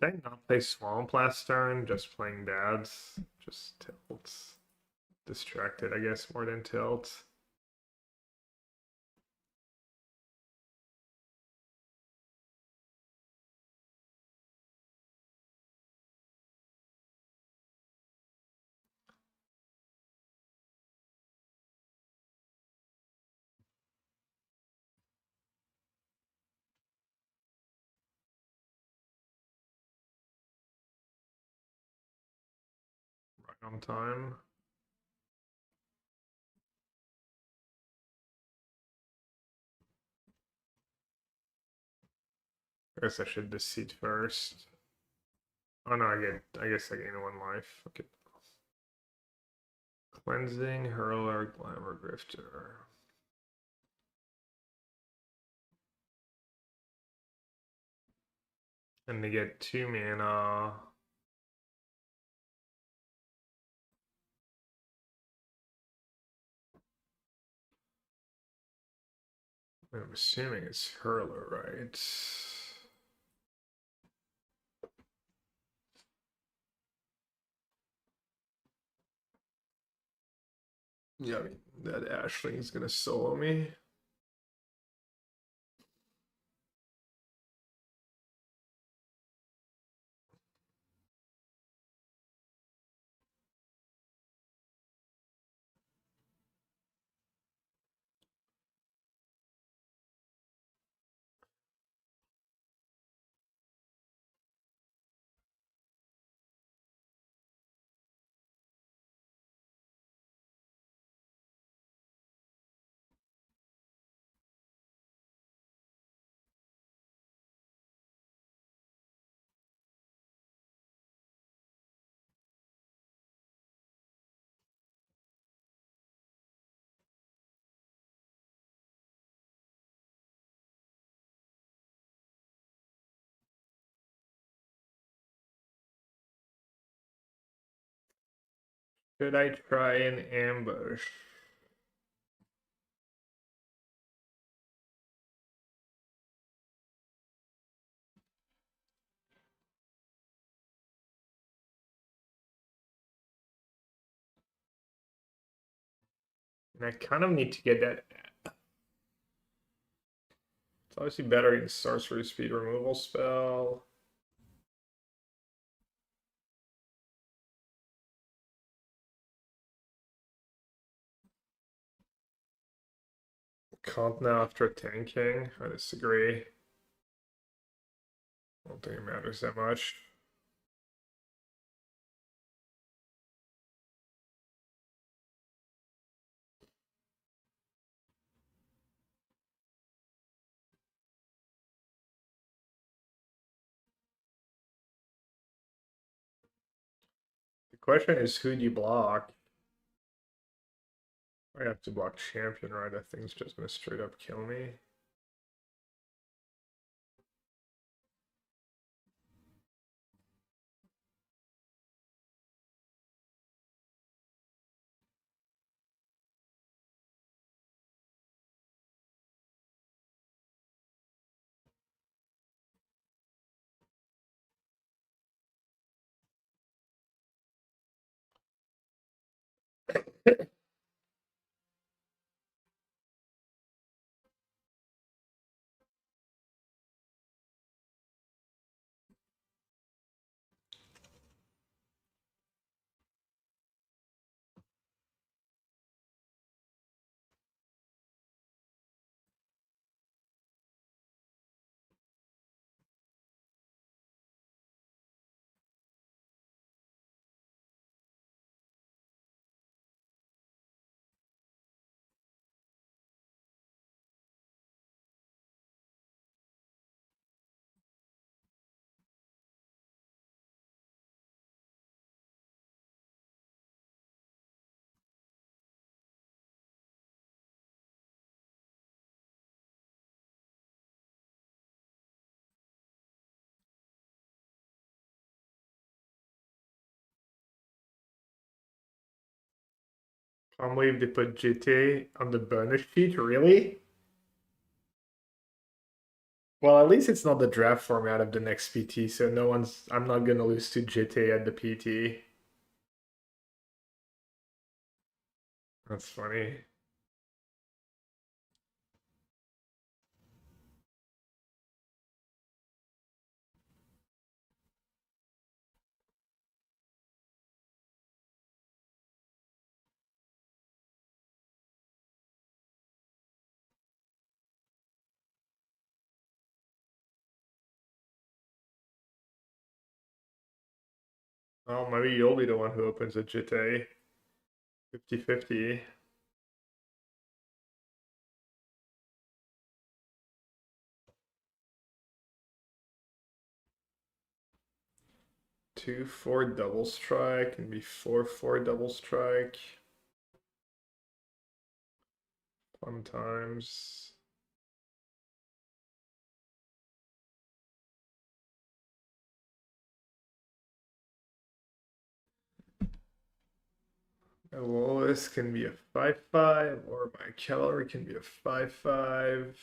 Did I not play Swamp last turn? Just playing bads. Just tilts. Distracted, I guess, more than tilt. Right on time. I guess I should deceit first. Oh no, I guess I gain 1 life. Okay. Cleansing, Hurler, Glamour, Grifter. And they get 2 mana. I'm assuming it's Hurler, right? Yeah, I mean, that Ashling is gonna solo me. Should I try an ambush? And I kind of need to get that. It's obviously better in sorcery speed removal spell. Can't now after tanking. I disagree. I don't think it matters that much. The question is, who do you block? I have to block champion, right? That thing's just gonna straight up kill me. Can't believe they put GT on the bonus sheet, really? Well, at least it's not the draft format of the next PT, so I'm not gonna lose to GT at the PT. That's funny. Oh, maybe you'll be the one who opens a GT. 50-50. Two, four double strike, and be 4-4 double strike. Fun times. My Lois can be a 5-5, or my cavalry can be a 5-5.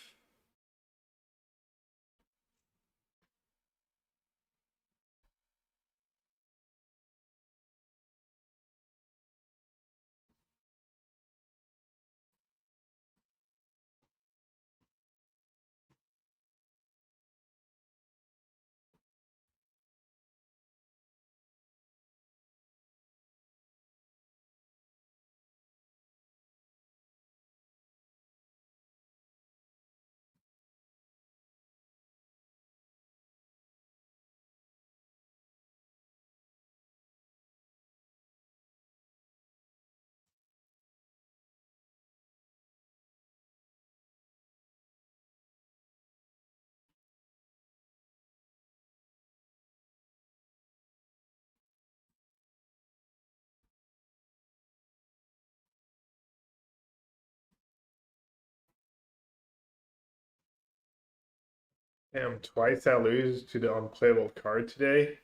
Damn, twice I lose to the unplayable card today.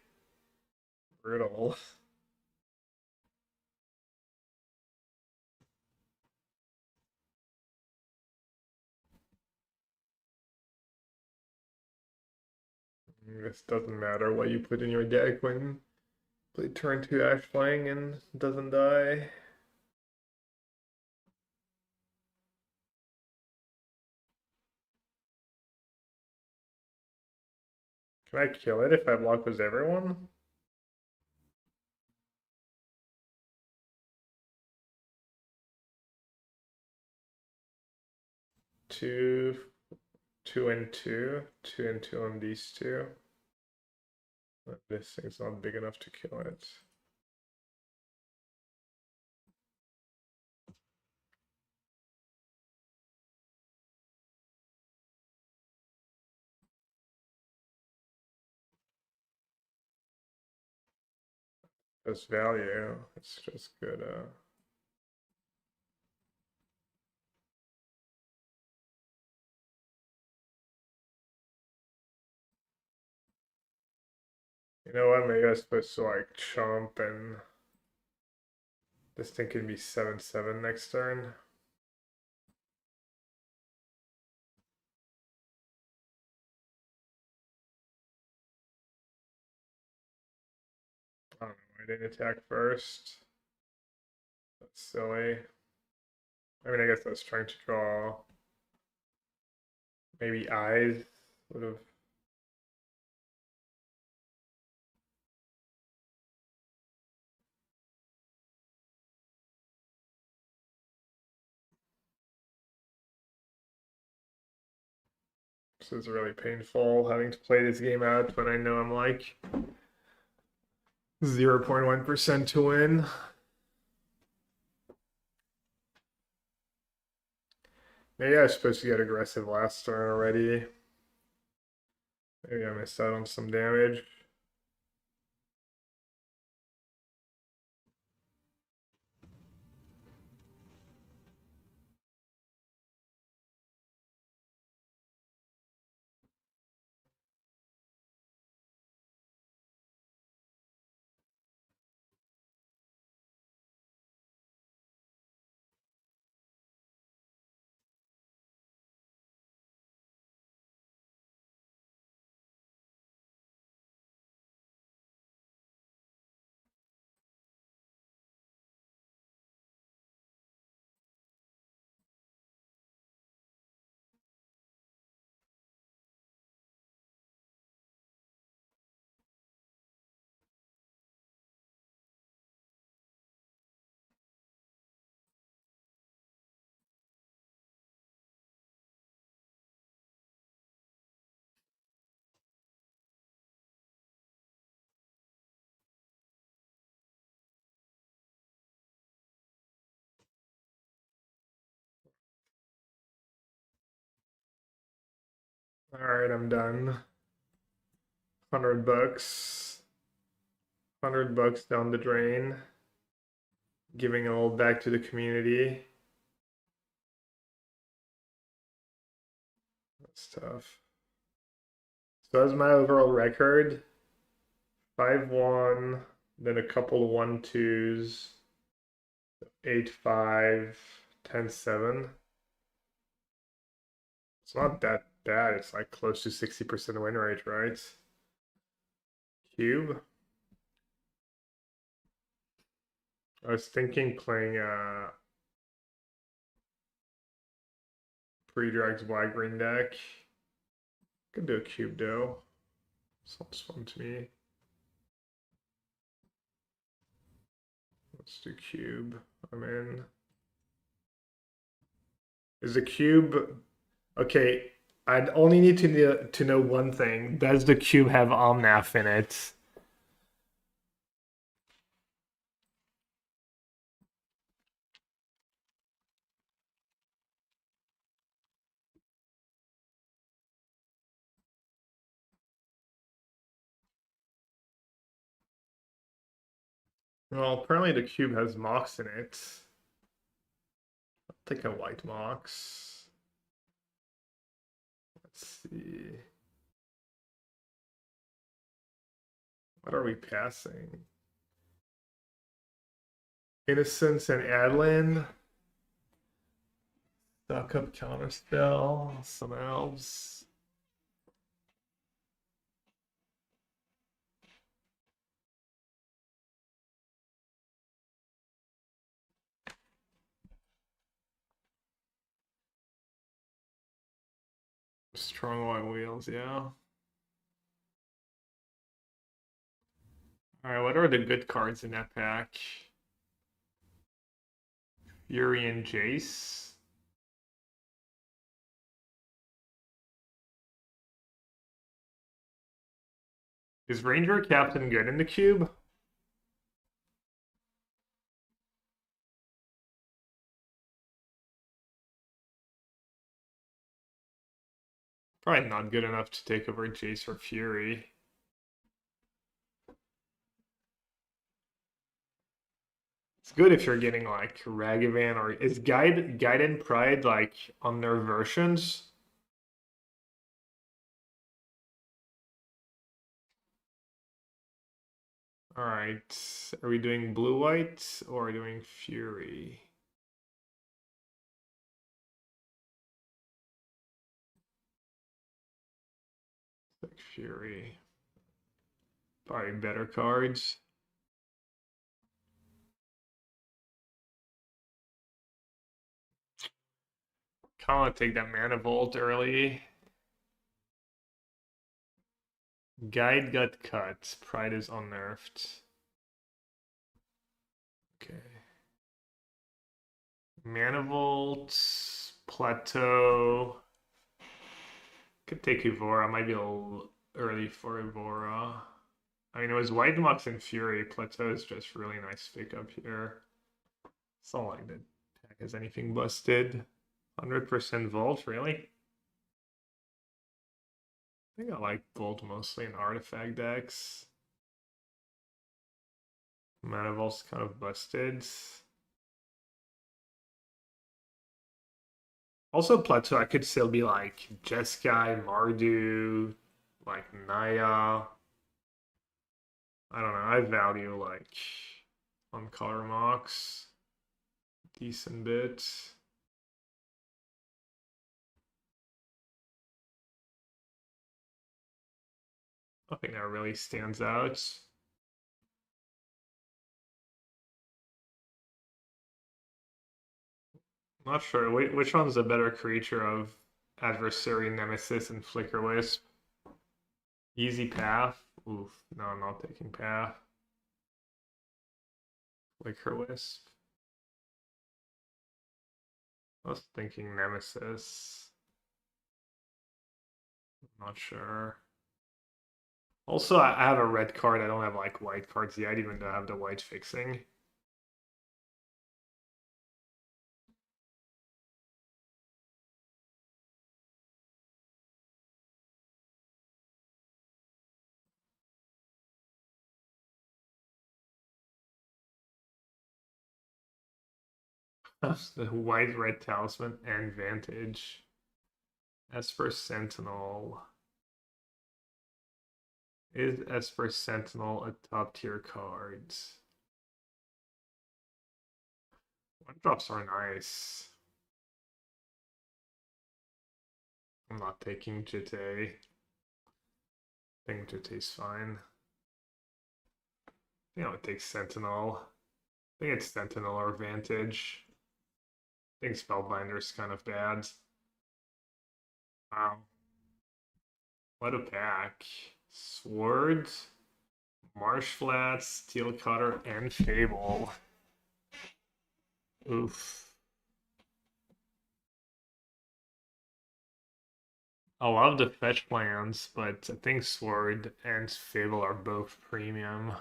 Brutal. This doesn't matter what you put in your deck when play turn 2 Ash flying and doesn't die. Can I kill it if I block with everyone? 2, 2 and 2, 2 and 2 on these two. This thing's not big enough to kill it. That's value. It's just good. You know what? Maybe I'm supposed to like chomp and this thing can be 7/7 next turn. I don't know. I didn't attack first. That's silly. I mean, I guess I was trying to draw maybe eyes would have. This is really painful having to play this game out when I know I'm like 0.1% to win. Maybe I was supposed to get aggressive last turn already. Maybe I missed out on some damage. All right, I'm done. $100. $100 down the drain. Giving it all back to the community. That's tough. So that's my overall record. 5-1, then a couple of 1-2s, 8-5, 10-7. It's not that bad. It's like close to 60% win rate, right? Cube. I was thinking playing pre-drags black green deck. Could do a cube though. Sounds fun to me. Let's do cube. I'm in. Is the cube okay? I'd only need to know one thing. Does the cube have Omnath in it? Well, apparently the cube has Mox in it. I'll take a white Mox. Let's see. What are we passing? Innocence and Adlin. Duck up counterspell. Some elves. Strong white wheels, yeah. Alright, what are the good cards in that pack? Fury and Jace. Is Ranger Captain good in the cube? Probably not good enough to take over Jace or Fury. It's good if you're getting like Ragavan or is Guide and Pride like on their versions? Alright. Are we doing blue white or doing Fury? Like Fury. Probably better cards. Kinda wanna take that Mana Vault early. Guide got cut. Pride is unnerfed. Okay. Mana Vault, Plateau. Could take Evora. Might be a little early for Evora. I mean, it was White Mox and Fury. Plateau is just really nice pickup here. It's not like the deck has anything busted. 100% Vault, really? I think I like Vault mostly in artifact decks. Mana Vault's kind of busted. Also, Plateau, I could still be like Jeskai, Mardu, like Naya. I don't know. I value like on color mocks decent bit. Nothing that really stands out. Not sure. Which one's a better creature of Adversary, Nemesis, and Flicker Wisp? Easy Path? Oof, no, I'm not taking Path. Flicker Wisp. I was thinking Nemesis. Not sure. Also, I have a red card. I don't have like white cards yet, even though I have the white fixing. The white red talisman and Vantage. Esper Sentinel. Is Esper Sentinel a top tier card? One drops are nice. I'm not taking Jite. I think Jite's fine. I think I would take Sentinel. I think it's Sentinel or Vantage. I think Spellbinder's kind of bad. Wow. What a pack. Sword, Marsh Flats, Steel Cutter, and Fable. Oof. I love the fetch plans, but I think Sword and Fable are both premium.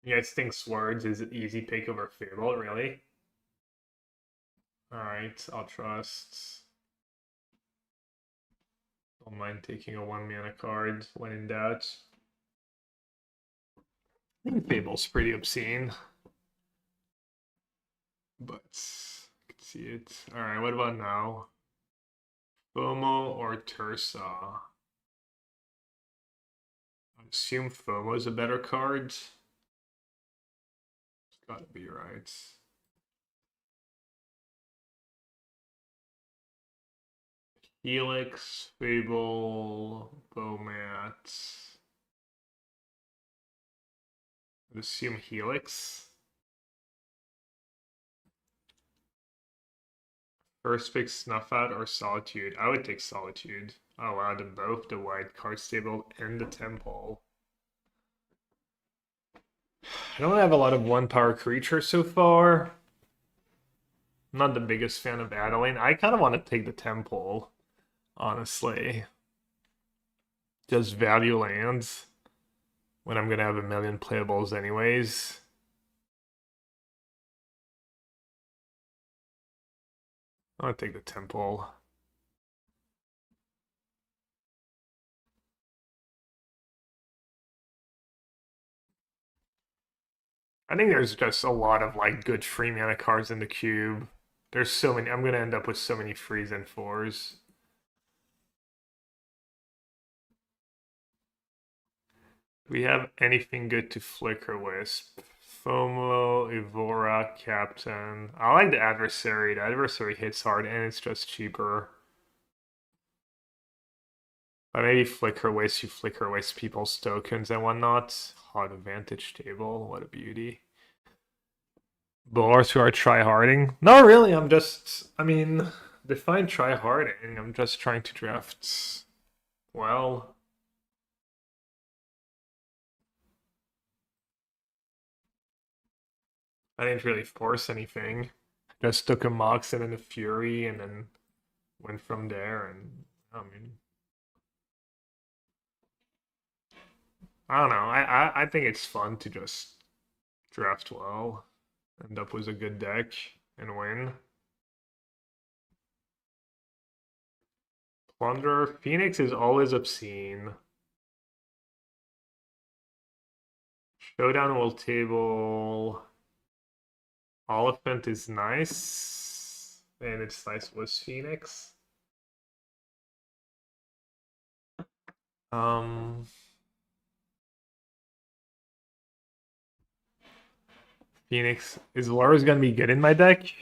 You guys think Swords is an easy pick over Fable, really? Alright, I'll trust. Don't mind taking a 1-mana card when in doubt. I think Fable's pretty obscene. But I can see it. Alright, what about now? FOMO or Tursa? I assume FOMO is a better card. It's gotta be right. Helix, Fable, Bomat. I'd assume Helix. First pick Snuff Out or Solitude. I would take Solitude. I'll add them both, the white card stable and the temple. I don't have a lot of 1-power creatures so far. I'm not the biggest fan of Adeline. I kind of want to take the Temple, honestly. Just value lands when I'm gonna have a million playables anyways. I want to take the Temple. I think there's just a lot of like good free mana cards in the cube. There's so many. I'm gonna end up with so many threes and fours. Do we have anything good to Flicker Wisp? FOMO, Evora, Captain. I like the Adversary. The Adversary hits hard and it's just cheaper. But maybe Flicker Wisp, you Flicker Wisp people's tokens and whatnot. Hard Advantage table, what a beauty. Bowlers who are tryharding? No, really, I mean, define tryharding. I'm just trying to draft well. I didn't really force anything. Just took a Moxen and a Fury and then went from there. And I mean, I don't know. I think it's fun to just draft well, end up with a good deck, and win. Plunder. Phoenix is always obscene. Showdown will table. Elephant is nice. And it's nice with Phoenix. Phoenix. Is Lara's gonna be good in my deck?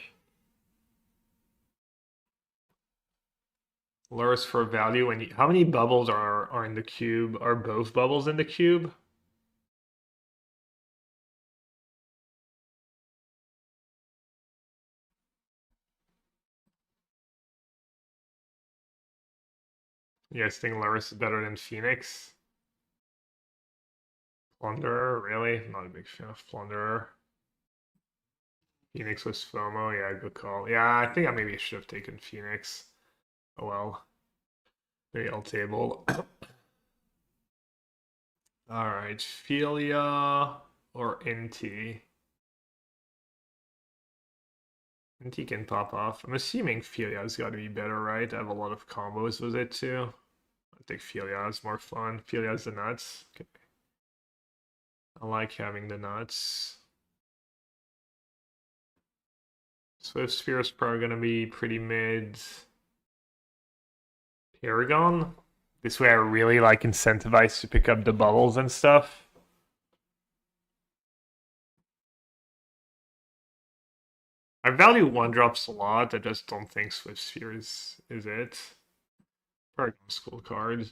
Lures for value. And how many bubbles are in the cube? Are both bubbles in the cube? You guys think Lurus is better than Phoenix? Plunderer, really? Not a big fan of Plunderer. Phoenix was FOMO, yeah, good call. Yeah, I think I maybe should have taken Phoenix. Oh well. Maybe I'll table. Alright, Philia or Inti? Inti can pop off. I'm assuming Philia's got to be better, right? I have a lot of combos with it too. I think Philia is more fun. Philia's the nuts. Okay. I like having the nuts. Swift Sphere is probably going to be pretty mid. Paragon? This way I really like incentivized to pick up the bubbles and stuff. I value one drops a lot. I just don't think Swift Sphere is it. Paragon's cool card.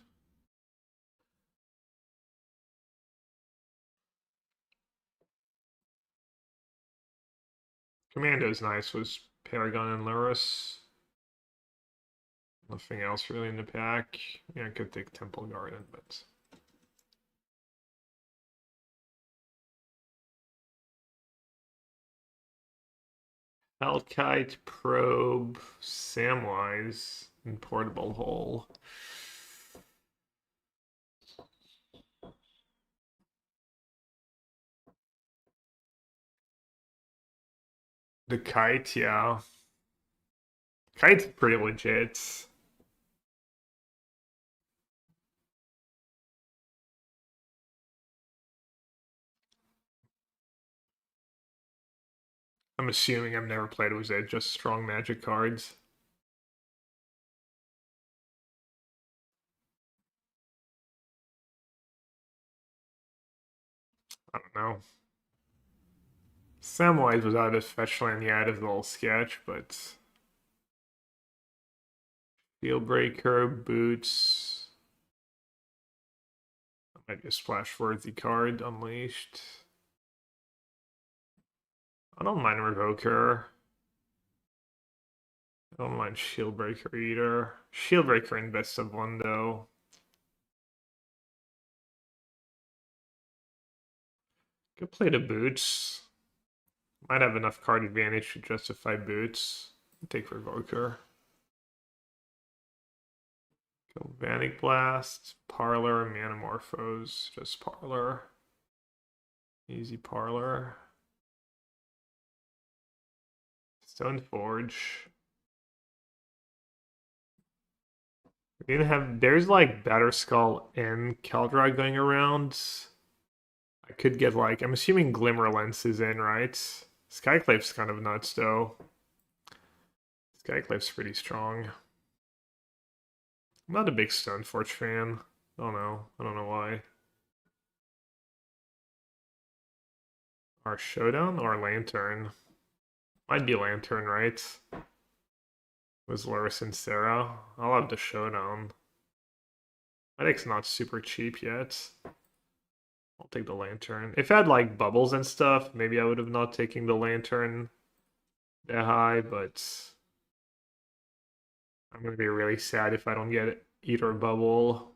Commando's nice was Paragon and Lurus. Nothing else really in the pack. Yeah, I could take Temple Garden, but Alkite, Probe, Samwise, and Portable Hole. The Kite, yeah. Kite's pretty legit. I'm assuming I've never played with it, just strong magic cards. I don't know. Samwise was out of fetch land, yeah, out of the little sketch, but Breaker, Boots. Might be a splash worthy card, Unleashed. I don't mind Revoker. I don't mind Shieldbreaker either. Shieldbreaker in best of one though. Could play the Boots. Might have enough card advantage to justify boots. Take Revoker. Galvanic Blast, Parlor, Manamorphose, just Parlor. Easy Parlor. Stoneforge. We didn't have. There's like Batterskull and Kaldra going around. I could get like. I'm assuming Glimmerlance is in, right? Skyclave's kind of nuts though. Skyclave's pretty strong. I'm not a big Stoneforge fan. I don't know. I don't know why. Our Showdown or Lantern? Might be Lantern, right? Was Loris and Sarah. I'll have the Showdown. My deck's not super cheap yet. I'll take the Lantern. If I had like bubbles and stuff, maybe I would have not taken the Lantern that high, but I'm gonna be really sad if I don't get either bubble.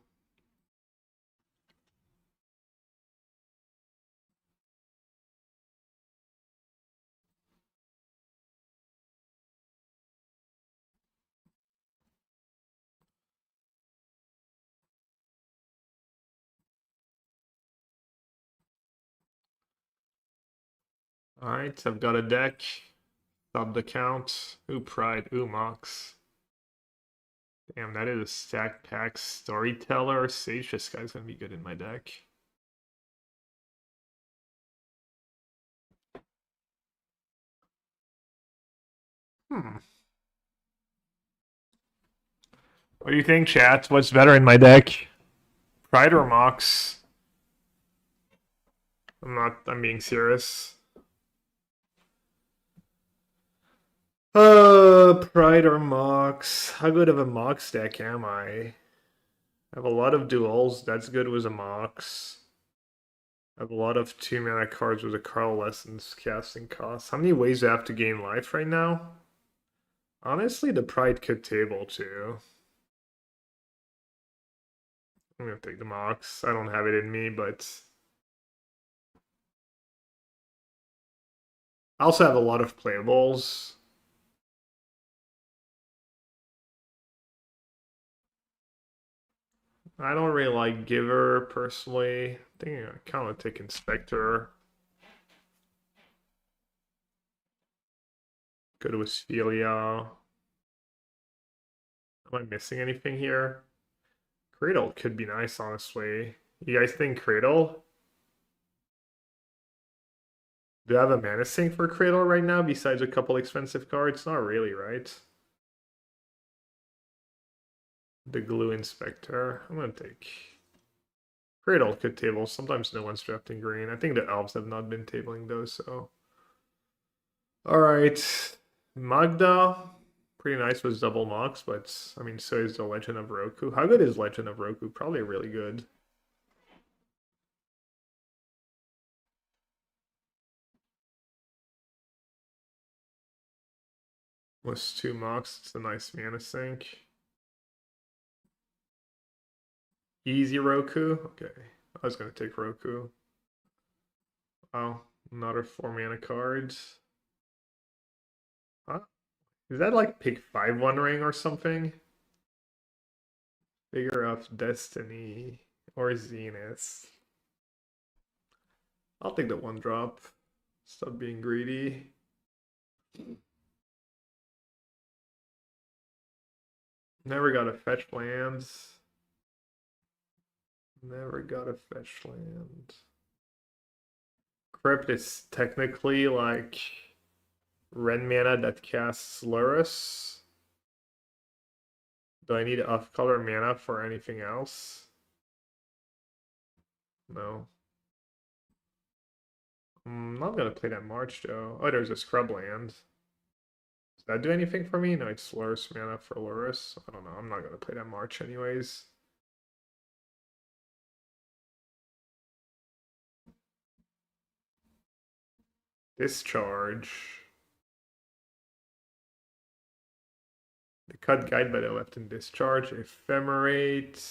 Alright, I've got a deck. Sub the count. Ooh, Pride. Ooh, Mox. Damn, that is a stack pack Storyteller. Sage, this guy's gonna be good in my deck. Hmm. What do you think, chat? What's better in my deck? Pride or Mox? I'm being serious. Pride or Mox? How good of a Mox deck am I? I have a lot of duels. That's good with a Mox. I have a lot of 2-mana cards with a Carl Lessons casting cost. How many ways do I have to gain life right now? Honestly, the Pride could table too. I'm gonna take the Mox. I don't have it in me, but I also have a lot of playables. I don't really like Giver personally. I think I kind of take Inspector. Go to Asphelia. Am I missing anything here? Cradle could be nice, honestly. You guys think Cradle? Do I have a mana sink for Cradle right now besides a couple expensive cards? Not really, right? The Glue Inspector. I'm gonna take Cradle could table. Sometimes no one's drafting green. I think the elves have not been tabling those, so. Alright. Magda. Pretty nice with double Mox, but I mean, so is the Legend of Roku. How good is Legend of Roku? Probably really good. Was 2 Mox. It's a nice mana sink. Easy Roku. Okay. I was gonna take Roku. Wow. Another 4-mana cards. Huh? Is that like pick 5-1 ring or something? Figure of Destiny or Zenith. I'll take the 1-drop. Stop being greedy. Never got a fetch lands. Never got a fetch land. Crypt is technically like red mana that casts Lurrus. Do I need off-color mana for anything else? No. I'm not gonna play that March though. Oh, there's a scrub land. Does that do anything for me? No, it's Lurrus mana for Lurrus. I don't know. I'm not gonna play that March anyways. Discharge. The cut guide by the left in discharge. Ephemerate.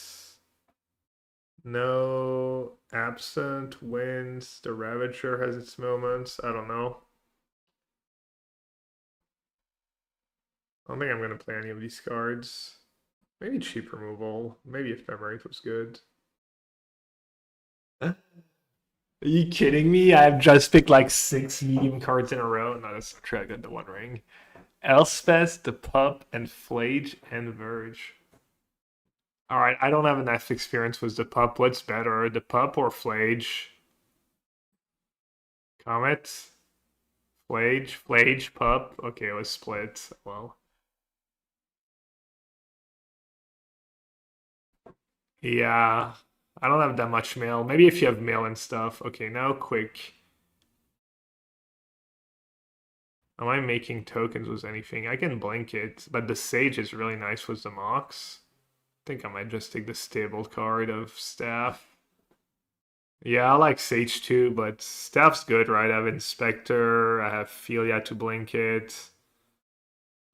No. Absent. Wins. The Ravager has its moments. I don't know. I don't think I'm going to play any of these cards. Maybe cheap removal. Maybe ephemerate was good. Are you kidding me? I've just picked like 6 medium cards in a row. No, that's not true. I got the One Ring. Elspeth, the Pup, and Flage and Verge. Alright, I don't have enough experience with the Pup. What's better, the Pup or Flage? Comet? Flage, Pup. Okay, it was split. Well. Yeah. I don't have that much mail. Maybe if you have mail and stuff. Okay, now quick. Am I making tokens with anything? I can blink it, but the Sage is really nice with the Mox. I think I might just take the stable card of Staff. Yeah, I like Sage too, but Staff's good, right? I have Inspector, I have Philia to blink it,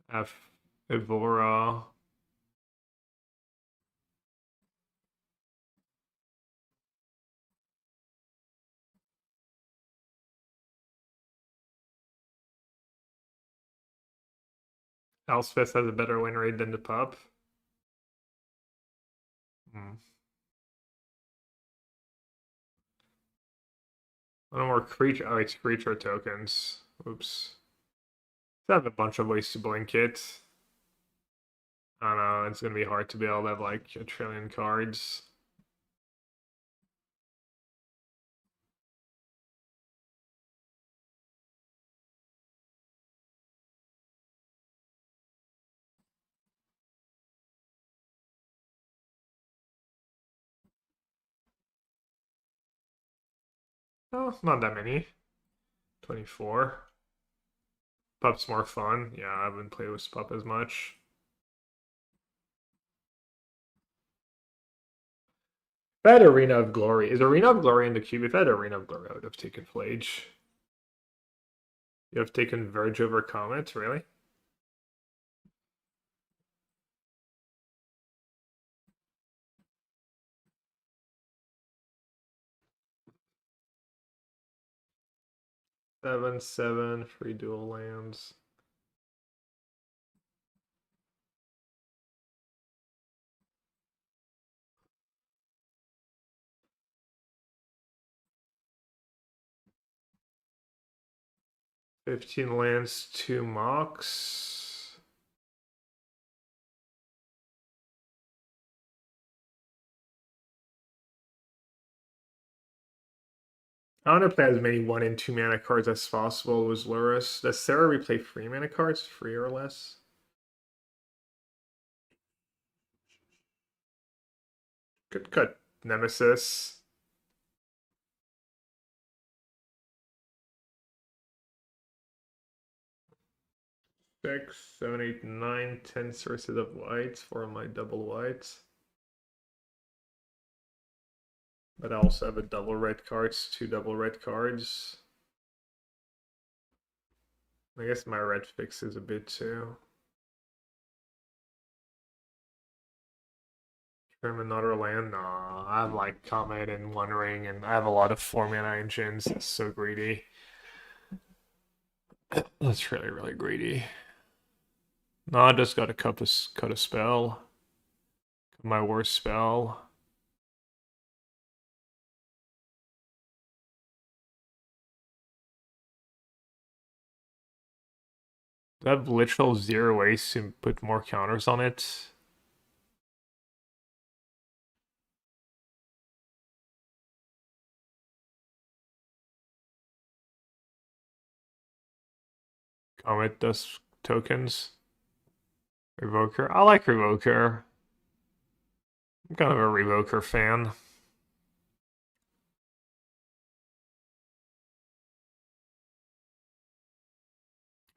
I have Evora. Elspeth has a better win rate than the Pup. Hmm. No more creature. Oh, it's creature tokens. Oops. I have a bunch of ways to blink it. I don't know. It's gonna be hard to be able to have like a trillion cards. Oh, not that many. 24. Pup's more fun. Yeah, I haven't played with Pup as much. If I had Arena of Glory, is Arena of Glory in the cube? If I had Arena of Glory, I would have taken Flage. You have taken Verge over Comet, really? Seven, free dual lands. $15 lands, 2 Mox. I want to play as many 1 and 2 mana cards as possible with Lurrus. Does Sarah replay 3 mana cards, 3 or less? Good cut. Nemesis. 6, 7, 8, 9, 10 sources of whites for my double whites. But I also have a double red cards, 2 double red cards. I guess my red fix is a bit too. Trim another land? Nah, I have like Comet and One Ring, and I have a lot of 4 mana engines. It's so greedy. That's really, really greedy. No, I just got to cut a spell. My worst spell. I have literal 0 ways to put more counters on it. Comet does tokens. Revoker. I like Revoker. I'm kind of a Revoker fan.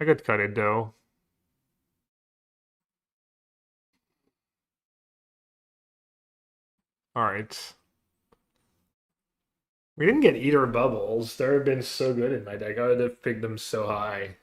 I could cut it though. Alright. We didn't get either bubbles. They've been so good in my deck. I would have picked them so high.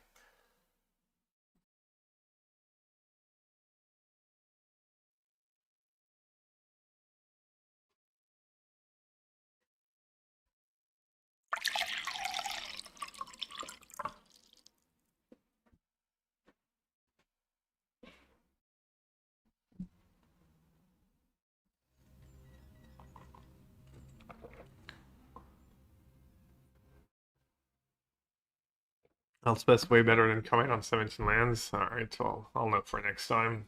Elspeth's way better than coming on 17 lands. Alright, well, I'll note for next time.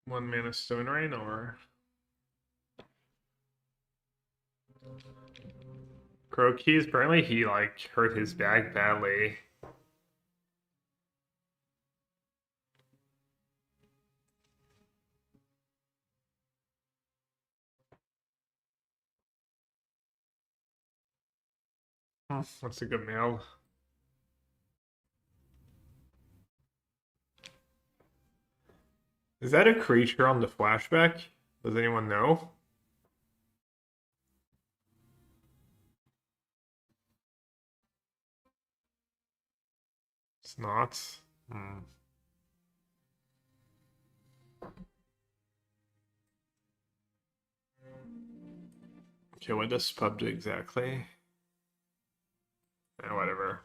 One mana Stone Rain or Crow Keys. Apparently he like hurt his back badly. That's a good mail. Is that a creature on the flashback? Does anyone know? It's not. Hmm. Okay, what does pub do exactly? Whatever.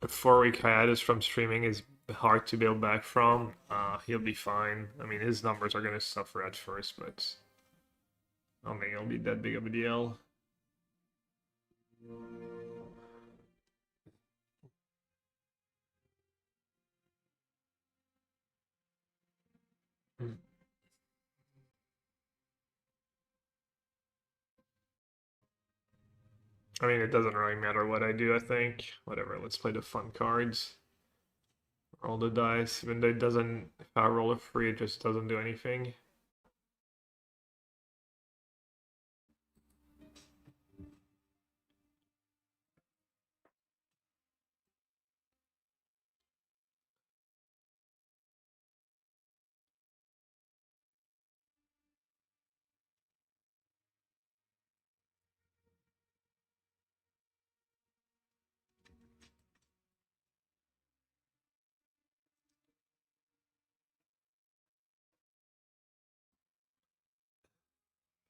A 4-week hiatus from streaming is hard to build back from. He'll be fine. I mean, his numbers are gonna suffer at first, but I don't think it'll be that big of a deal. I mean, it doesn't really matter what I do, I think. Whatever, let's play the fun cards. Roll the dice. Even though it doesn't, if I roll a free, it just doesn't do anything.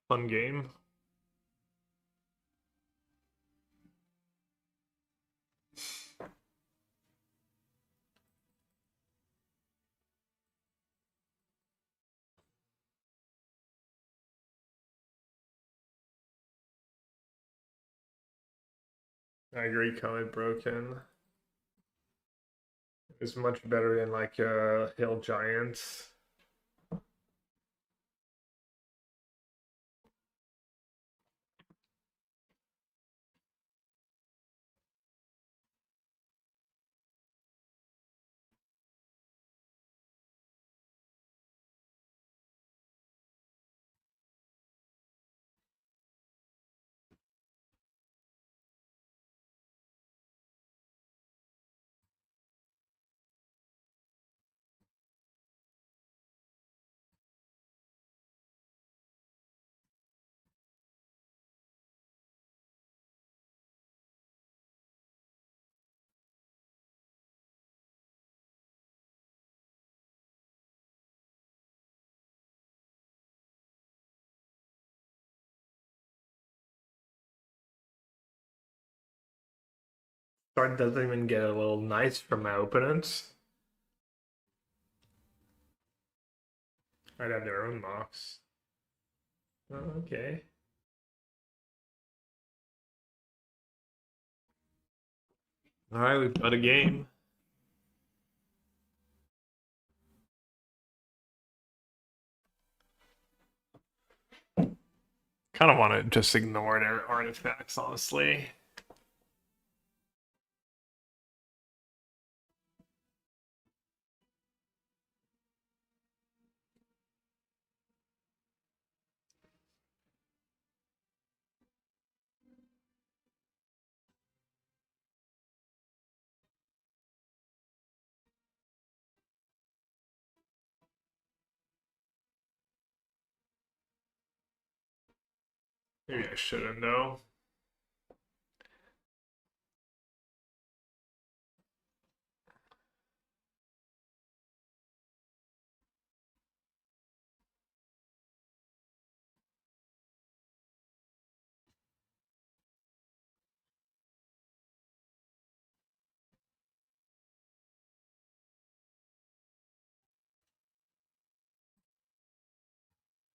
Fun game. I agree, Comet Broken. It's much better than like Hill Giants. Card doesn't even get a little nice from my opponents. I'd have their own box. Oh, okay. Alright, we've got a game. Kind of want to just ignore their artifacts, honestly. Maybe I shouldn't though.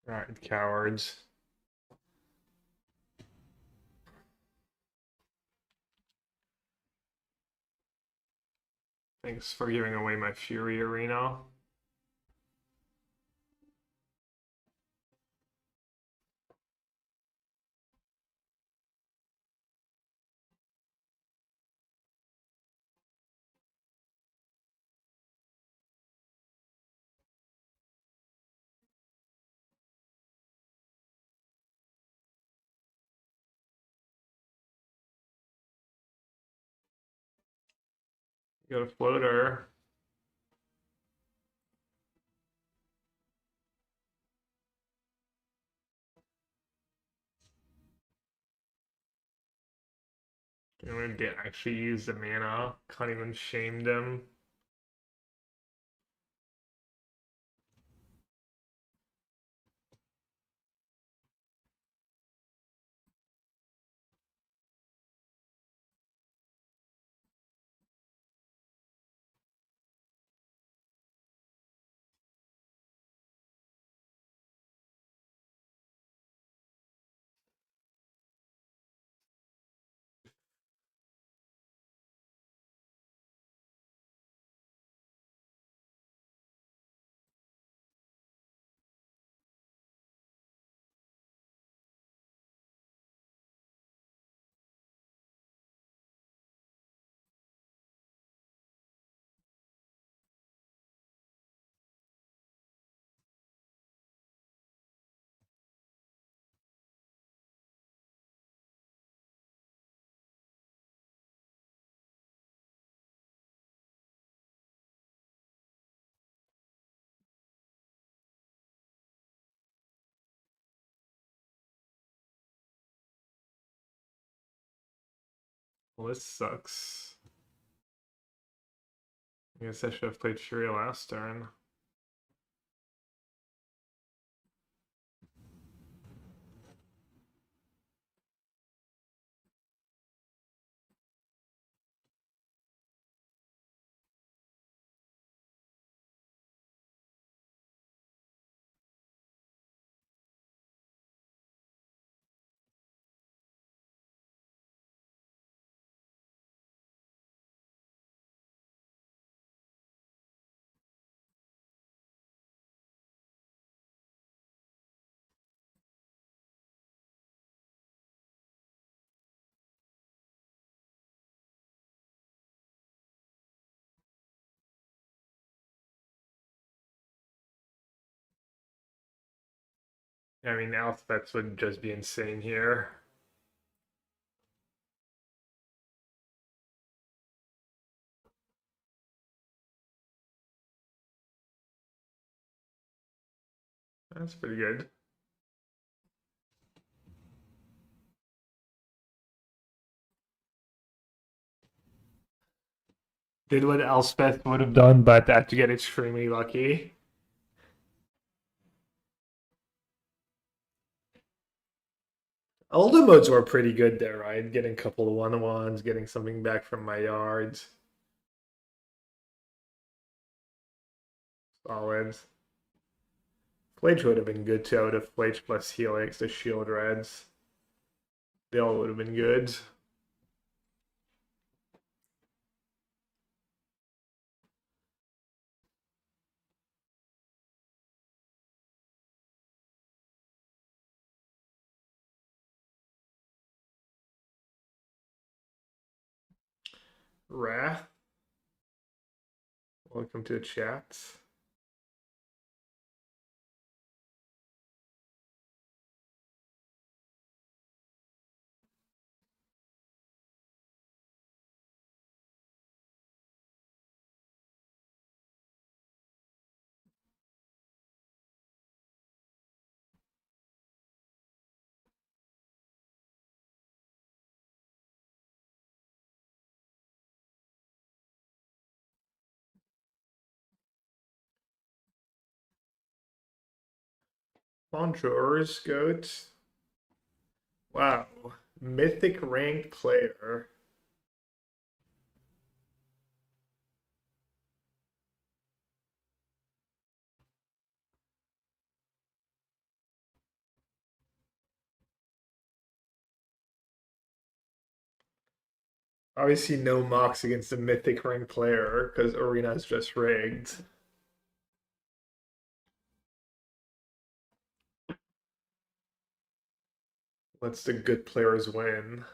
Alright, cowards. Thanks for giving away my Fury Arena. You got a floater. I'm gonna actually use the mana. Can't even shame them. Well, this sucks. I guess I should have played Fury last turn. I mean, alphabets would just be insane here. That's pretty good. Did what Elspeth would have done, but had to get extremely lucky. All the modes were pretty good there, right? Getting a couple of one-on-ones, getting something back from my yards. Solid. Flage would have been good too. I would have Flage plus Helix, the shield reds. They all would have been good. Wrath. Welcome to the chat. Bonjour's goat. Wow. Mythic ranked player. Obviously, no mocks against a mythic rank player because Arena's just rigged. Lets the good players win.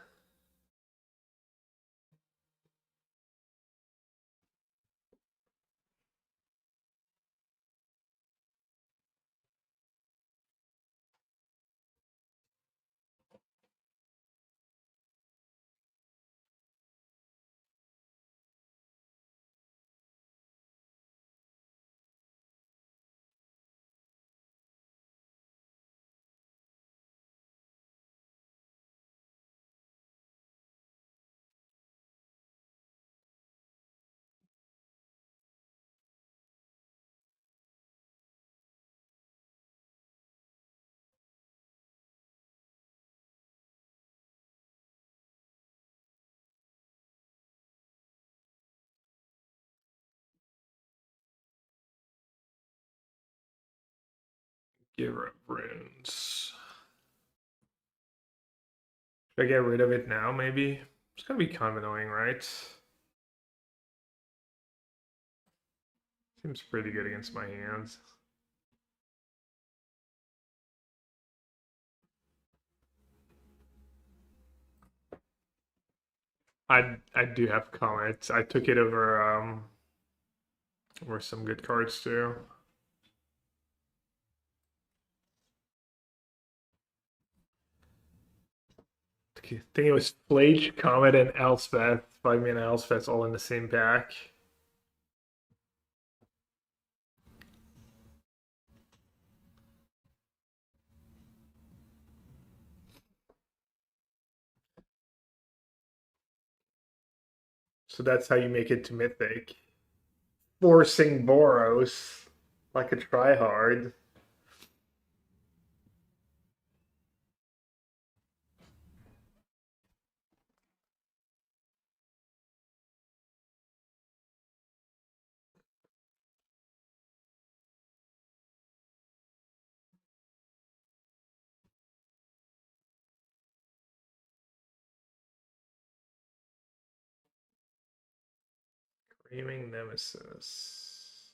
Get rid of runes. Should I get rid of it now, maybe? It's gonna be kind of annoying, right? Seems pretty good against my hands. I do have comments. I took it over some good cards too. I think it was Flage, Comet, and Elspeth. 5-mana Elspeth all in the same pack. So that's how you make it to Mythic. Forcing Boros like a tryhard. Screaming Nemesis.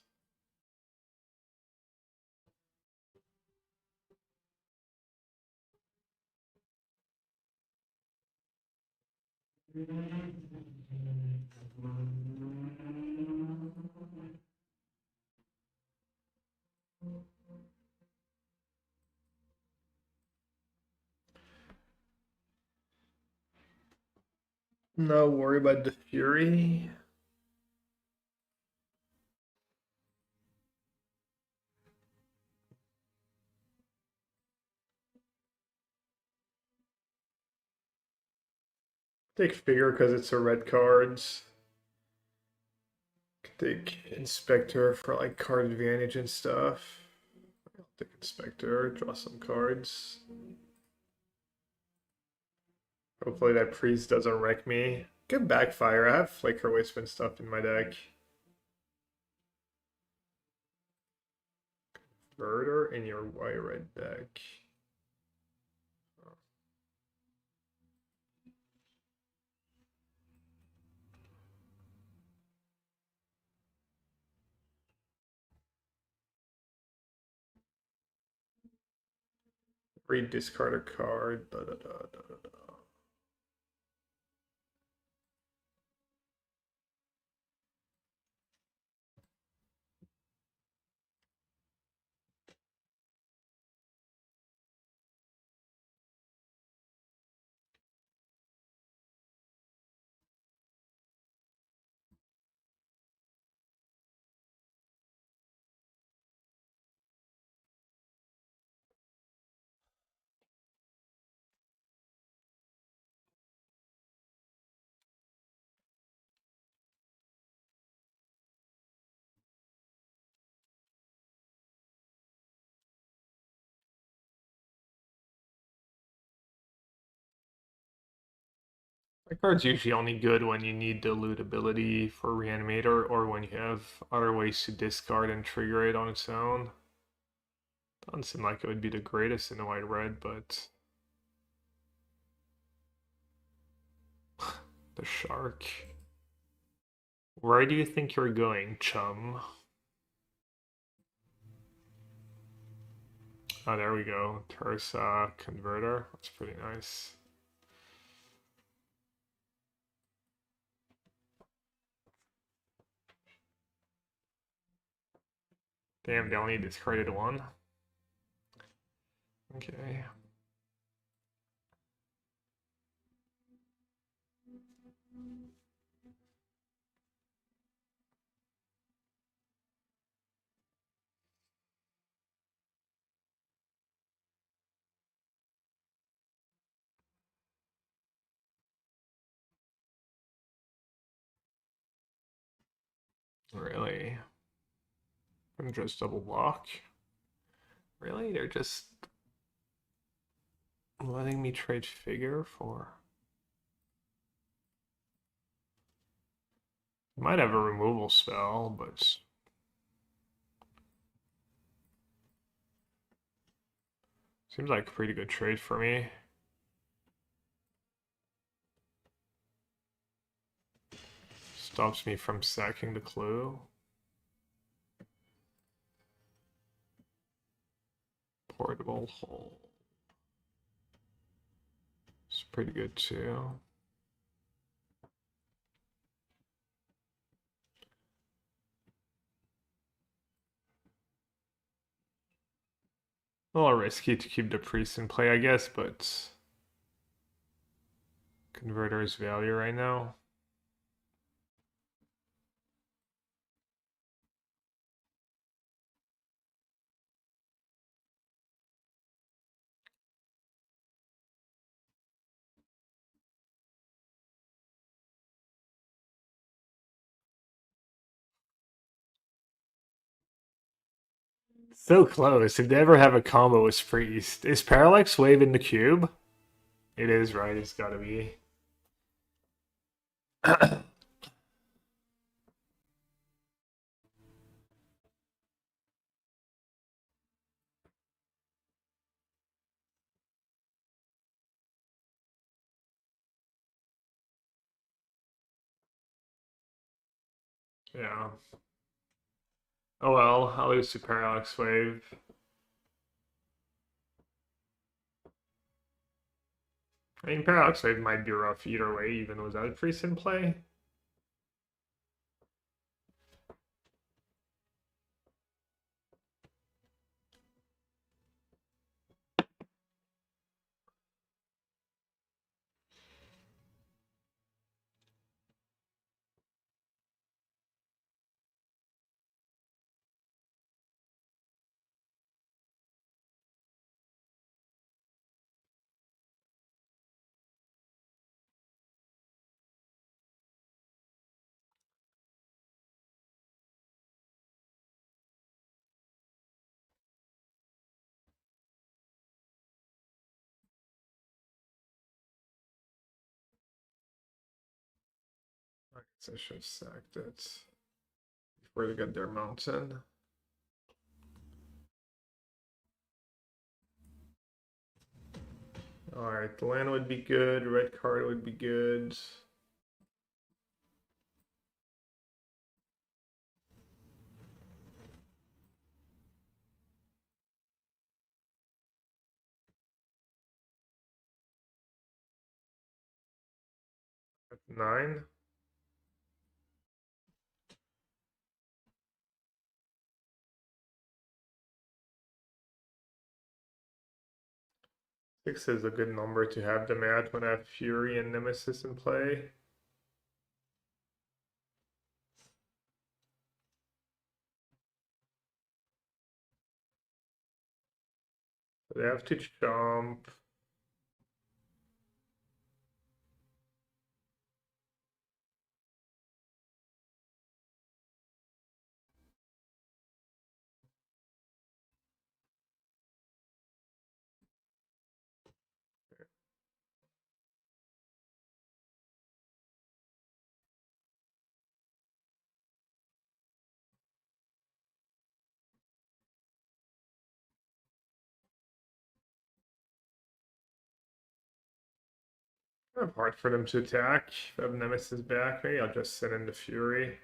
No worry about the Fury. Take Figure because it's a red cards. Take Inspector for like card advantage and stuff. I'll take Inspector, draw some cards. Hopefully that Priest doesn't wreck me. Good Backfire. I have Flicker Wisp and stuff in my deck. Murder in your white red deck. Discard a card. Da, da, da, da, da, da. That card's usually only good when you need the loot ability for Reanimator or when you have other ways to discard and trigger it on its own. Doesn't seem like it would be the greatest in the white red, but the shark. Where do you think you're going, chum? Oh, there we go. Tersa converter. That's pretty nice. Damn, they only discarded one. Okay. Really? I'm just double block. Really? They're just letting me trade figure for. Might have a removal spell, but seems like a pretty good trade for me. Stops me from sacking the clue. Portable hole. It's pretty good too. A little risky to keep the priest in play, I guess, but converter's value right now. So close. If they ever have a combo with priest, is Parallax Wave in the cube? It is, right? It's gotta be. Yeah. Oh well, I'll lose to Parallax Wave. I mean, Parallax Wave might be rough either way, even without priest in play. I guess I should have sacked it before they got their mountain. Alright, the land would be good, red card would be good. At 9. Six is a good number to have them at when I have Fury and Nemesis in play. They have to jump. kind of hard for them to attack. If I have Nemesis back, maybe I'll just send in the Fury.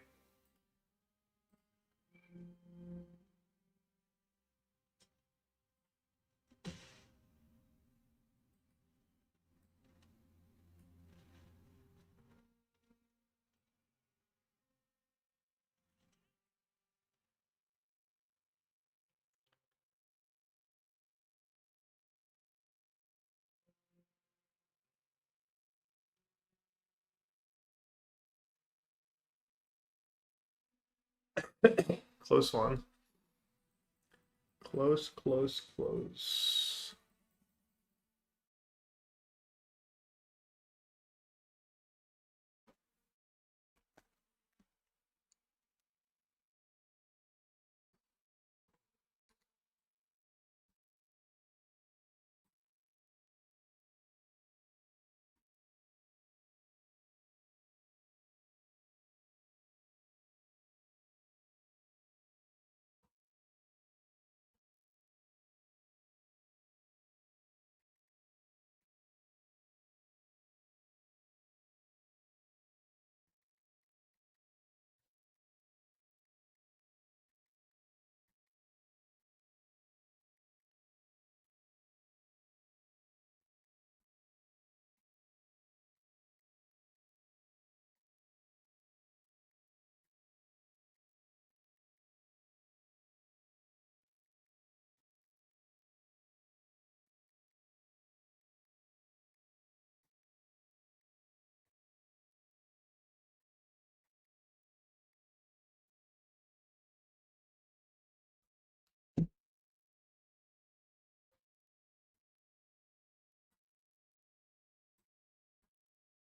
Close one. Close, close, close.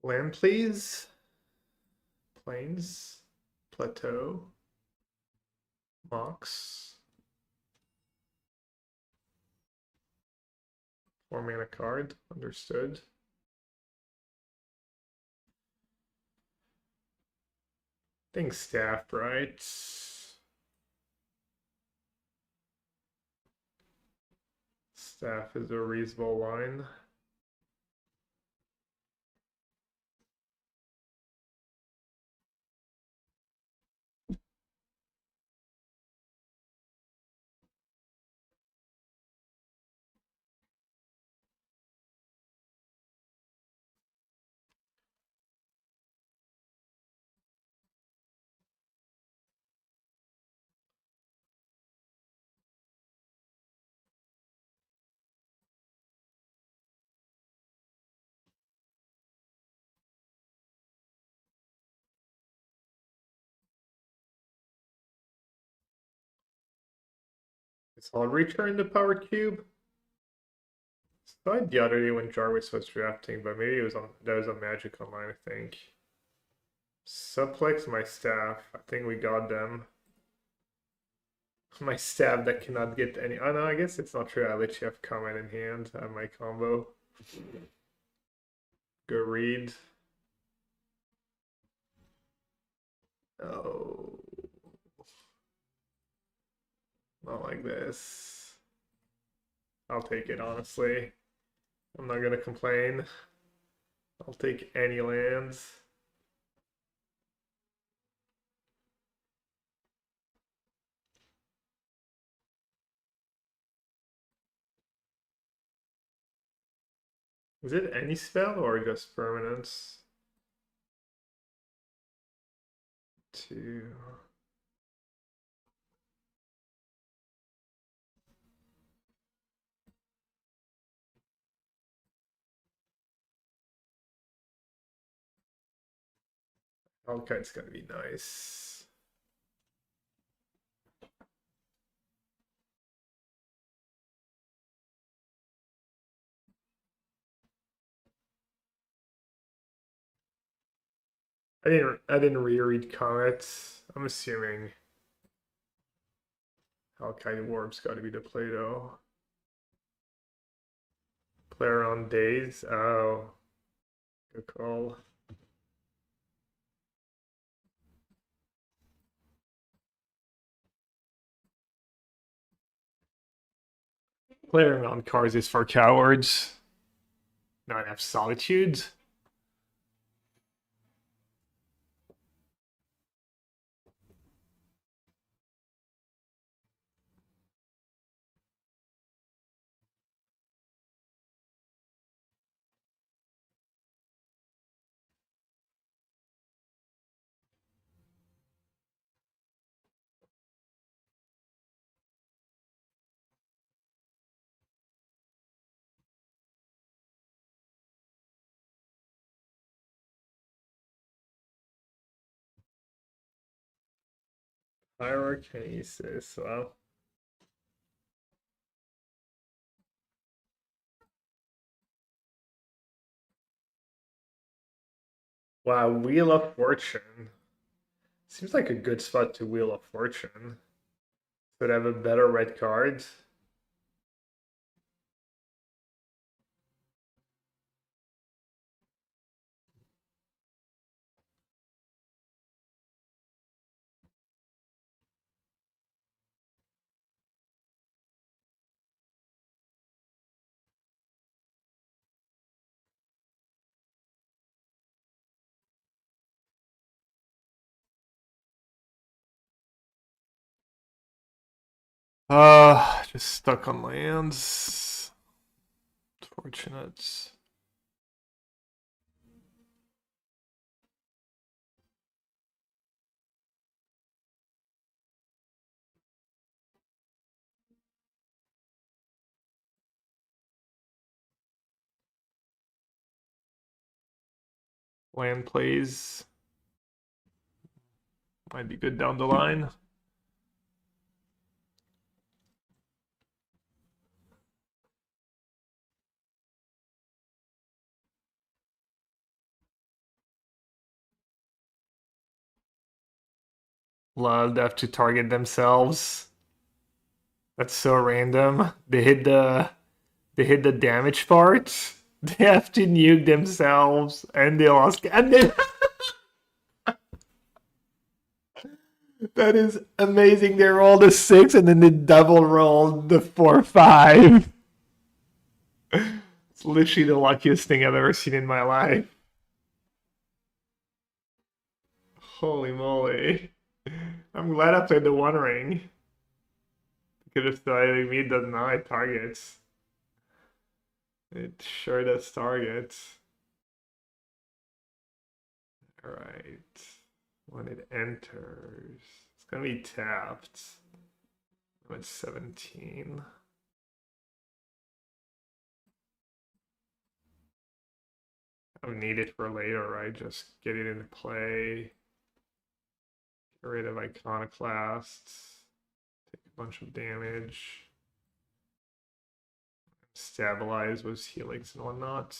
Land, please. Plains. Plateau. Mox. 4-mana card. Understood. Think staff, right? Staff is a reasonable line. So I'll return the power cube. Saw it the other day when Jarvis was drafting, but maybe it was on that was on Magic Online, I think. Suplex my staff. I think we got them. My staff that cannot get any. Oh no, I guess it's not true. I literally have comment in hand on my combo. Go read. Oh, not like this. I'll take it, honestly. I'm not gonna complain. I'll take any lands. Is it any spell or just permanence? 2. Okay, it's gonna be nice. I didn't reread comments. I'm assuming Alkite Warp's got to be the Play-Doh. Player on days. Oh, good call. Playing on cards is for cowards. Not have solitude. Pyrokinesis. Well, wow, Wheel of Fortune. Seems like a good spot to Wheel of Fortune. Could have a better red card. Just stuck on lands. Fortunate. Land plays. Might be good down the line. Love, they have to target themselves. That's so random. They hit the damage part. They have to nuke themselves and they lost and then that is amazing. They rolled a 6 and then they double rolled the 4-5. It's literally the luckiest thing I've ever seen in my life. Holy moly. I'm glad I played the One Ring. Because if the me does not, it targets. It sure does target. Alright. When it enters, it's gonna be tapped. I'm at 17. I don't need it for later, right? Just get it into play. Get rid of Iconoclasts. Take a bunch of damage. Stabilize with Helix and whatnot.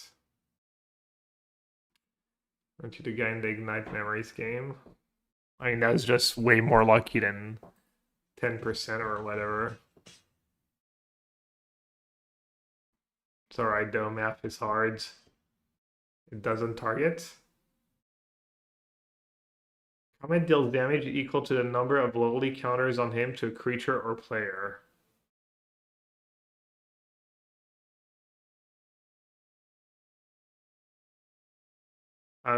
Aren't you the guy in the Ignite Memories game? I mean, that's just way more lucky than 10% or whatever. It's alright though, math is hard. It doesn't target. Comment deals damage equal to the number of lowly counters on him to a creature or player.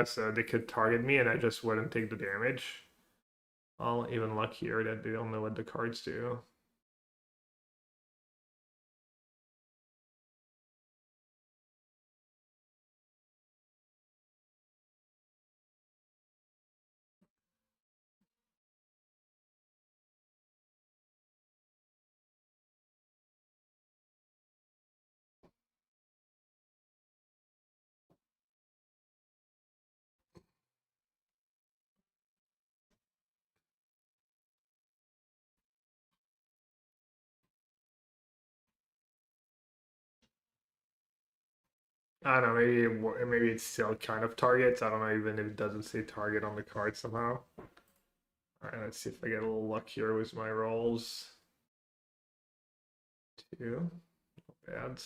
So they could target me and I just wouldn't take the damage. Well, even luckier that they don't know what the cards do. I don't know, maybe it still kind of targets. I don't know, even if it doesn't say target on the card somehow. Alright, let's see if I get a little luckier with my rolls. 2. Not bad.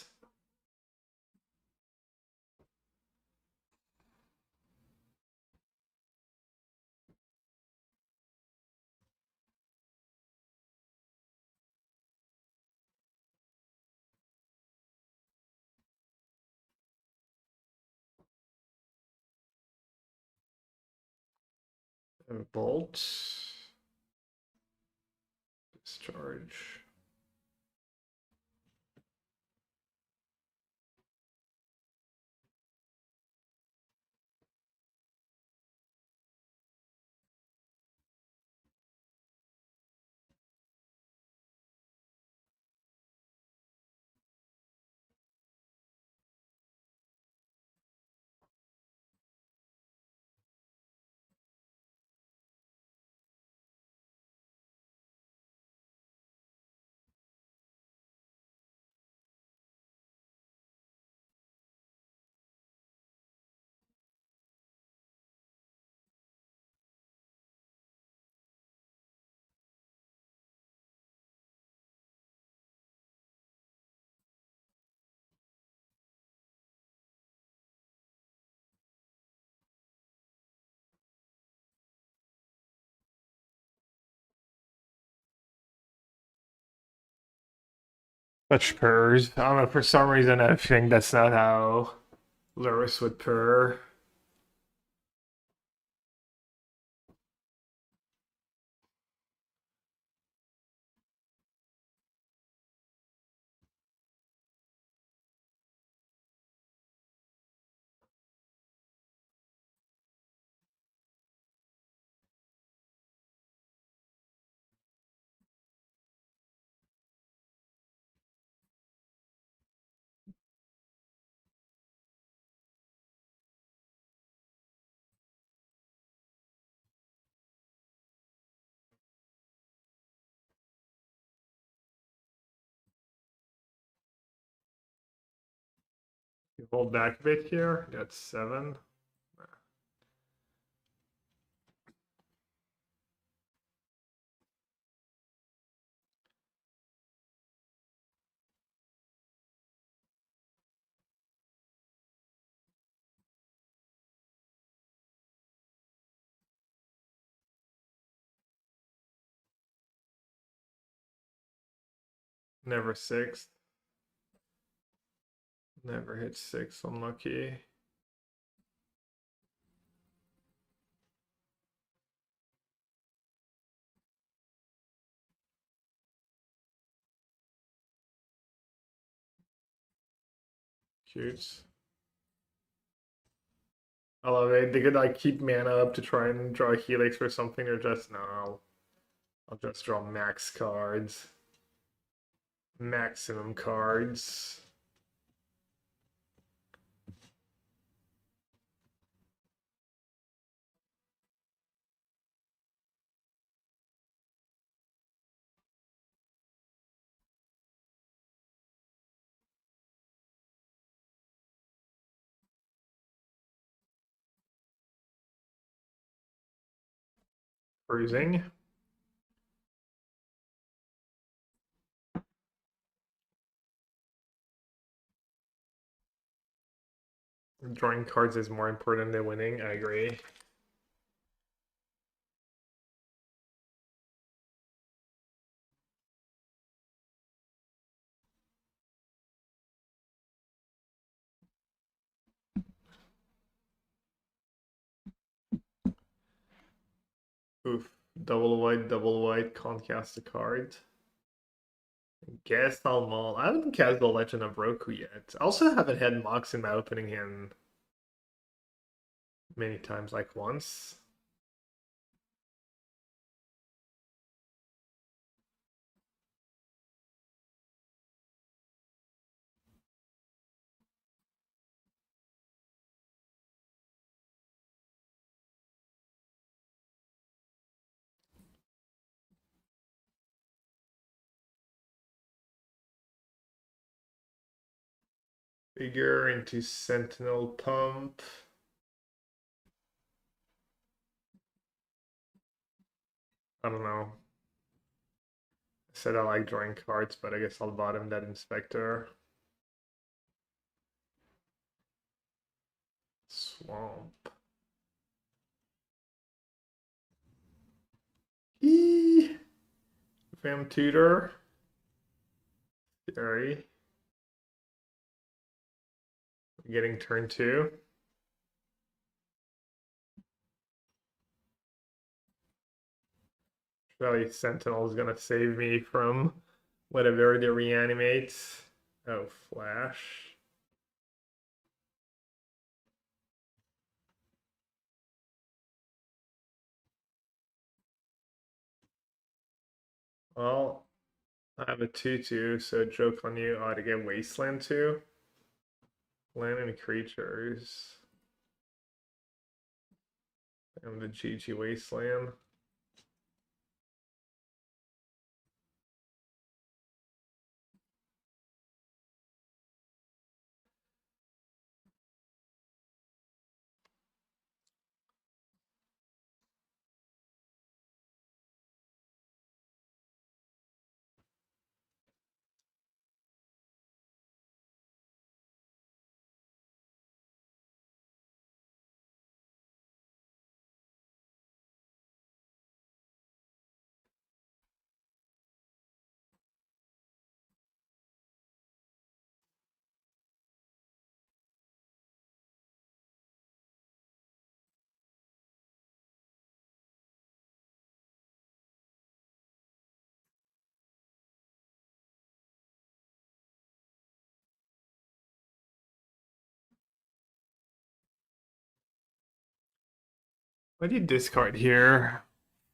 Bolt. Discharge. Such purrs. I don't know, for some reason I think that's not how Lurus would purr. You hold back a bit here. That's 7. Never 6. Never hit 6. Unlucky. Cute. Although they could like keep mana up to try and draw a Helix or something, or just no. I'll just draw max cards. Maximum cards. Cruising. Drawing cards is more important than winning. I agree. Oof. Double white, can't cast a card. Guess I'll maul. I haven't cast the Legend of Roku yet. I also haven't had Mox in my opening hand many times, like once. Figure into Sentinel Pump. I don't know. I said I like drawing cards, but I guess I'll bottom that Inspector. Swamp. Eee! Fam Tutor. Scary. Getting turn 2. Surely Sentinel is gonna save me from whatever they reanimate. Oh, Flash. Well, I have a 2/2, so joke on you. I ought to get Wasteland too. Land and creatures. And the GG Wasteland. What do you discard here?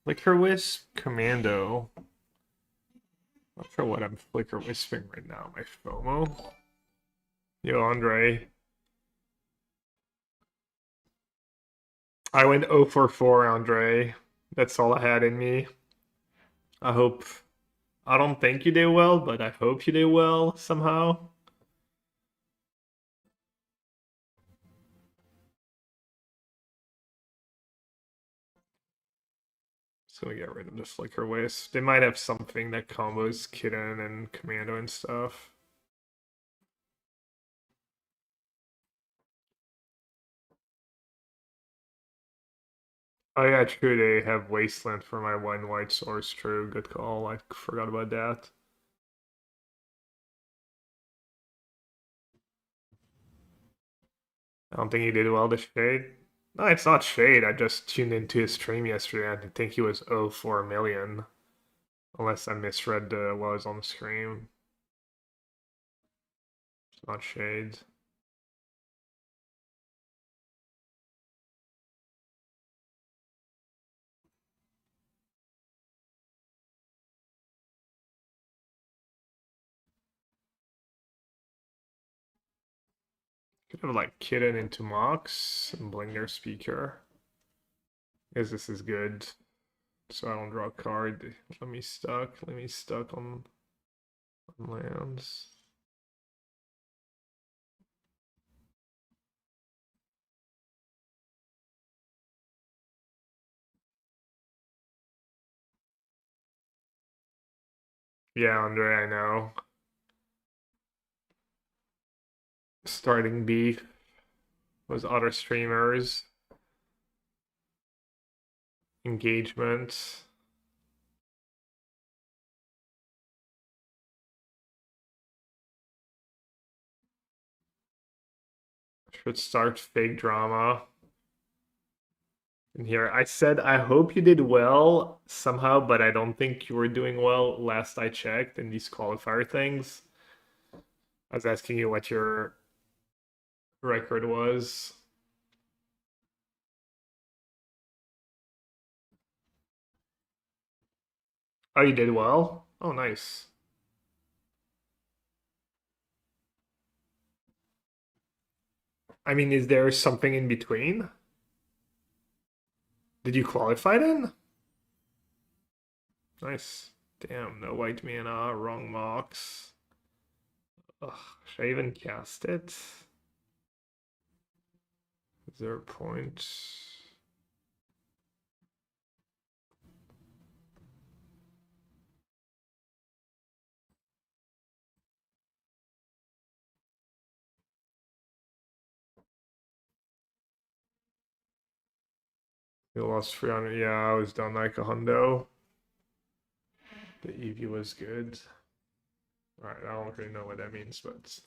Flicker Wisp, Commando. Not sure what I'm Flicker Wisping right now. My FOMO. Yo, Andre. I went 0 for 4, Andre. That's all I had in me. I hope. I don't think you did well, but I hope you did well somehow. Just gonna get rid of the Flicker Wisp. They might have something that combos Kitten and Commando and stuff. Oh yeah, true. They have Wasteland for my one white source. True, good call. I forgot about that. I don't think he did well to Shade. No, it's not Shade. I just tuned into his stream yesterday and I think he was 0 for a million. Unless I misread what was on the screen. It's not Shade. Could have like Kitten into Mox and bling their speaker. Because this is good. So I don't draw a card. Let me stuck on lands. Yeah, Andre, I know. Starting beef was other streamers. Engagement. Should start fake drama. And here I said I hope you did well somehow, but I don't think you were doing well last I checked in these qualifier things. I was asking you what your record was. Oh, you did well? Oh, nice. I mean, is there something in between? Did you qualify then? Nice. Damn, no white mana, wrong marks. Ugh, should I even cast it? Is there a point? You lost 300. Yeah, I was down like a hundo. The EV was good. Alright, I don't really know what that means, but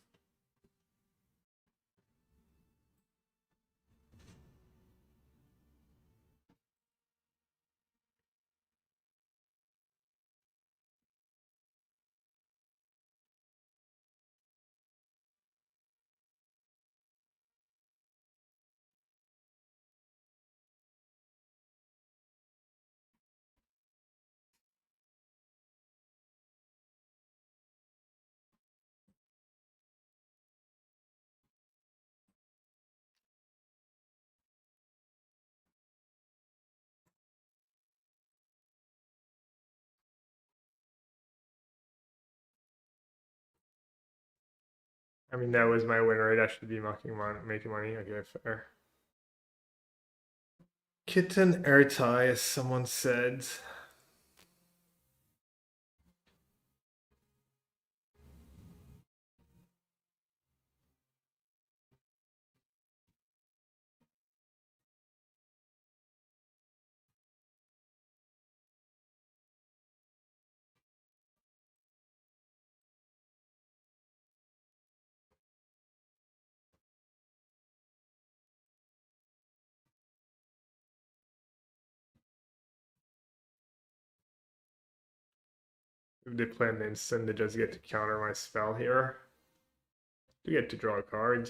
I mean that was my win rate. I should be making money. Okay, fair. Kitten airtie, as someone said. If they play an instant, they just get to counter my spell here. You get to draw a card.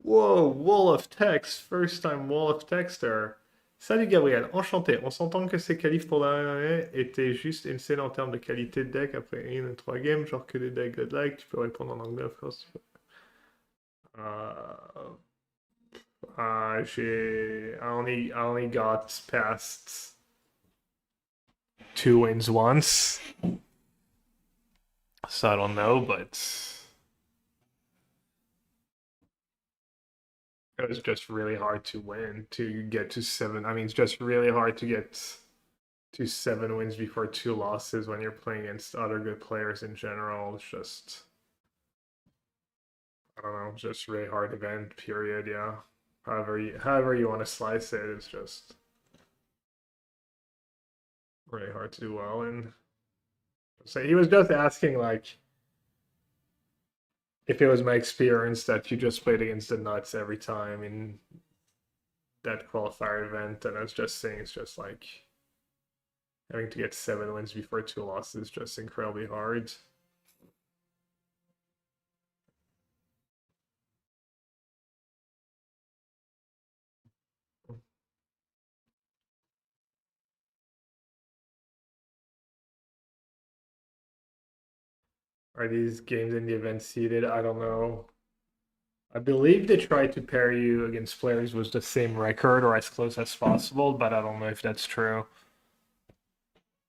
Wow, wall of text, first time wall of texter. Salut Gabriel, enchanté. On s'entend que ces qualifs pour la MMA étaient juste insane en termes de qualité de deck après une ou trois games, genre que des decks godlike, tu peux répondre en anglais, of course. Uh, I only got past 2 wins once, so I don't know, but it was just really hard to win to get to seven. I mean, it's just really hard to get to 7 wins before 2 losses when you're playing against other good players in general. It's just, I don't know, just really hard event. Period. Yeah. However you want to slice it, it's just really hard to do well. And so he was just asking like if it was my experience that you just played against the nuts every time in that qualifier event, and I was just saying it's just like having to get 7 wins before 2 losses is just incredibly hard. Are these games in the event seeded? I don't know. I believe they try to pair you against players with the same record or as close as possible, but I don't know if that's true.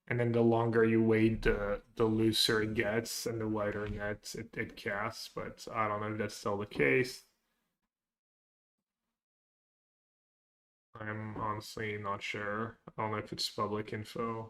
And then the longer you wait, the looser it gets, and the wider net it casts. But I don't know if that's still the case. I'm honestly not sure. I don't know if it's public info.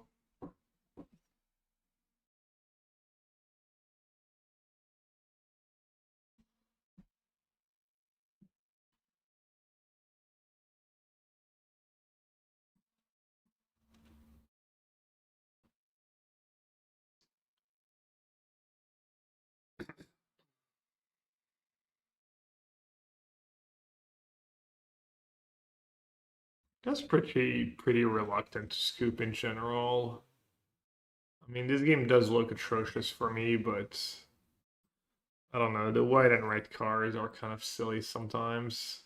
That's pretty reluctant to scoop in general. I mean, this game does look atrocious for me, but I don't know. The white and red cards are kind of silly sometimes.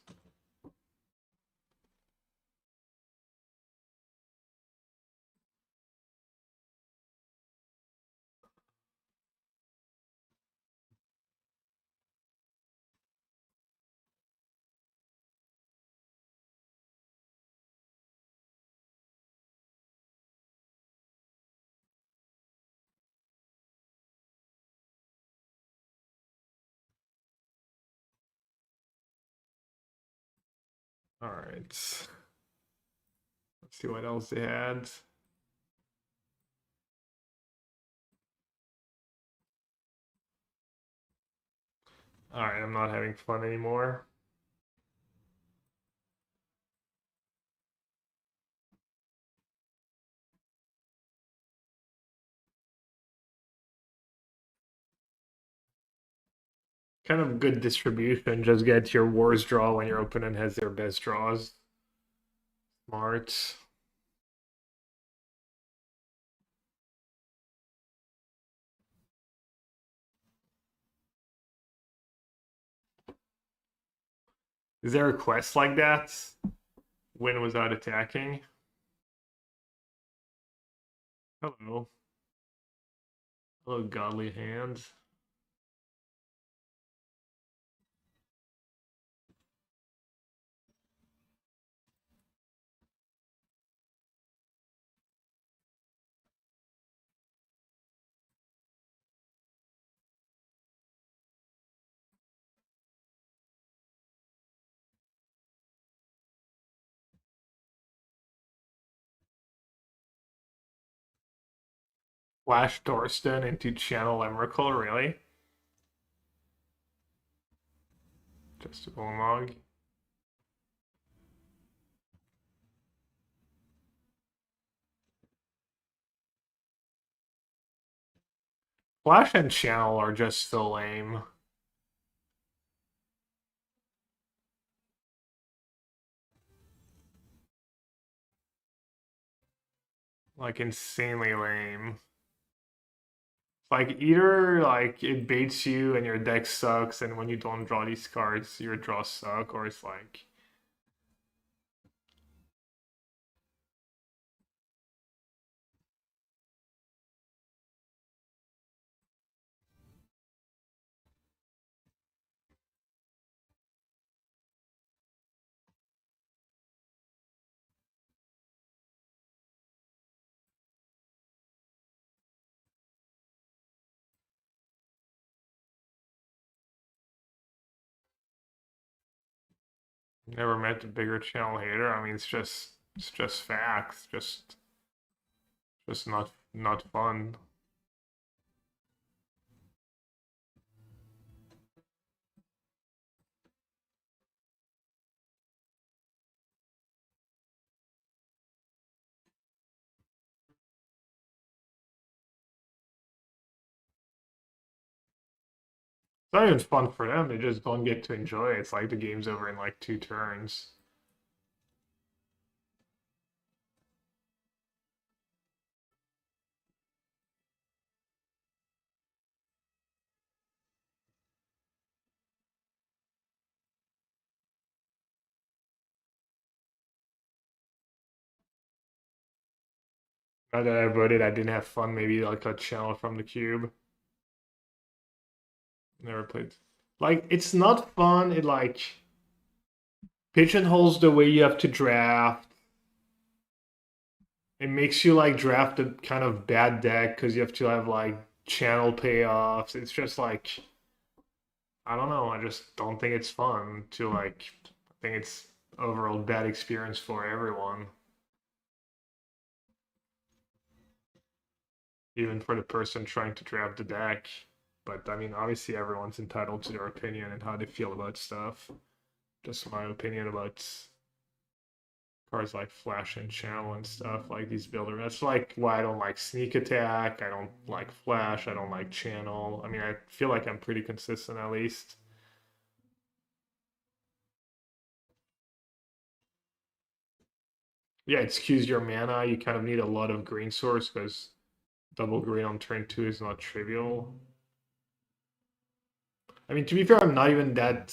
All right. Let's see what else they had. All right, I'm not having fun anymore. Kind of good distribution. Just get your worst draw when your opponent has their best draws. Smart. Is there a quest like that? Win without attacking? Hello. Hello, godly hand. Flash Thorsten into Channel Emrakul, really? Just a Ulamog. Flash and Channel are just so lame. Like, insanely lame. Like either like it baits you and your deck sucks, and when you don't draw these cards, your draws suck, or it's like never met a bigger channel hater. I mean, it's just facts, just not fun. It's not even fun for them. They just don't get to enjoy it. It's like the game's over in like 2 turns. Now that I voted, I didn't have fun. Maybe like a channel from the cube. Never played. Like it's not fun. It like pigeonholes the way you have to draft. It makes you like draft a kind of bad deck because you have to have like channel payoffs. It's just like I don't know. I just don't think it's fun to like. I think it's overall bad experience for everyone, even for the person trying to draft the deck. But I mean, obviously, everyone's entitled to their opinion and how they feel about stuff. Just my opinion about cards like Flash and Channel and stuff like these builder. That's like why I don't like Sneak Attack. I don't like Flash. I don't like Channel. I mean, I feel like I'm pretty consistent at least. Yeah, it skews your mana. You kind of need a lot of green source because double green on turn 2 is not trivial. I mean, to be fair, I'm not even that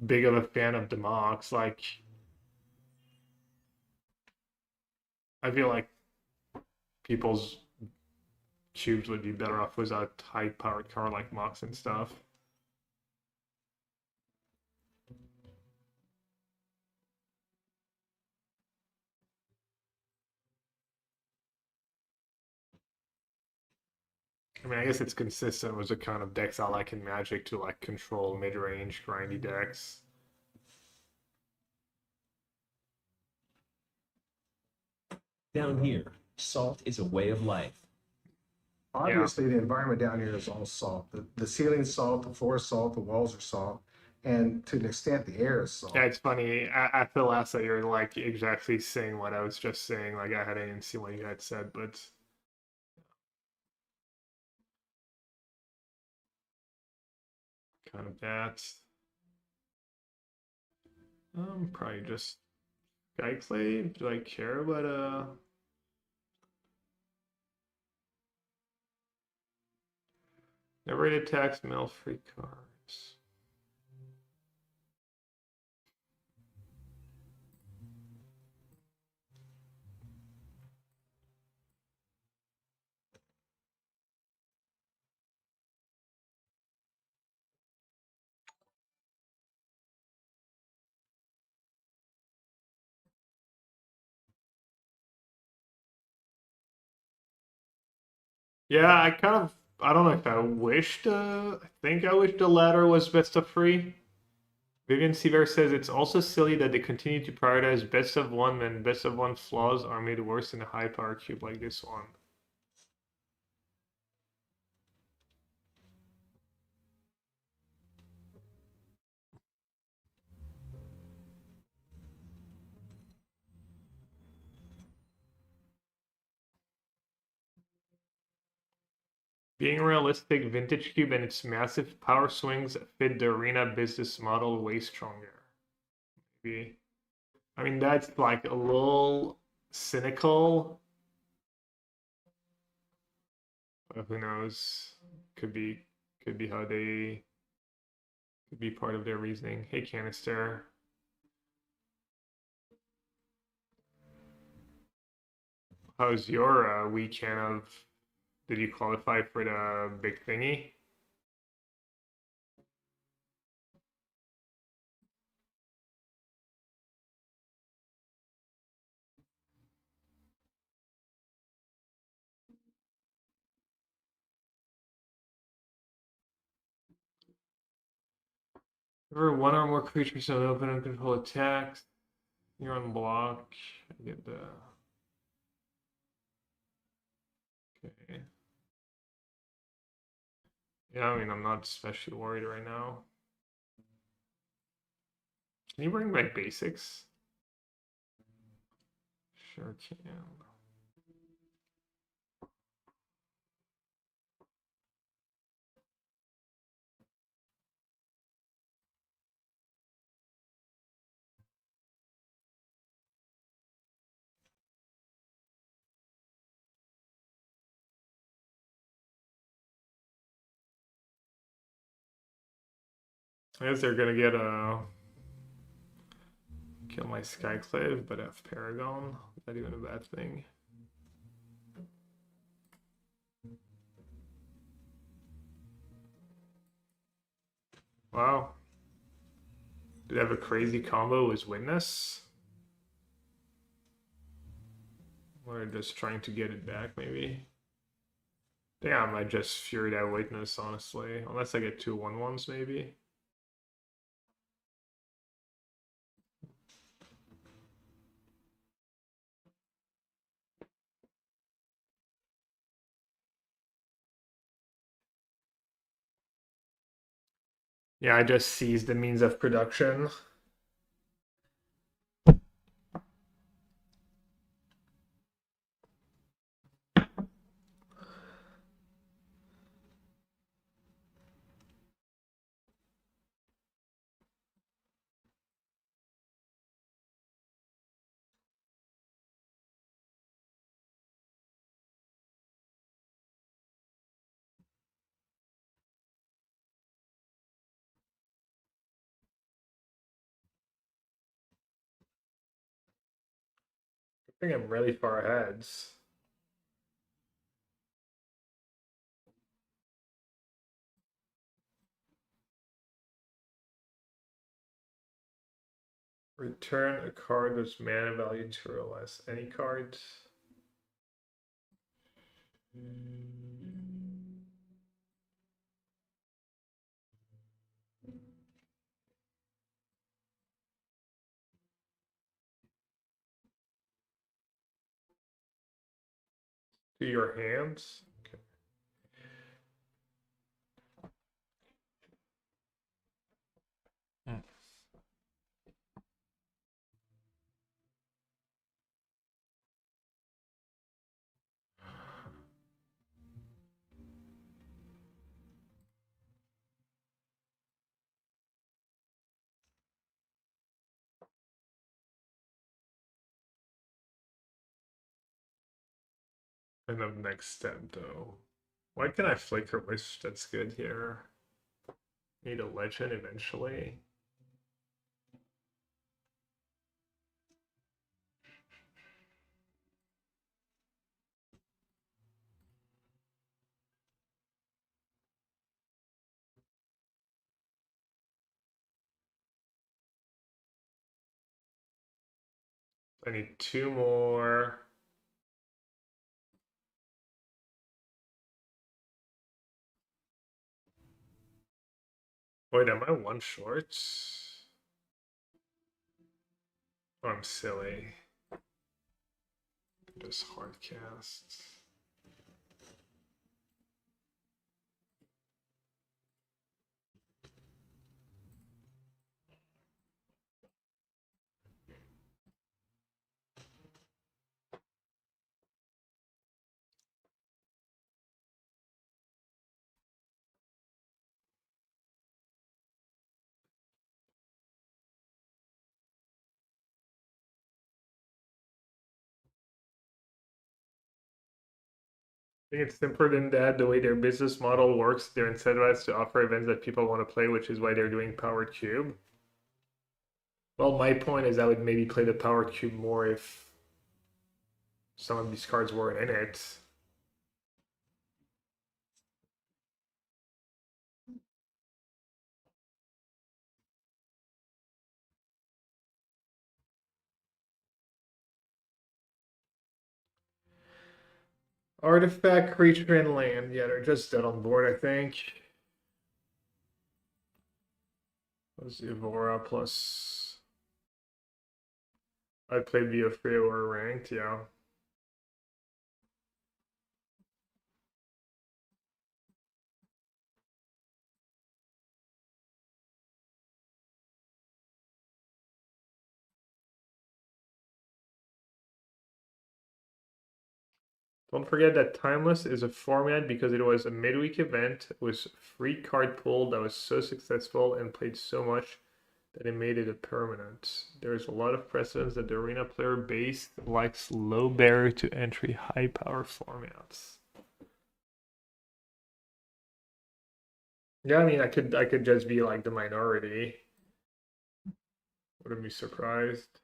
big of a fan of the Mox. Like, I feel like people's cubes would be better off without high powered card like Mox and stuff. I mean, I guess it's consistent with the kind of decks I like in Magic to like control mid-range grindy decks. Down here, salt is a way of life. Obviously, the environment down here is all salt. The ceiling's salt, the floor is salt, the walls are salt, and to an extent, the air is salt. Yeah, it's funny. I feel last that you're like exactly saying what I was just saying. Like I hadn't even seen what you had said, but kind of that. Probably just Geisley. Do I care about never attacks mail free cards. Yeah, I don't know if I wished I think I wish the latter was best of three. Vivian Seaver says it's also silly that they continue to prioritize best of one when best of one flaws are made worse in a high power cube like this one. Being realistic, Vintage Cube and its massive power swings fit the arena business model way stronger. Maybe. I mean, that's like a little cynical. But who knows? Could be how they could be part of their reasoning. Hey, Canister. How's your weekend of? Did you qualify for the big thingy? Ever one or more creatures have open and control attacks. You're on block. I get the. Okay. Yeah, I mean, I'm not especially worried right now. Can you bring back basics? Sure can. I guess they're gonna get a kill my Skyclave, but have Paragon. Is that even a bad thing? Wow. Did they have a crazy combo with Witness? Or just trying to get it back, maybe? Damn, I just furied out Witness, honestly. Unless I get 2/1/1s, maybe. Yeah, I just seized the means of production. I think I'm really far ahead. Return a card with mana value 2 or less. Any card. To your hands. Okay. And the next step, though. Why can I Flicker Wish? That's good here. Need a legend eventually. I need 2 more. Wait, am I 1 short? Oh, I'm silly. Just hard cast. I think it's simpler than that. The way their business model works, they're incentivized to offer events that people want to play, which is why they're doing Powered Cube. Well, my point is I would maybe play the Powered Cube more if some of these cards weren't in it. Artifact, creature, and land. Yeah, they're just dead on board, I think. Was Evora plus. I played VO3 or ranked, yeah. Don't forget that Timeless is a format because it was a midweek event. It was free card pool that was so successful and played so much that it made it a permanent. There's a lot of precedence that the arena player base likes low barrier to entry, high power formats. Yeah, I mean, I could just be like the minority. Wouldn't be surprised.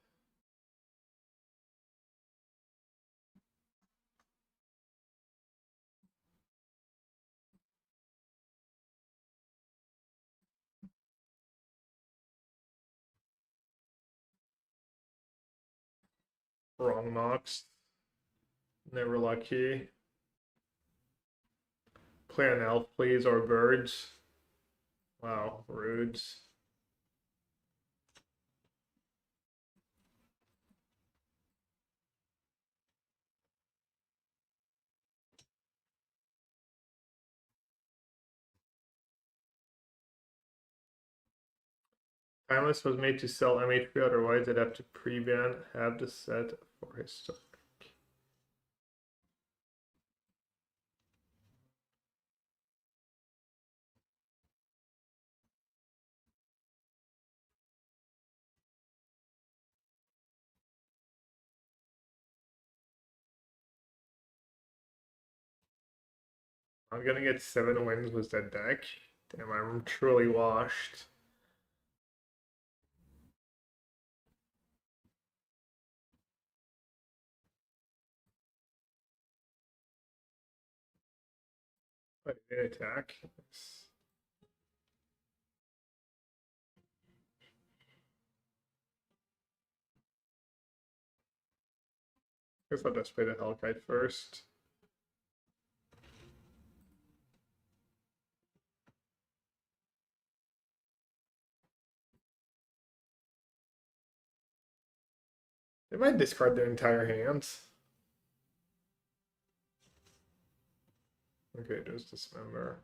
Wrong knocks. Never lucky. Play an elf, please, or birds. Wow, rudes. Timeless was made to sell MH3, otherwise they'd have to pre-ban, have the set for his stock. I'm gonna get 7 wins with that deck. Damn, I'm truly washed. But it did attack. Nice. Guess I'll just play the Hellkite first. They might discard their entire hands. Okay, just dismember.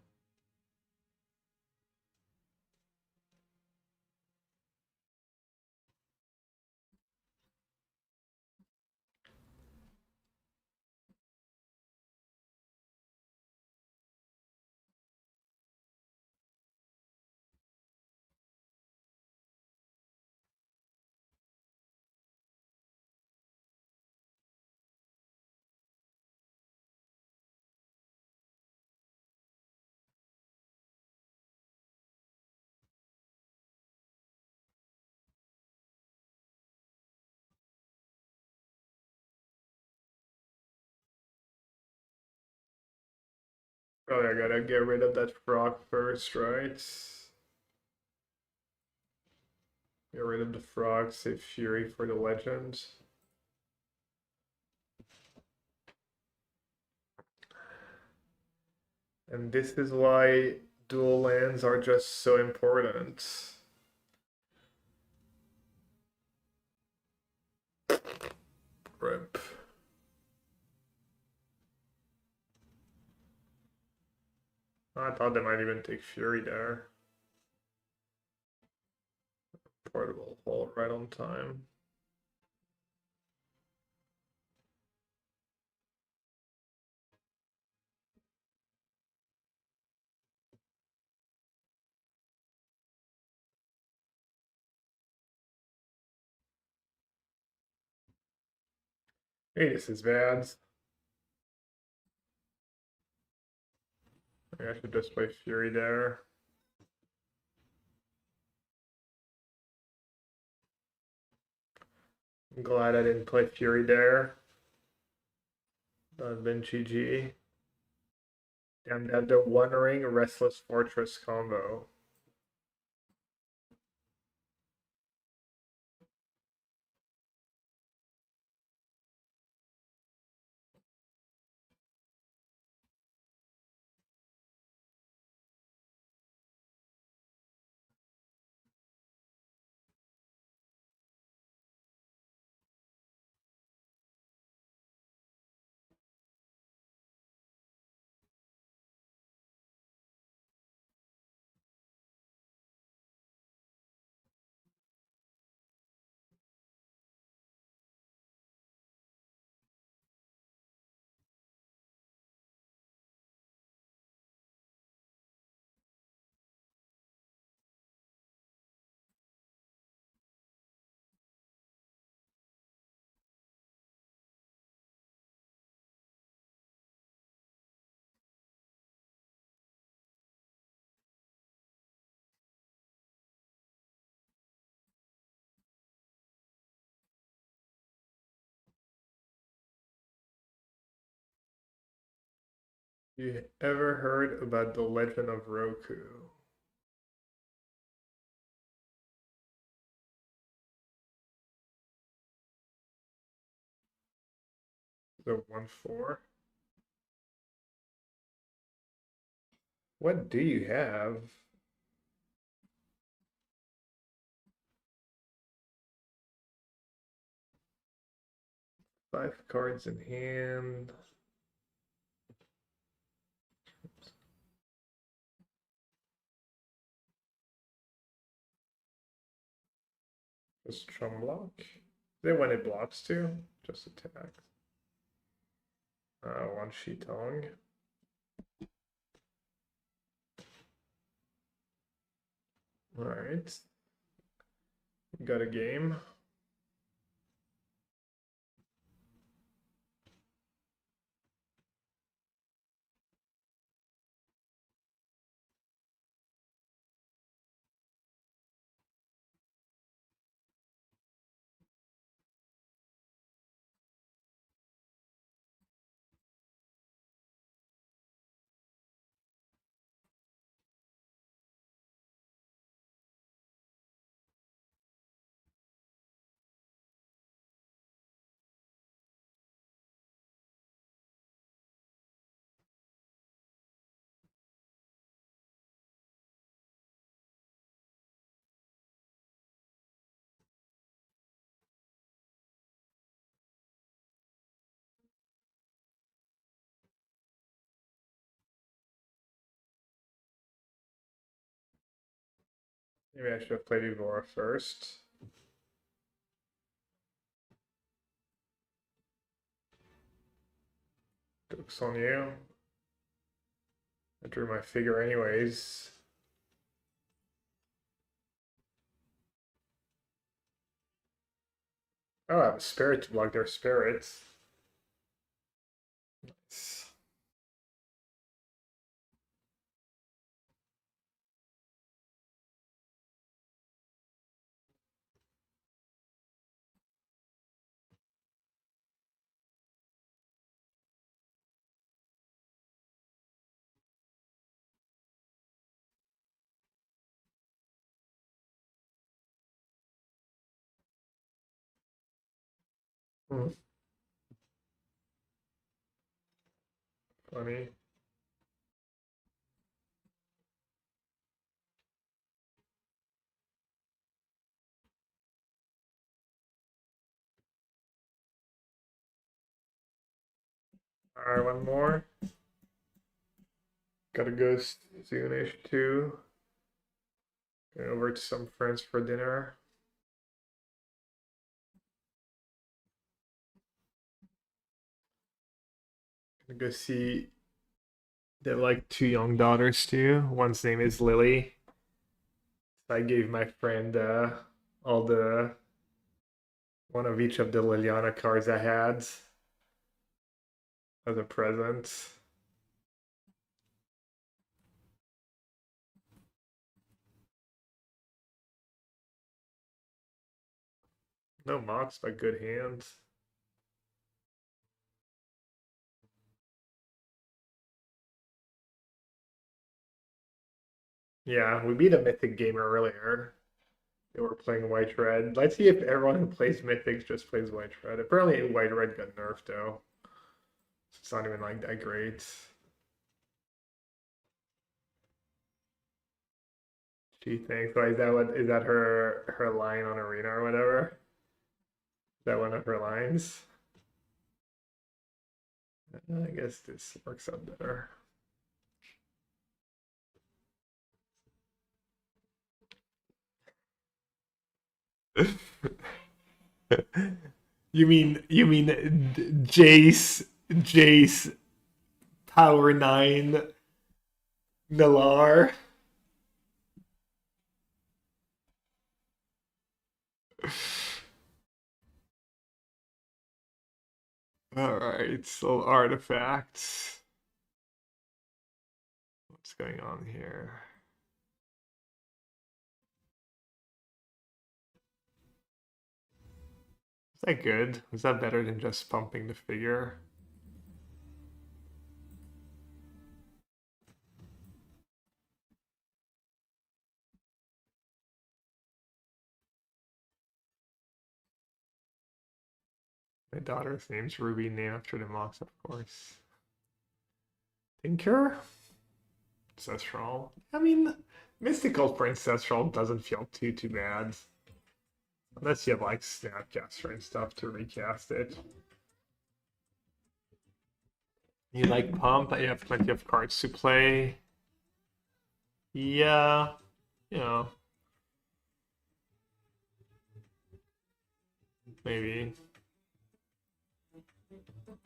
Probably I gotta get rid of that frog first, right? Get rid of the frog, save Fury for the legend. And this is why dual lands are just so important. Rip. I thought they might even take Fury there. Portable hold right on time. Hey, this is bad. I should just play Fury there. I'm glad I didn't play Fury there. That would have been GG. Damn, down to One Ring Restless Fortress combo. You ever heard about the Legend of Roku? The 1-4. What do you have? Five cards in hand. Just trump block. Then when it blocks too, just attack. One Shitong. Alright. Got a game. Maybe I should have played Evora first. Joke's on you. I drew my figure anyways. Oh, I have a spirit to block their spirits. Nice. Hmm. Funny. Alright, one more. Gotta go soonish too. Going over to some friends for dinner. Gonna go see. They have like two young daughters too. One's name is Lily. So I gave my friend all the one of each of the Liliana cards I had as a present. No mocks, but good hands. Yeah, we beat a Mythic gamer earlier. They were playing White Red. Let's see if everyone who plays Mythics just plays White Red. Apparently, White Red got nerfed though. It's not even like that great. She thinks, why is that her line on Arena or whatever? Is that one of her lines? I guess this works out better. you mean Jace Power 9 Nalar? Alright, so artifacts. What's going on here? Is that good? Is that better than just pumping the figure? My daughter's name's Ruby, named after the Mox, of course. Tinker? Ancestral. I mean, Mystical for Ancestral doesn't feel too bad. Unless you have like Snapcaster and stuff to recast it. You like Pump, you have plenty of cards to play. Yeah, you know. Maybe.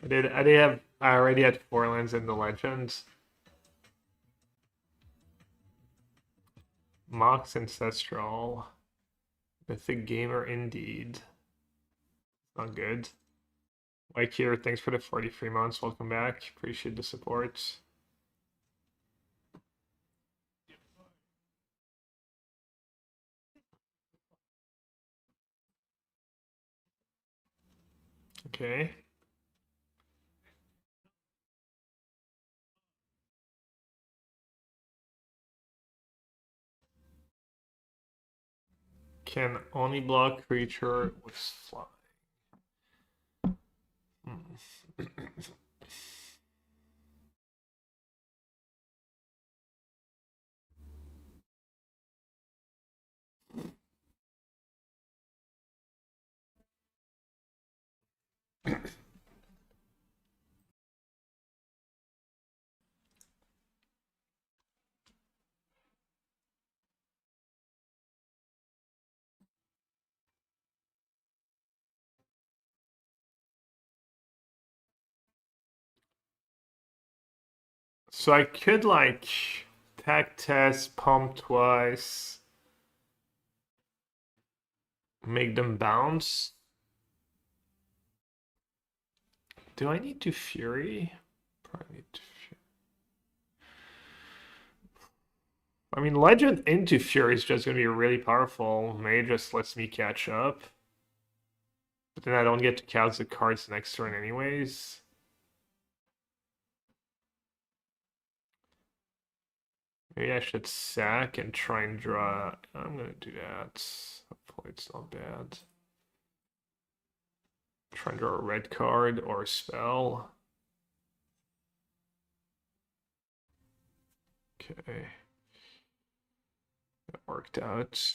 I already had 4 lands in the Legends. Mox Ancestral. Mythic Gamer indeed. Not good. Like here, thanks for the 43 months. Welcome back. Appreciate the support. Okay. Can only block creature with fly. So I could like tag test, pump twice, make them bounce. Do I need to Fury? Probably need to Fury. I mean, Legend into Fury is just going to be really powerful. May just lets me catch up. But then I don't get to cast the cards next turn anyways. Maybe I should sack and try and draw. I'm going to do that. Hopefully it's not bad. Try and draw a red card or a spell. Okay. That worked out.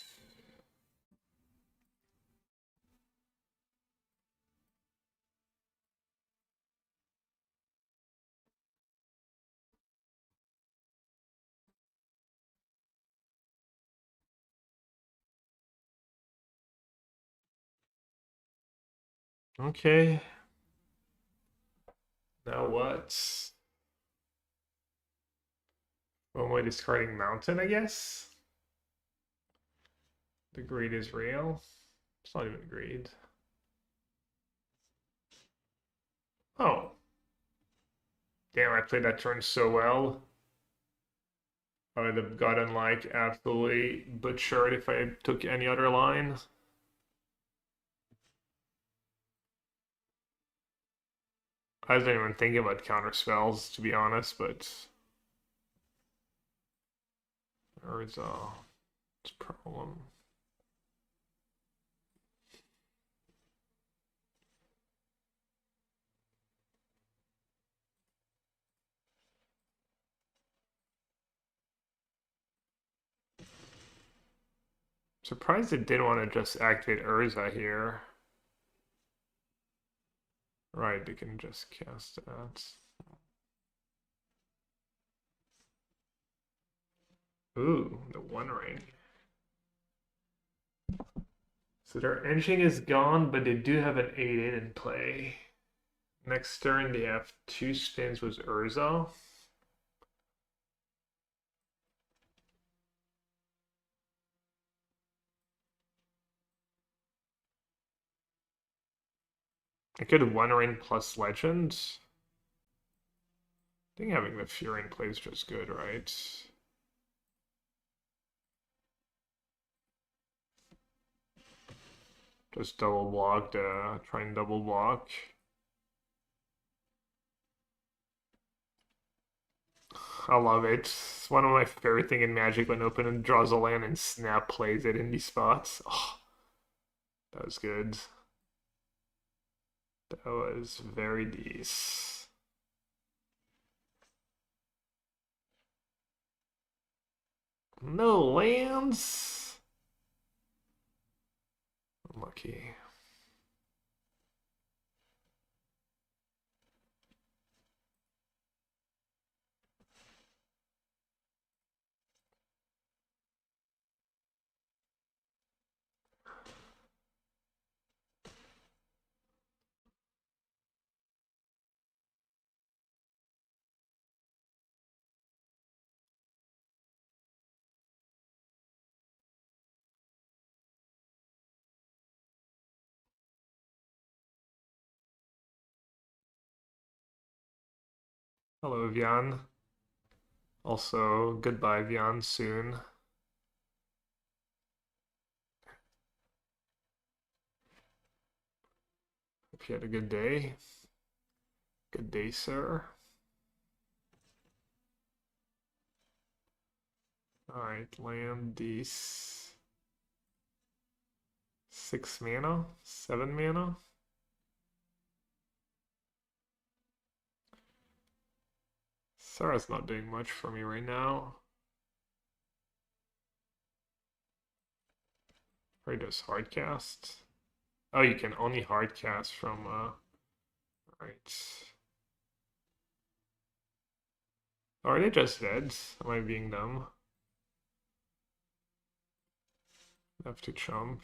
Okay. Now what? Well, am I discarding Mountain, I guess? The greed is real. It's not even greed. Oh. Damn, I played that turn so well. I would have gotten like absolutely butchered if I took any other line. I wasn't even thinking about counter spells, to be honest, but Urza, it's a problem. Surprised it didn't want to just activate Urza here. Right, they can just cast that. Ooh, the One Ring. So their engine is gone, but they do have an 8-8 in play. Next turn, they have 2 spins with Urza. I could One Ring plus Legend. I think having the Fury in play is just good, right? Just double block, try and double block. I love it. It's one of my favorite thing in Magic when open draws a land and snap plays it in these spots. Oh, that was good. That was very decent. No lands. Unlucky. Hello, Vian. Also, goodbye, Vian, soon. Hope you had a good day. Good day, sir. Alright, land these 6 mana, 7 mana. Sarah's not doing much for me right now. Probably does hardcast. Oh, you can only hardcast from right. Oh, are they just dead? Am I being dumb? Have to chump.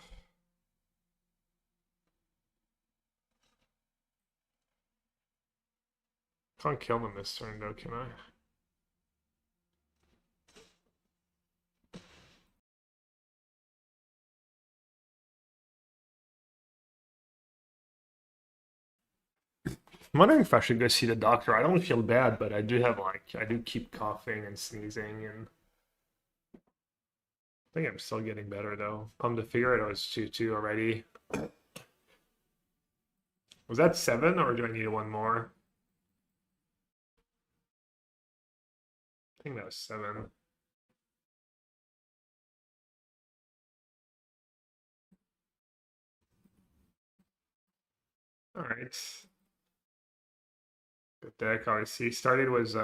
Can't kill them this turn though, can I? I'm wondering if I should go see the doctor. I don't feel bad, but I do have I do keep coughing and sneezing, and I think I'm still getting better though. Come to figure it, I was 2-2 already. Was that 7 or do I need one more? I think that was 7. All right. Good deck. Obviously, started was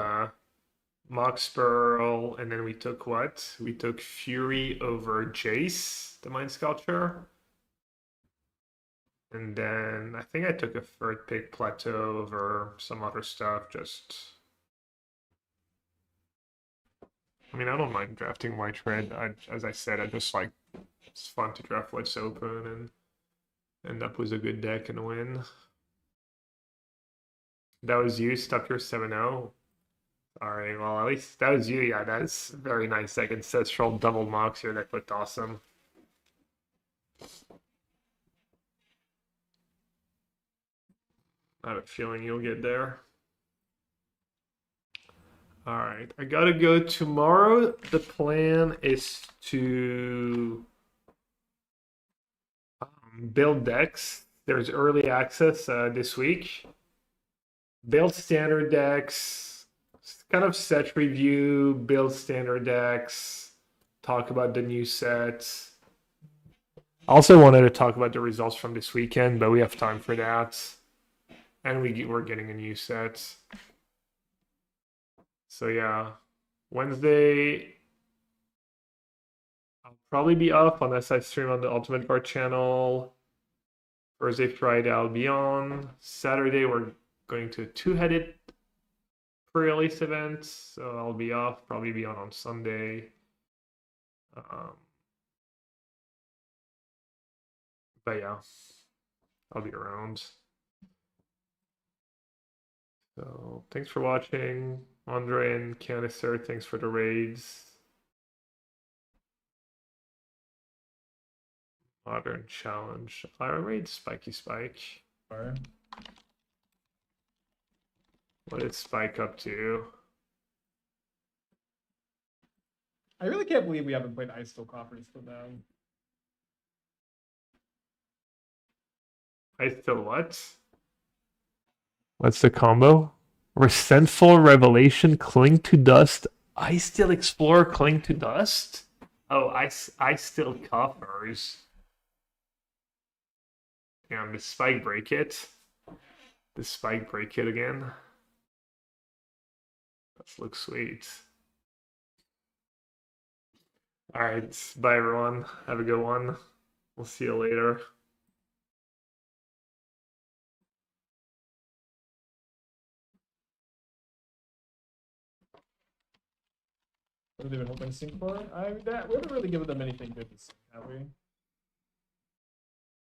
Mox Pearl, and then we took what? We took Fury over Jace, the Mind Sculpture. And then I think I took a third pick Plateau over some other stuff. Just, I mean, I don't mind drafting white red. As I said, I just like it's fun to draft what's open and end up with a good deck and win. That was you. Stop your 7-0. All right. Well, at least that was you. Yeah, that's very nice. Like ancestral double mox. Your deck looked awesome. I have a feeling you'll get there. All right, I gotta go tomorrow. The plan is to build decks. There's early access this week. Build standard decks, kind of set review, build standard decks, talk about the new sets. Also wanted to talk about the results from this weekend, but we have time for that. And we're getting a new set. So yeah, Wednesday I'll probably be up unless I stream on the Ultimate Guard channel. Thursday, Friday I'll be on. Saturday we're going to a two-headed pre-release event, so I'll be off. Probably be on Sunday. But yeah, I'll be around. So thanks for watching, Andre and Canister. Thanks for the raids. Modern challenge. Iron raid, spiky spike. What did Spike up to? I really can't believe we haven't played Ice Steel Coffers till now. I still what? What's the combo? Resentful Revelation, Cling to Dust. I still explore, Cling to Dust. Oh, I still coffers. Damn, the Spike break it. The Spike break it again. That looks sweet. Alright, bye everyone. Have a good one. We'll see you later. What have they been hoping to sing for? We haven't really given them anything good to sing, have we?